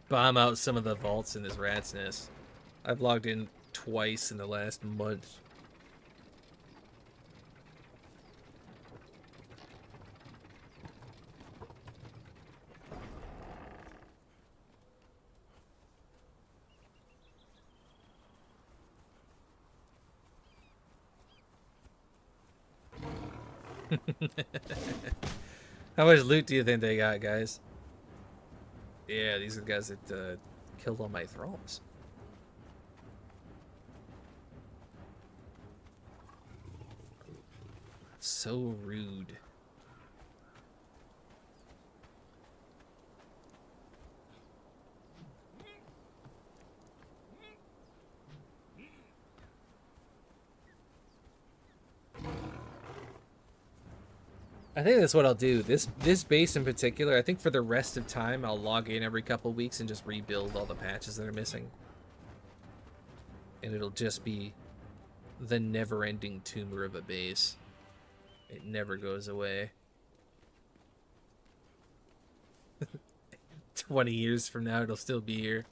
bomb out some of the vaults in this rat's nest. I've logged in twice in the last month. How much loot do you think they got, guys? Yeah, these are the guys that killed all my thralls. So rude. I think that's what I'll do. This base in particular, I think for the rest of time, I'll log in every couple weeks and just rebuild all the patches that are missing. And it'll just be the never-ending tumor of a base. It never goes away. 20 years from now, it'll still be here.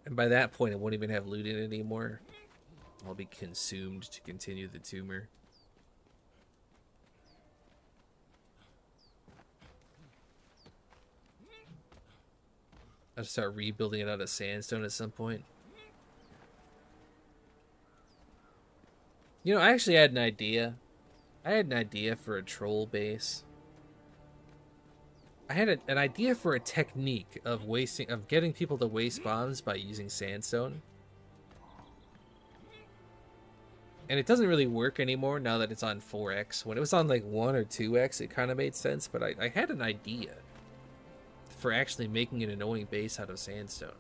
And by that point, it won't even have loot in it anymore. I'll be consumed to continue the tumor. I'll start rebuilding it out of sandstone at some point. You know, I actually had an idea. I had an idea for a troll base. I had an idea for a technique of getting people to waste bombs by using sandstone. And it doesn't really work anymore now that it's on 4x. When it was on like 1 or 2x, it kind of made sense, but I had an idea for actually making an annoying base out of sandstone.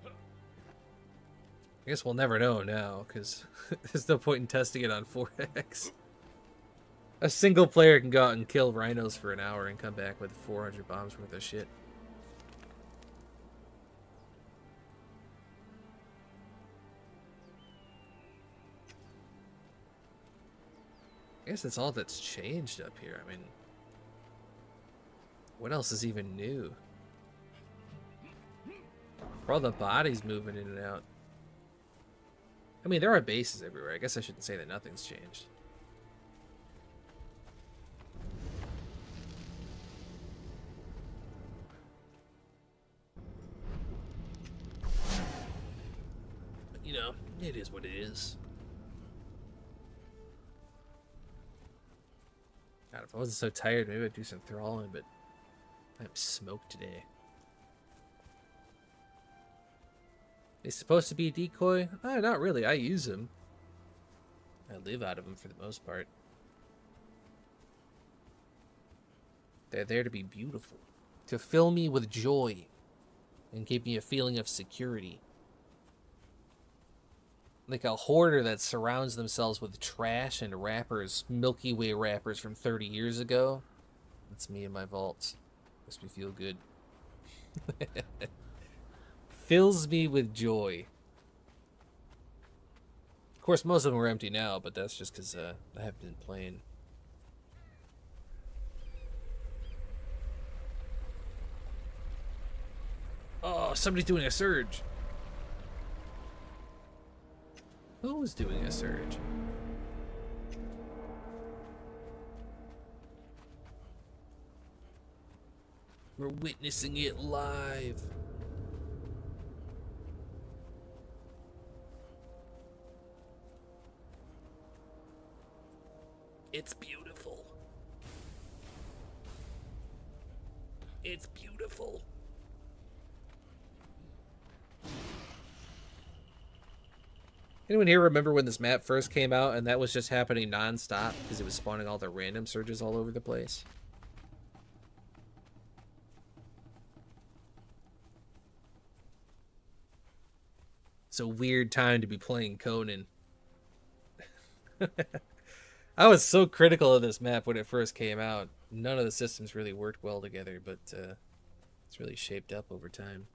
I guess we'll never know now, because there's no point in testing it on 4x. A single player can go out and kill rhinos for an hour and come back with 400 bombs worth of shit. I guess that's all that's changed up here. I mean, what else is even new? For all the bodies moving in and out. I mean, there are bases everywhere. I guess I shouldn't say that nothing's changed. you know, it is what it is. God, if I wasn't so tired, maybe I'd do some thralling, but I'm smoked today. They supposed to be a decoy? Not really. I use them. I live out of them for the most part. They're there to be beautiful, to fill me with joy, and give me a feeling of security. Like a hoarder that surrounds themselves with trash and wrappers, Milky Way wrappers from 30 years ago. That's me in my vaults. Makes me feel good. Fills me with joy. Of course, most of them are empty now, but that's just because I haven't been playing. Oh, somebody's doing a surge. Who's doing a surge? We're witnessing it live. It's beautiful. It's beautiful. Anyone here remember when this map first came out and that was just happening non-stop because it was spawning all the random surges all over the place? It's a weird time to be playing Conan. I was so critical of this map when it first came out. None of the systems really worked well together, but it's really shaped up over time.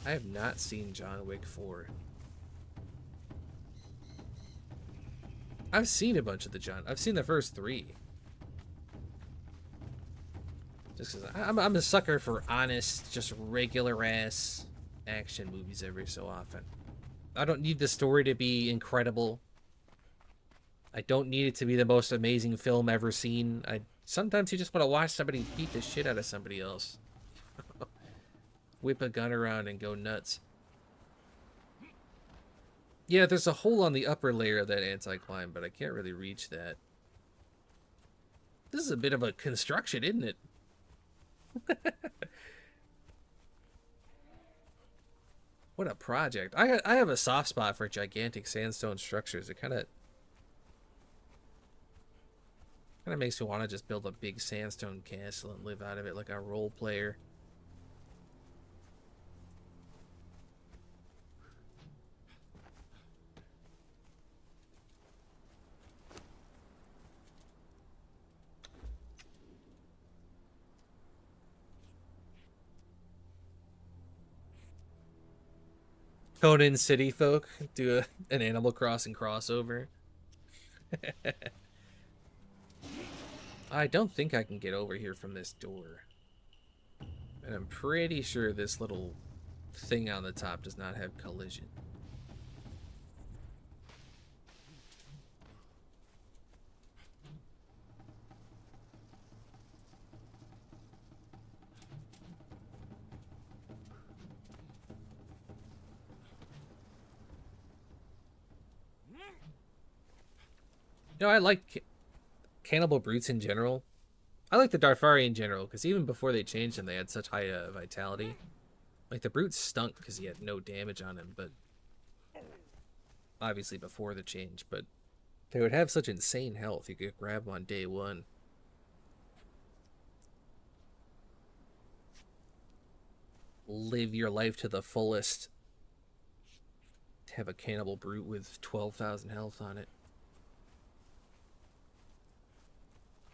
I have not seen John Wick 4. I've seen a bunch of I've seen the first 3. Just because I'm a sucker for honest, just regular ass action movies every so often. I don't need the story to be incredible. I don't need it to be the most amazing film ever seen. Sometimes you just want to watch somebody beat the shit out of somebody else. Whip a gun around and go nuts. Yeah, there's a hole on the upper layer of that anti-climb, but I can't really reach that. This is a bit of a construction, isn't it? What a project. I have a soft spot for gigantic sandstone structures. It kind of makes me want to just build a big sandstone castle and live out of it like a role player. Conan City Folk do an Animal Crossing crossover. I don't think I can get over here from this door. And I'm pretty sure this little thing on the top does not have collision. You know, I like Cannibal Brutes in general. I like the Darfari in general, because even before they changed him, they had such high vitality. Like, the Brute stunk because he had no damage on him, but... Obviously before the change, but... They would have such insane health, you could grab them on day one. Live your life to the fullest. Have a Cannibal Brute with 12,000 health on it.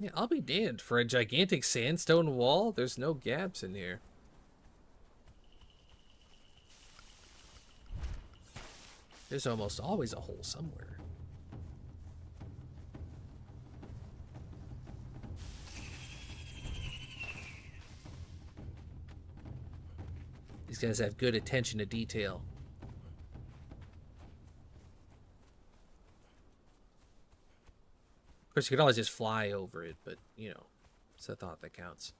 Yeah, I'll be damned. For a gigantic sandstone wall, there's no gaps in here. There's almost always a hole somewhere. These guys have good attention to detail. Of course, you could always just fly over it, but, you know, it's the thought that counts.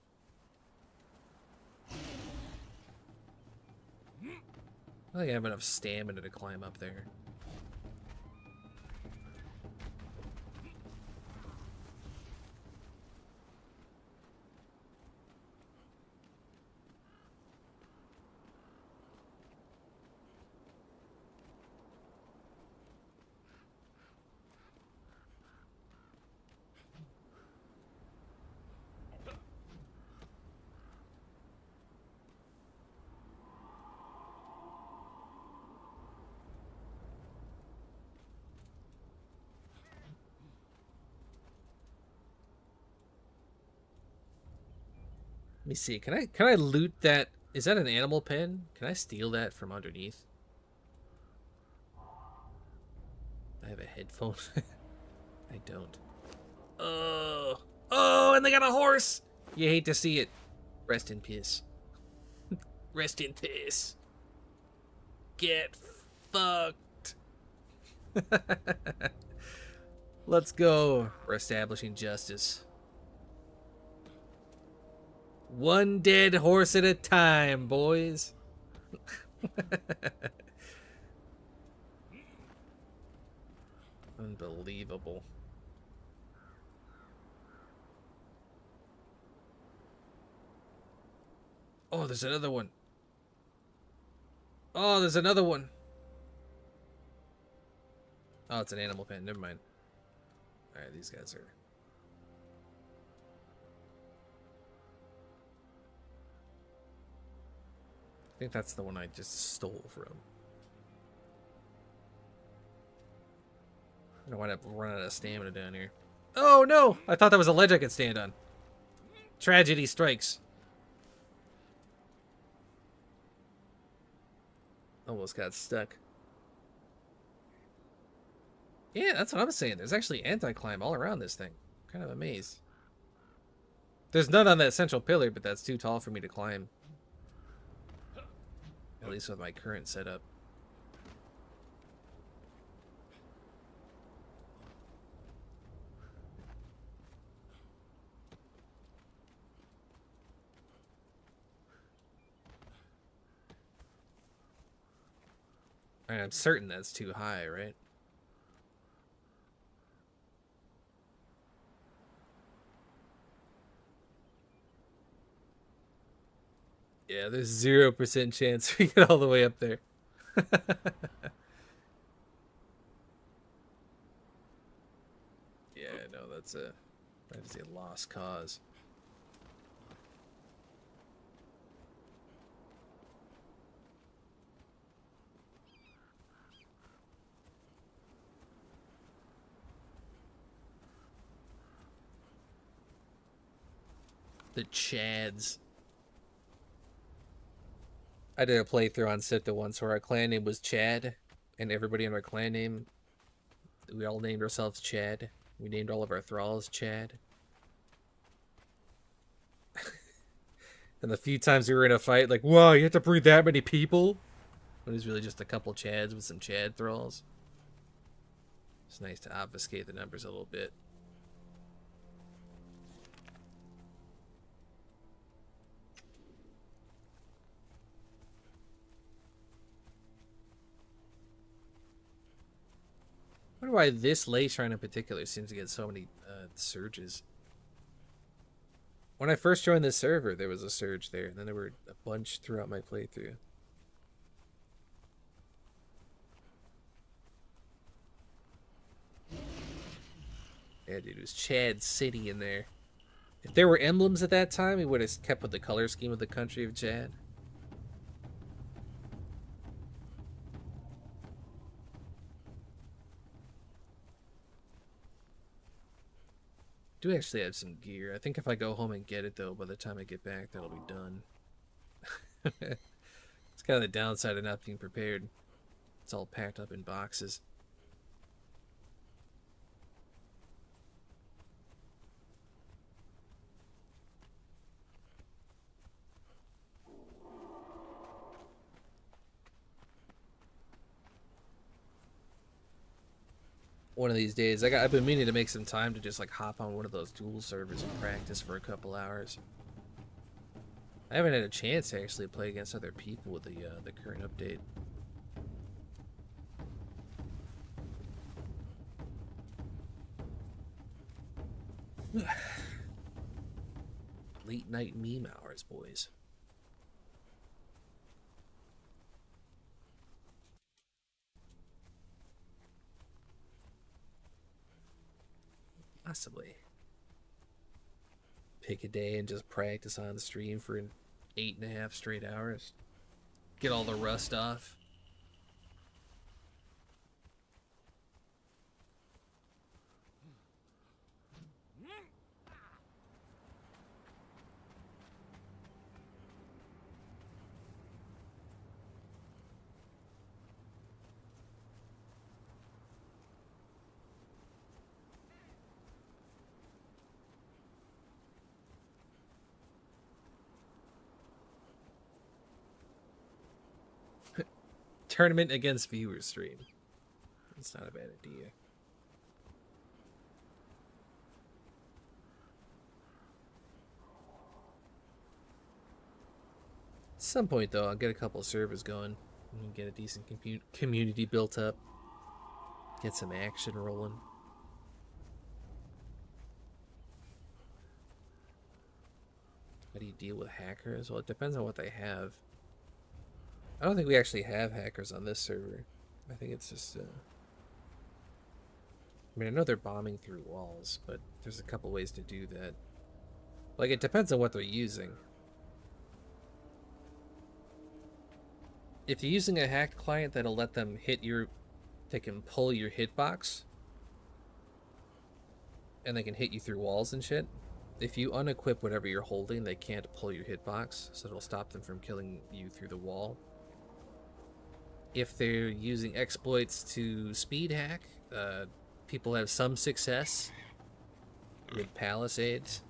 I think I have enough stamina to climb up there. Let me see. Can I loot that? Is that an animal pen? Can I steal that from underneath? I have a headphone. I don't. Oh, and they got a horse. You hate to see it. Rest in peace. Rest in peace. Get fucked. Let's go. We're establishing justice. One dead horse at a time, boys. Unbelievable. Oh, there's another one. Oh, there's another one. Oh, it's an animal pen. Never mind. Alright, these guys are... I think that's the one I just stole from. I don't want to run out of stamina down here. Oh, no! I thought that was a ledge I could stand on. Tragedy strikes. Almost got stuck. Yeah, that's what I'm saying. There's actually anti-climb all around this thing. I'm kind of amazed. There's none on that central pillar, but that's too tall for me to climb. At least with my current setup. And I'm certain that's too high, right? Yeah, there's 0% chance we get all the way up there. Yeah, no, that is a lost cause. The Chads. I did a playthrough on Sipta once where our clan name was Chad, and everybody in our clan name, we all named ourselves Chad. We named all of our thralls Chad. And the few times we were in a fight, like, wow, you have to breed that many people? It was really just a couple Chads with some Chad thralls. It's nice to obfuscate the numbers a little bit. I wonder why this lay shrine in particular seems to get so many surges. When I first joined this server, there was a surge there, and then there were a bunch throughout my playthrough. Yeah, dude, it was Chad City in there. If there were emblems at that time, we would have kept with the color scheme of the country of Chad. Do actually have some gear. I think if I go home and get it, though, by the time I get back, that'll be done. It's kind of the downside of not being prepared. It's all packed up in boxes. one of these days. I've been meaning to make some time to just like hop on one of those dual servers and practice for a couple hours. I haven't had a chance to actually play against other people with the current update. Late night meme hours, boys. Possibly. Pick a day and just practice on the stream for 8.5 straight hours. Get all the rust off. Tournament against viewers stream. That's not a bad idea. At some point, though, I'll get a couple of servers going and get a decent community built up. Get some action rolling. How do you deal with hackers? Well, it depends on what they have. I don't think we actually have hackers on this server. I think it's just... I mean, I know they're bombing through walls, but there's a couple ways to do that. Like, it depends on what they're using. If you're using a hacked client that'll let them hit your... They can pull your hitbox. And they can hit you through walls and shit. If you unequip whatever you're holding, they can't pull your hitbox, so it'll stop them from killing you through the wall. If they're using exploits to speed hack, people have some success with palisades.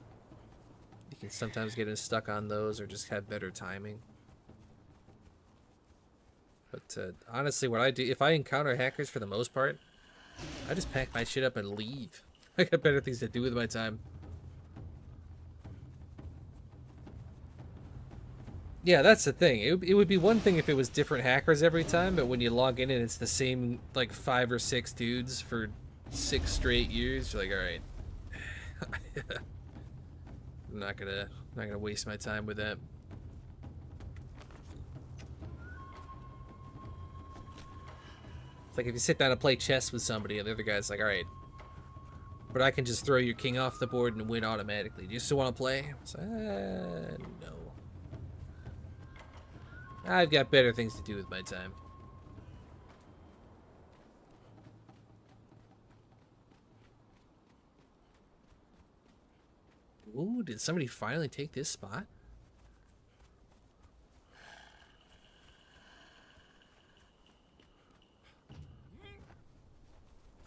You can sometimes get stuck on those or just have better timing. But honestly, what I do, if I encounter hackers for the most part, I just pack my shit up and leave. I got better things to do with my time. Yeah, that's the thing. It would be one thing if it was different hackers every time, but when you log in and it's the same, like, 5 or 6 dudes for 6 straight years, you're like, alright. I'm not gonna waste my time with that. It's like if you sit down and play chess with somebody and the other guy's like, alright, but I can just throw your king off the board and win automatically. Do you still want to play? It's like, no. I've got better things to do with my time. Ooh, did somebody finally take this spot?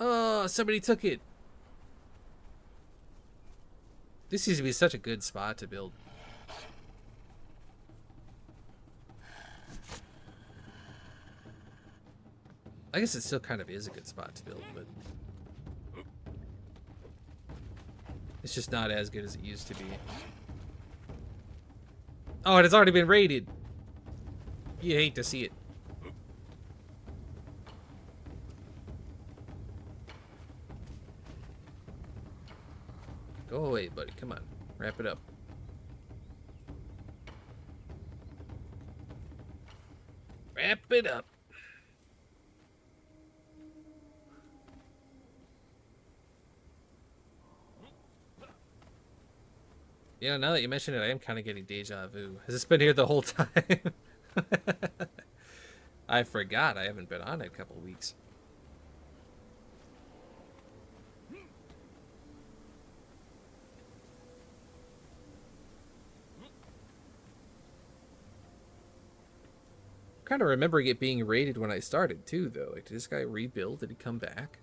Oh, somebody took it. This used to be such a good spot to build. I guess it still kind of is a good spot to build, but it's just not as good as it used to be. Oh, it has already been raided. You hate to see it. Go away, buddy. Come on. Wrap it up. Wrap it up. Yeah, now that you mention it, I am kind of getting deja vu. Has this been here the whole time? I forgot. I haven't been on it a couple weeks. I'm kind of remembering it being raided when I started, too, though. Like, did this guy rebuild? Did he come back?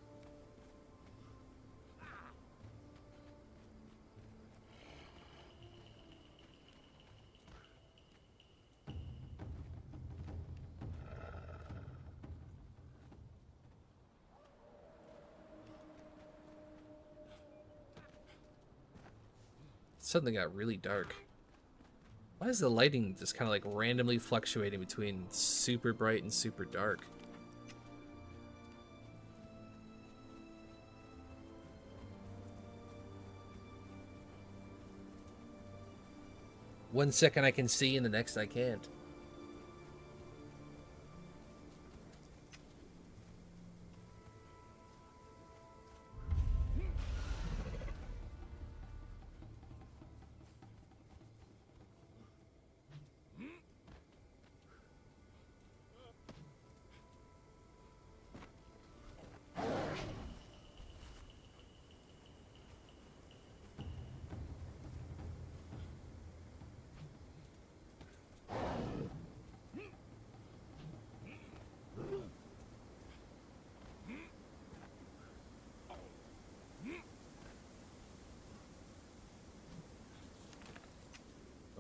suddenly got really dark. Why is the lighting just kind of like randomly fluctuating between super bright and super dark? One second I can see and the next I can't.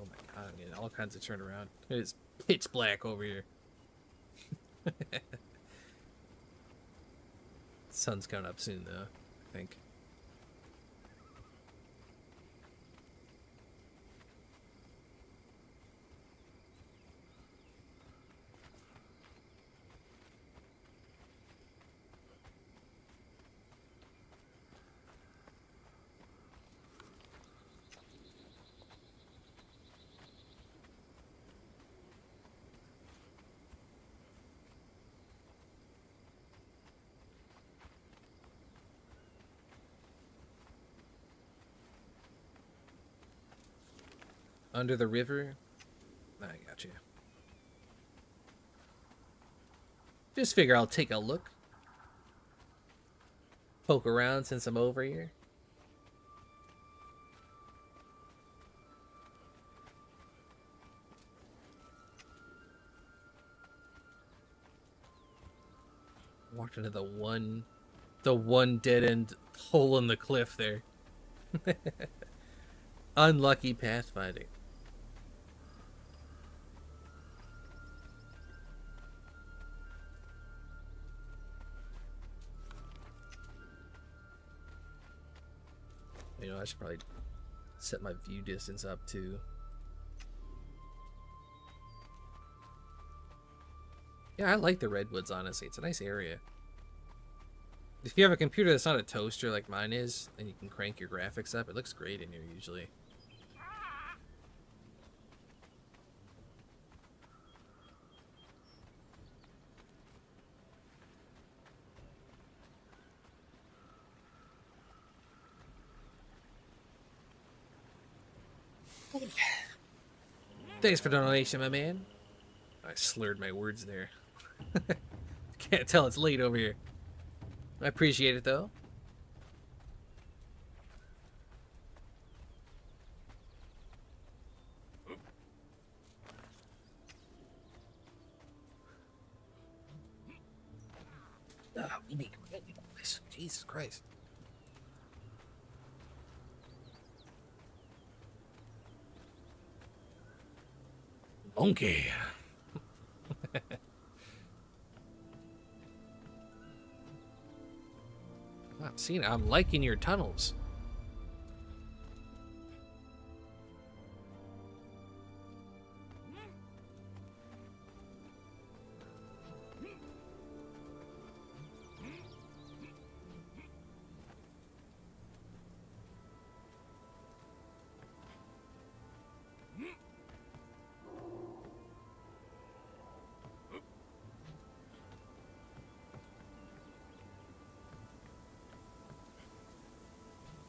Oh my god, I'm getting all kinds of turnaround. It's pitch black over here. Sun's coming up soon though, I think. Under the river? I got you. Just figure I'll take a look. Poke around since I'm over here. Walked into the one dead end hole in the cliff there. Unlucky pathfinding. You know, I should probably set my view distance up too. Yeah, I like the redwoods, honestly. It's a nice area. If you have a computer that's not a toaster like mine is, and you can crank your graphics up, it looks great in here usually. Thanks for the donation, my man. I slurred my words there. Can't tell it's late over here. I appreciate it, though. We need this. Jesus Christ. Monkey. I'm seeing. I'm liking your tunnels.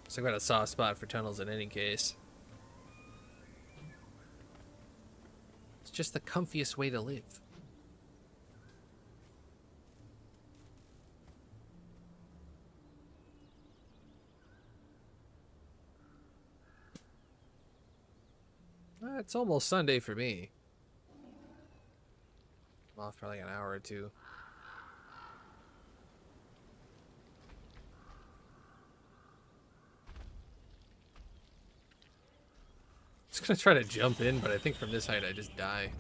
So I've got a soft spot for tunnels in any case. It's just the comfiest way to live. It's almost Sunday for me. I'm off for like an hour or two. I was gonna try to jump in, but I think from this height I just die.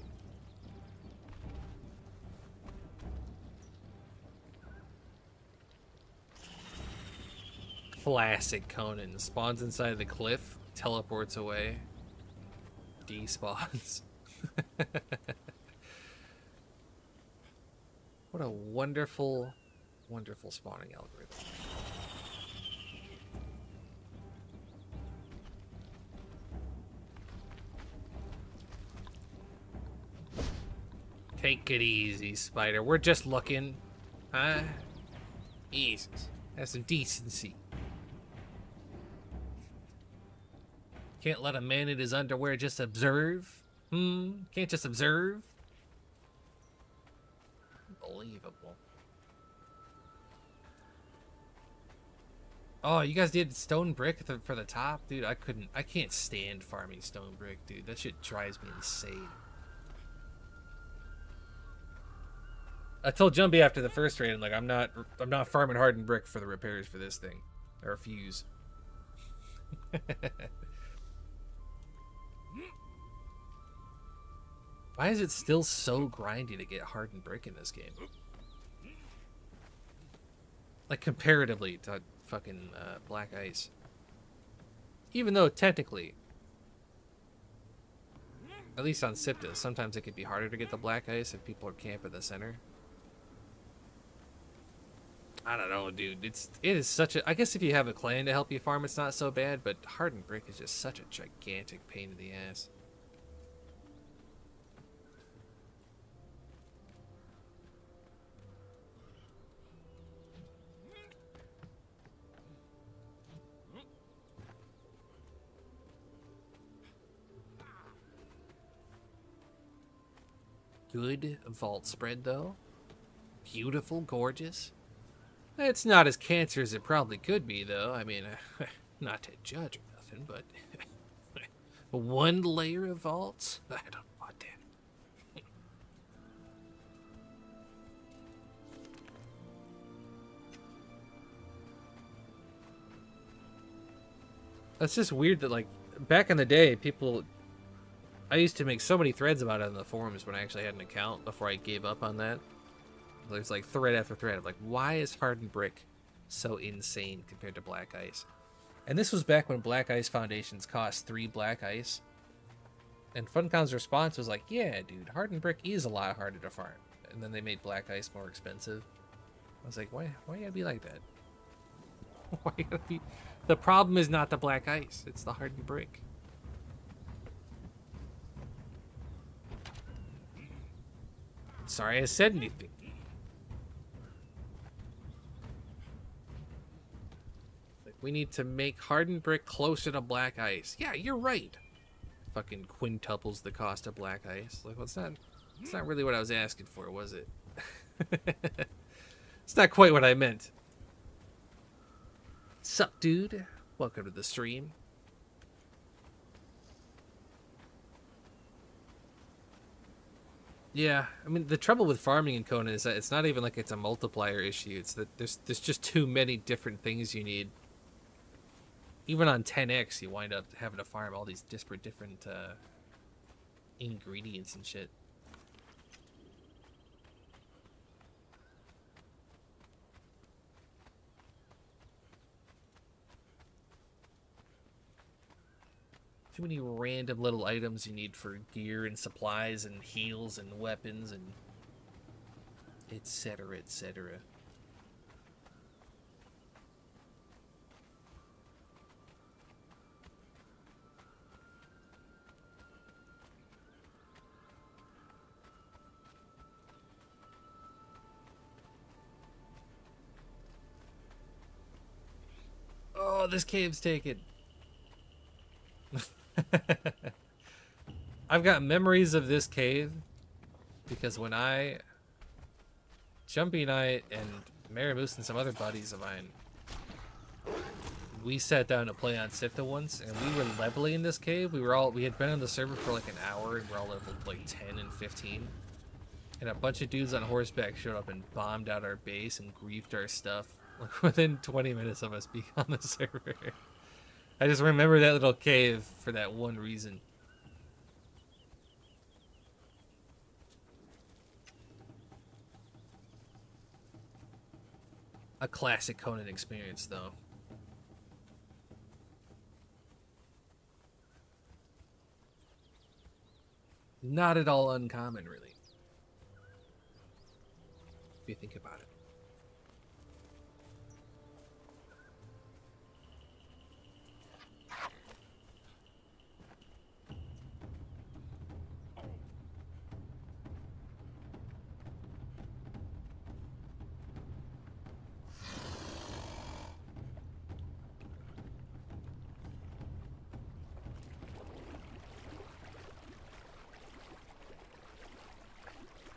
Classic Conan. Spawns inside the cliff, teleports away. Despawns. What a wonderful, wonderful spawning algorithm. Take it easy, Spider. We're just looking. Huh? Jesus. Have some decency. Can't let a man in his underwear just observe? Can't just observe? Unbelievable. Oh, you guys did stone brick for the top? Dude, I can't stand farming stone brick, dude. That shit drives me insane. I told Jumpy after the first raid, I'm not farming hardened brick for the repairs for this thing. I refuse. Why is it still so grindy to get hardened brick in this game? Like comparatively to fucking Black Ice. Even though technically, at least on Sipta, sometimes it could be harder to get the Black Ice if people are camp at the center. I don't know, dude. It is such a... I guess if you have a clan to help you farm, it's not so bad, but hardened brick is just such a gigantic pain in the ass. Good vault spread, though. Beautiful, gorgeous. It's not as cancer as it probably could be, though. I mean, not to judge or nothing, but one layer of vaults? I don't want that. That's just weird that, like, back in the day, people... I used to make so many threads about it on the forums when I actually had an account before I gave up on that. There's like thread after thread of like, why is hardened brick so insane compared to Black Ice? And this was back when Black Ice foundations cost 3 Black Ice. And Funcom's response was like, yeah, dude, hardened brick is a lot harder to farm. And then they made Black Ice more expensive. I was like, why you gotta be like that? Why you gotta be... The problem is not the Black Ice, it's the hardened brick. Sorry I said anything. Like, we need to make hardened brick closer to Black Ice. Yeah, you're right. Fucking quintuples the cost of Black Ice. Like, well, it's not really what I was asking for, was it? It's not quite what I meant. Sup, dude? Welcome to the stream. Yeah, I mean, the trouble with farming in Conan is that it's not even like it's a multiplier issue. It's that there's just too many different things you need. Even on 10x, you wind up having to farm all these disparate different ingredients and shit. Too many random little items you need for gear and supplies and heals and weapons and etc, etc. Oh, this cave's taken. I've got memories of this cave because when Jumpy and I and Maramoose and some other buddies of mine, we sat down to play on Sifta once and we were leveling this cave. We had been on the server for like an hour and we're all leveled like 10 and 15. And a bunch of dudes on horseback showed up and bombed out our base and griefed our stuff like within 20 minutes of us being on the server. I just remember that little cave for that one reason. A classic Conan experience, though. Not at all uncommon, really, if you think about it.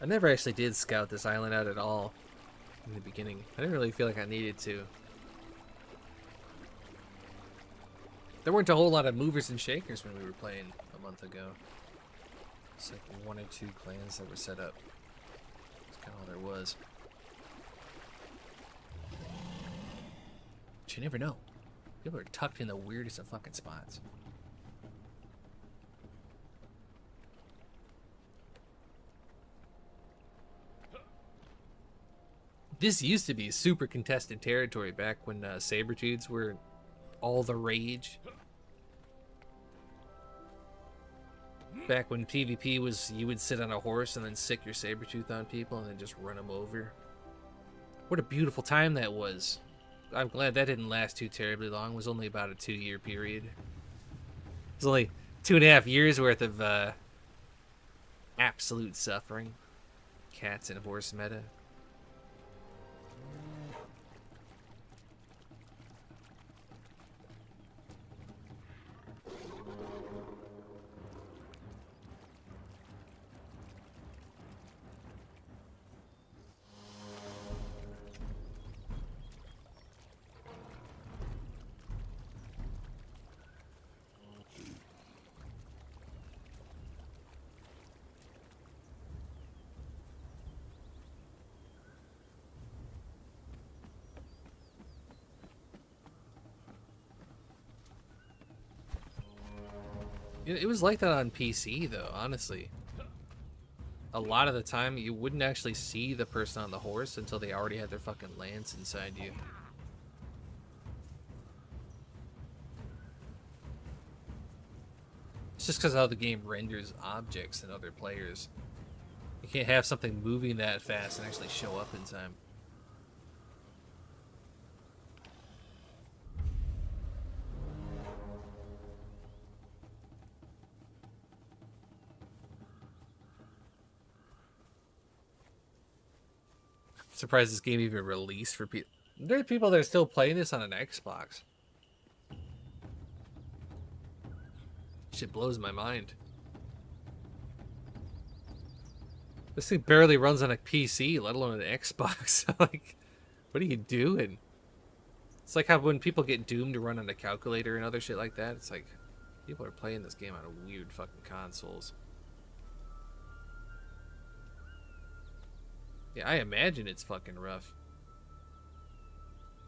I never actually did scout this island out at all in the beginning. I didn't really feel like I needed to. There weren't a whole lot of movers and shakers when we were playing a month ago. It's like 1 or 2 clans that were set up. That's kind of all there was. But you never know. People are tucked in the weirdest of fucking spots. This used to be super contested territory back when saber-tooths were all the rage. Back when PvP was, you would sit on a horse and then sick your saber-tooth on people and then just run them over. What a beautiful time that was. I'm glad that didn't last too terribly long. It was only about a 2-year period. It was only 2.5 years worth of absolute suffering. Cats and horse meta. It was like that on PC, though, honestly. A lot of the time, you wouldn't actually see the person on the horse until they already had their fucking lance inside you. It's just because how the game renders objects and other players. You can't have something moving that fast and actually show up in time. Surprised this game even released for people. There are people that are still playing this on an Xbox. Shit blows my mind. This thing barely runs on a PC, let alone an Xbox. Like, what are you doing? It's like how when people get Doom to run on a calculator and other shit like that, it's like, people are playing this game on weird fucking consoles. Yeah, I imagine it's fucking rough.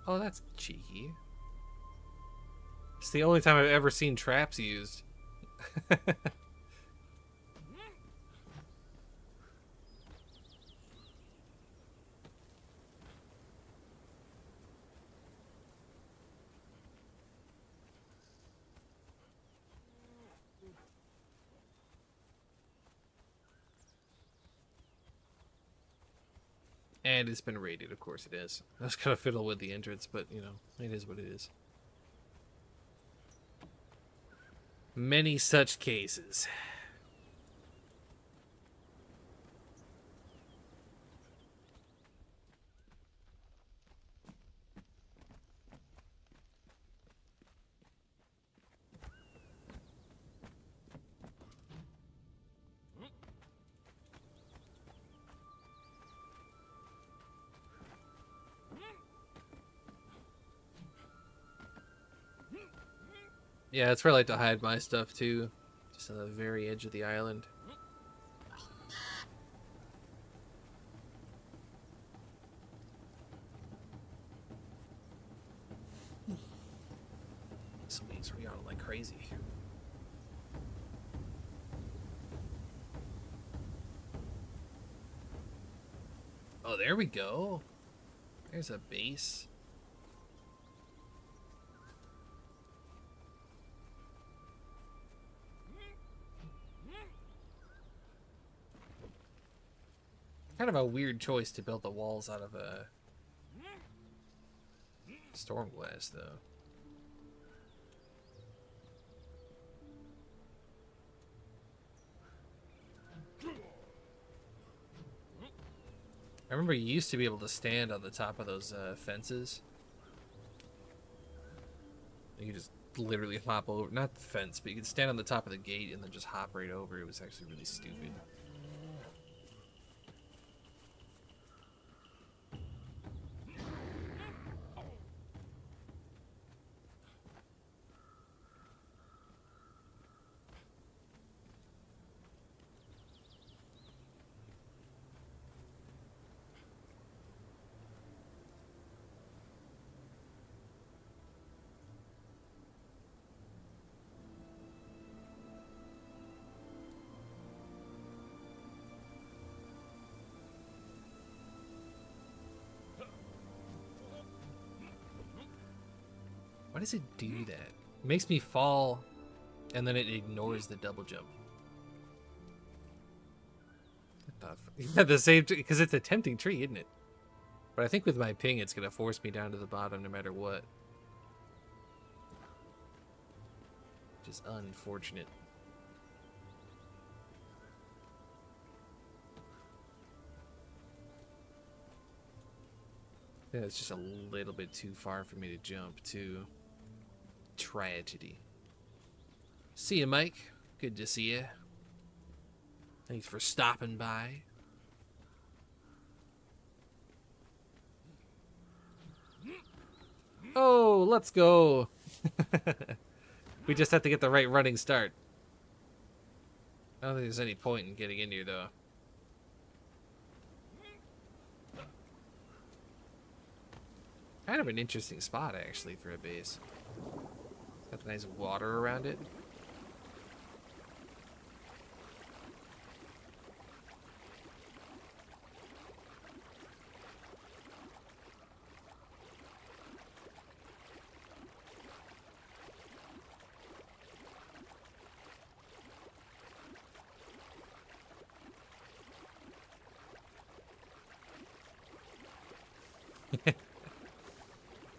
Oh, that's cheeky. It's the only time I've ever seen traps used. And it's been raided, of course it is. I was gonna fiddle with the entrance, but, you know, it is what it is. Many such cases. Yeah, that's where I like to hide my stuff too. Just on the very edge of the island. Somebody's yelling like crazy. Oh, there we go. There's a base. Kind of a weird choice to build the walls out of a storm glass, though. I remember you used to be able to stand on the top of those fences. You could just literally hop over, not the fence, but you could stand on the top of the gate and then just hop right over. It was actually really stupid. Why does it do that? It makes me fall, and then it ignores the double jump. Yeah, the same, because it's a tempting tree, isn't it? But I think with my ping, it's gonna force me down to the bottom no matter what. Which is unfortunate. Yeah, it's just a little bit too far for me to jump, too. Tragedy. See you, Mike. Good to see you. Thanks for stopping by. Oh, let's go. We just have to get the right running start. I don't think there's any point in getting in here, though. Kind of an interesting spot, actually, for a base. It's got the nice water around it.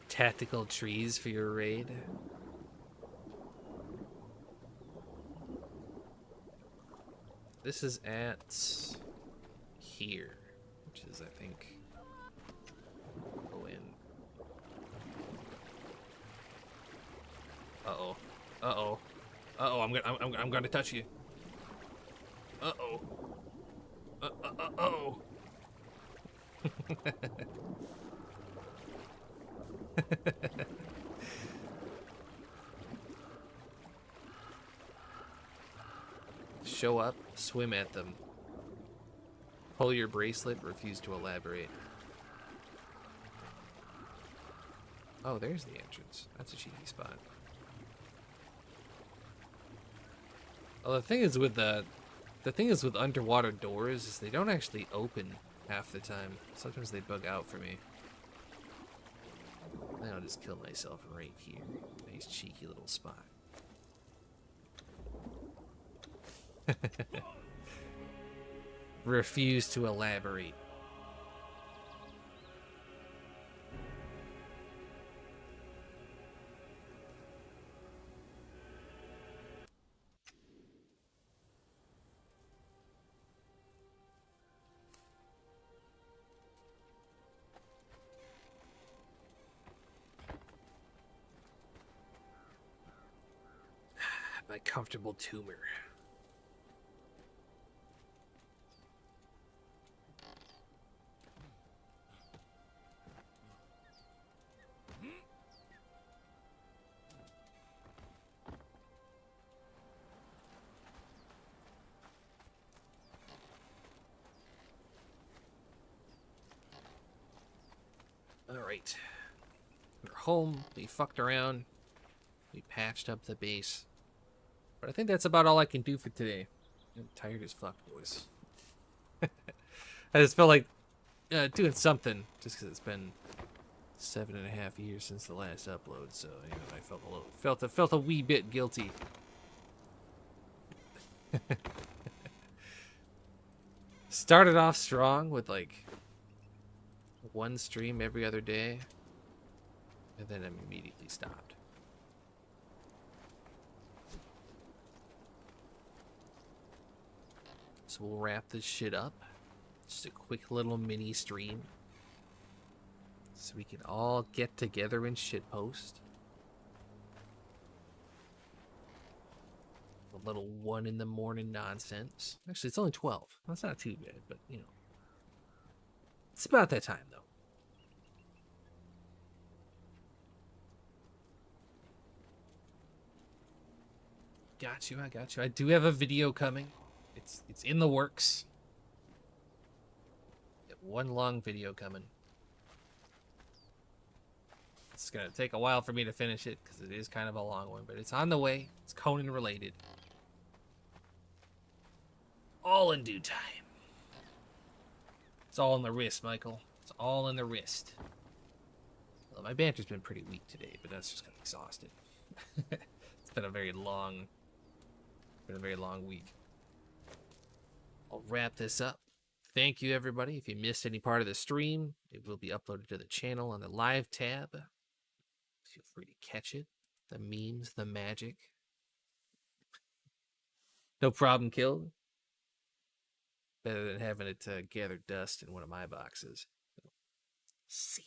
Tactical trees for your raid. This is at here, which is, I think, go in. Uh-oh. Uh-oh. Uh-oh, I'm gonna touch you. Uh-oh. Uh-oh. Show up, swim at them. Pull your bracelet, refuse to elaborate. Oh, there's the entrance. That's a cheeky spot. Well, the thing is with underwater doors is they don't actually open half the time. Sometimes they bug out for me. Then I'll just kill myself right here. Nice cheeky little spot. Refuse to elaborate. My comfortable tumor. Alright. We're home. We fucked around. We patched up the base. But I think that's about all I can do for today. I'm tired as fuck, boys. I just felt like doing something, just because it's been 7.5 years since the last upload, so you know, I felt a wee bit guilty. Started off strong with like one stream every other day, and then immediately stopped. So we'll wrap this shit up. Just a quick little mini stream, so we can all get together and shitpost. A little 1 in the morning nonsense. Actually, it's only 12. That's not too bad, but you know, it's about that time though. Got you. I got you. I do have a video coming. It's in the works. One long video coming. It's gonna take a while for me to finish it because it is kind of a long one, but it's on the way. It's Conan related. All in due time. It's all in the wrist, Michael. It's all in the wrist. Well, my banter's been pretty weak today, but that's just kind of exhausted. It's been a very long week. I'll wrap this up. Thank you, everybody. If you missed any part of the stream, it will be uploaded to the channel on the live tab. Feel free to catch it. The memes, the magic. No problem, killed. Better than having it gather dust in one of my boxes. See.